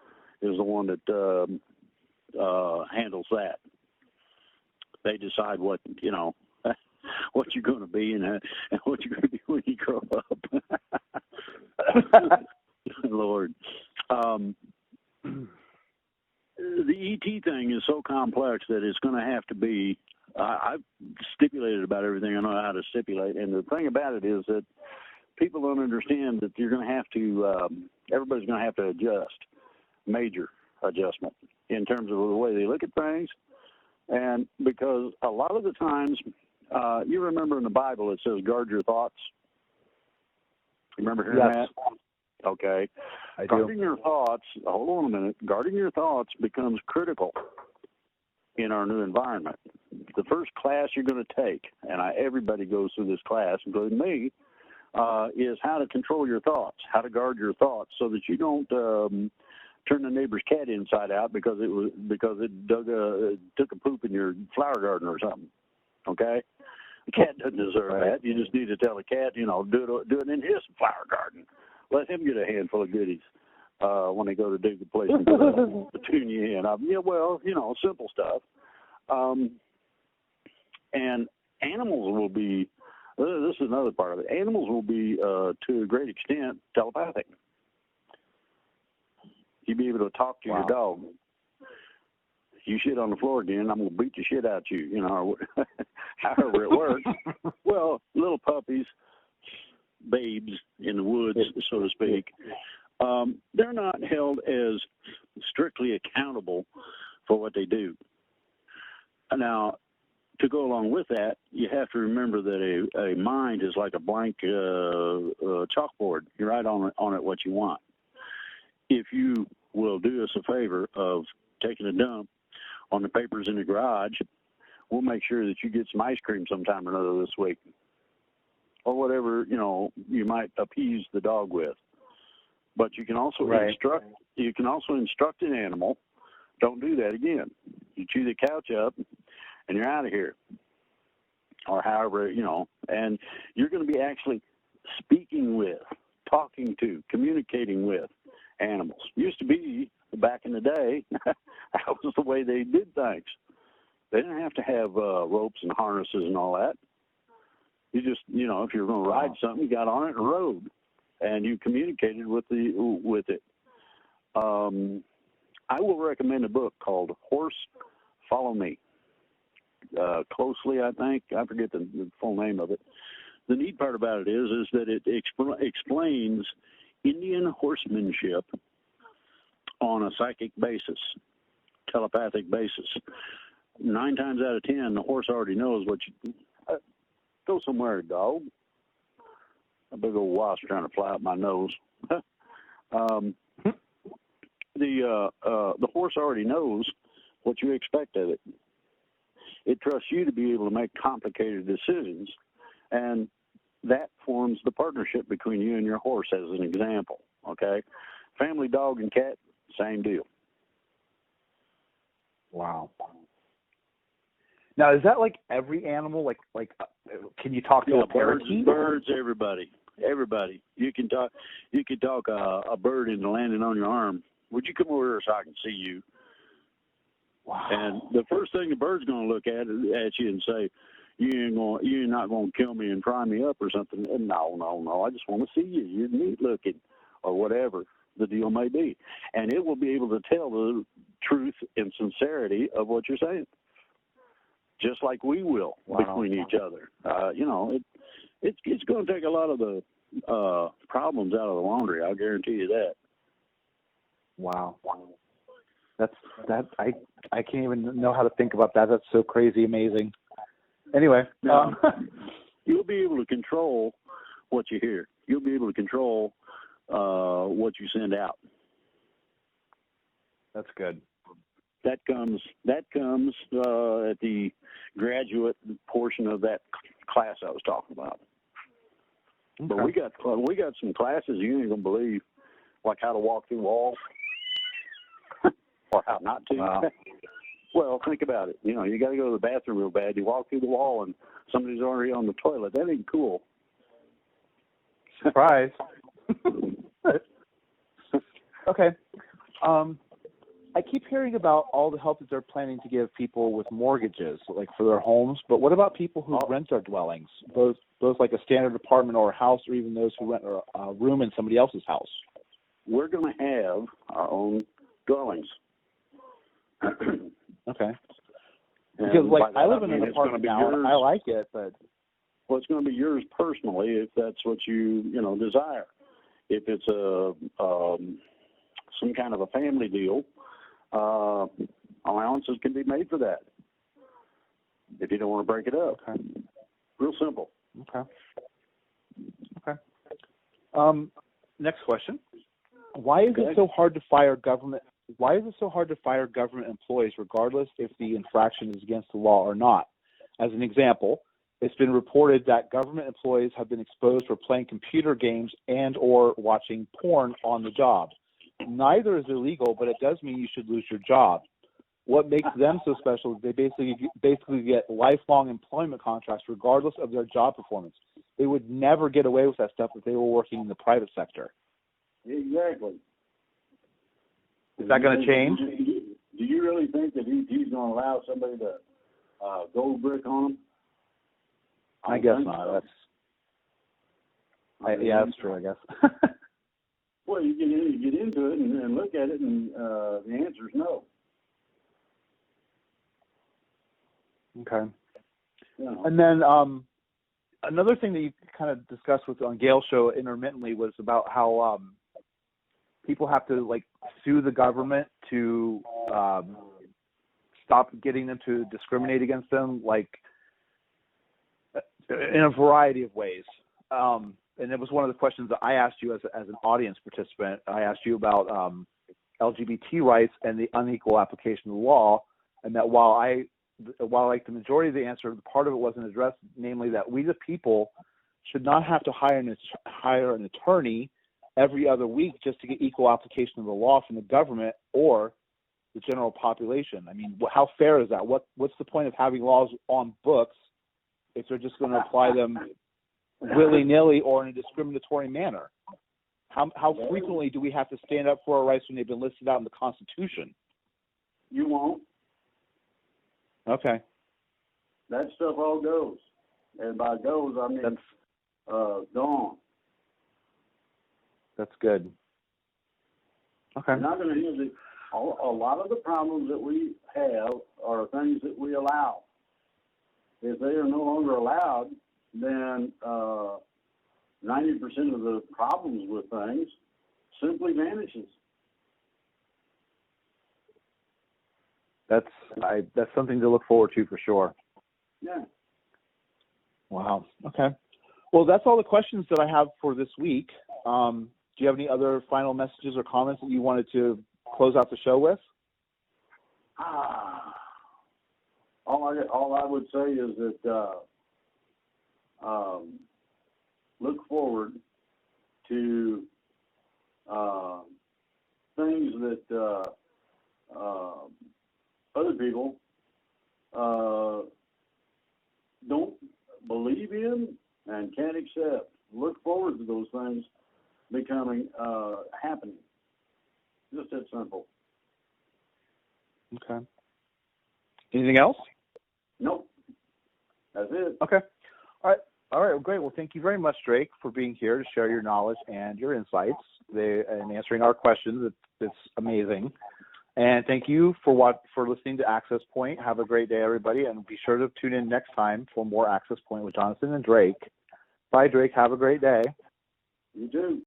is the one that handles that. They decide what what you're going to be and what you're going to be when you grow up. Lord. The ET thing is so complex that it's going to have to be, I've stipulated about everything I know how to stipulate, and the thing about it is that people don't understand that you're going to have to, everybody's going to have to adjust, major adjustment in terms of the way they look at things. And because a lot of the times, you remember in the Bible it says, guard your thoughts. You remember hearing that? Okay. Guarding your thoughts, hold on a minute, guarding your thoughts becomes critical in our new environment. The first class you're going to take, and everybody goes through this class, including me, is how to control your thoughts, how to guard your thoughts so that you don't turn the neighbor's cat inside out because it took a poop in your flower garden or something. Okay? The cat doesn't deserve that. You just need to tell the cat, do it in his flower garden. Let him get a handful of goodies when they go to dig the place and tune you in. Simple stuff. And animals will be, this is another part of it, animals will be, to a great extent, telepathic. You'll be able to talk to your dog. you shit on the floor again, I'm going to beat the shit out you, you know, or however it works. Well, little puppies, babes in the woods, so to speak, they're not held as strictly accountable for what they do. Now, to go along with that, you have to remember that a mind is like a blank chalkboard. You write on it what you want. If you will do us a favor of taking a dump on the papers in the garage, we'll make sure that you get some ice cream sometime or another this week, or whatever, you know, you might appease the dog with. But you can also instruct. You can also instruct an animal. Don't do that again. You chew the couch up, and you're out of here, or however, you know. And you're going to be actually speaking with, talking to, communicating with animals. Used to be back in the day, that was the way they did things. They didn't have to have ropes and harnesses and all that. You just, you know, if you were going to ride something, you got on it and rode, and you communicated with it. I will recommend a book called Horse Follow Me. Closely, I think. I forget the full name of it. The neat part about it is that it explains Indian horsemanship on a psychic basis, telepathic basis. 9 times out of 10, the horse already knows what you... go somewhere, dog. A big old wasp trying to fly up my nose. The horse already knows what you expect of it. It trusts you to be able to make complicated decisions, and that forms the partnership between you and your horse, as an example, okay? Family dog and cat, same deal. Wow. Now, is that like every animal? Like, can you talk to a parakeet? Birds, everybody. You can talk a bird into landing on your arm. Would you come over here so I can see you? Wow. And the first thing the bird's going to look at you and say, you're not going to kill me and fry me up or something. And no. I just want to see you. You're neat looking, or whatever the deal may be. And it will be able to tell the truth and sincerity of what you're saying, just like we will between each other. You know, it's going to take a lot of the problems out of the laundry. I'll guarantee you that. Wow. I can't even know how to think about that. That's so crazy amazing. Anyway, you'll be able to control what you hear. You'll be able to control what you send out. That's good. That comes at the graduate portion of that class I was talking about. Okay. But we got some classes you ain't gonna believe, like how to walk through walls. Or how not to. Wow. Well, think about it. You know, you got to go to the bathroom real bad. You walk through the wall and somebody's already on the toilet. That ain't cool. Surprise. Okay. I keep hearing about all the help that they're planning to give people with mortgages, like for their homes. But what about people who rent their dwellings, both like a standard apartment or a house, or even those who rent a room in somebody else's house? We're going to have our own dwellings. Okay. Because, like, I live in an apartment now, and I like it, but... Well, it's going to be yours personally if that's what you desire. If it's some kind of a family deal, allowances can be made for that if you don't want to break it up. Okay. Real simple. Okay. Next question. Why is it so hard to fire government? Why is it so hard to fire government employees, regardless if the infraction is against the law or not? As an example, it's been reported that government employees have been exposed for playing computer games and or watching porn on the job. Neither is illegal, but it does mean you should lose your job. What makes them so special is they basically get lifelong employment contracts regardless of their job performance. They would never get away with that stuff if they were working in the private sector. Exactly. Is that going to change? Do you really think that he's going to allow somebody to gold brick on him? I guess not. So. Yeah, that's true, I guess. Well, you get into it and look at it, and the answer is no. Okay. Yeah. And then another thing that you kind of discussed on Gail's show intermittently was about how people have to like sue the government to stop getting them to discriminate against them, like in a variety of ways. And it was one of the questions that I asked you as an audience participant. I asked you about LGBT rights and the unequal application of the law, and that while like the majority of the answer, part of it wasn't addressed, namely that we the people should not have to hire an attorney every other week just to get equal application of the law from the government or the general population. I mean, how fair is that? What's the point of having laws on books if they're just going to apply them willy-nilly or in a discriminatory manner? How frequently do we have to stand up for our rights when they've been listed out in the Constitution? You won't. Okay. That stuff all goes. And by goes, I mean gone. That's good. Okay. You're not going to use it. A lot of the problems that we have are things that we allow. If they are no longer allowed, then 90% of the problems with things simply vanishes. That's something to look forward to for sure. Yeah. Wow. Okay. Well, that's all the questions that I have for this week. Do you have any other final messages or comments that you wanted to close out the show with? All I would say is that look forward to things that other people don't believe in and can't accept. Look forward to those things becoming happening. Just that simple. Okay. Anything else? Nope. That's it. Okay. All right. Well, great. Well, thank you very much, Drake, for being here to share your knowledge and your insights and answering our questions. It's amazing. And thank you for listening to Access Point. Have a great day, everybody, and be sure to tune in next time for more Access Point with Jonathan and Drake. Bye, Drake. Have a great day. You too.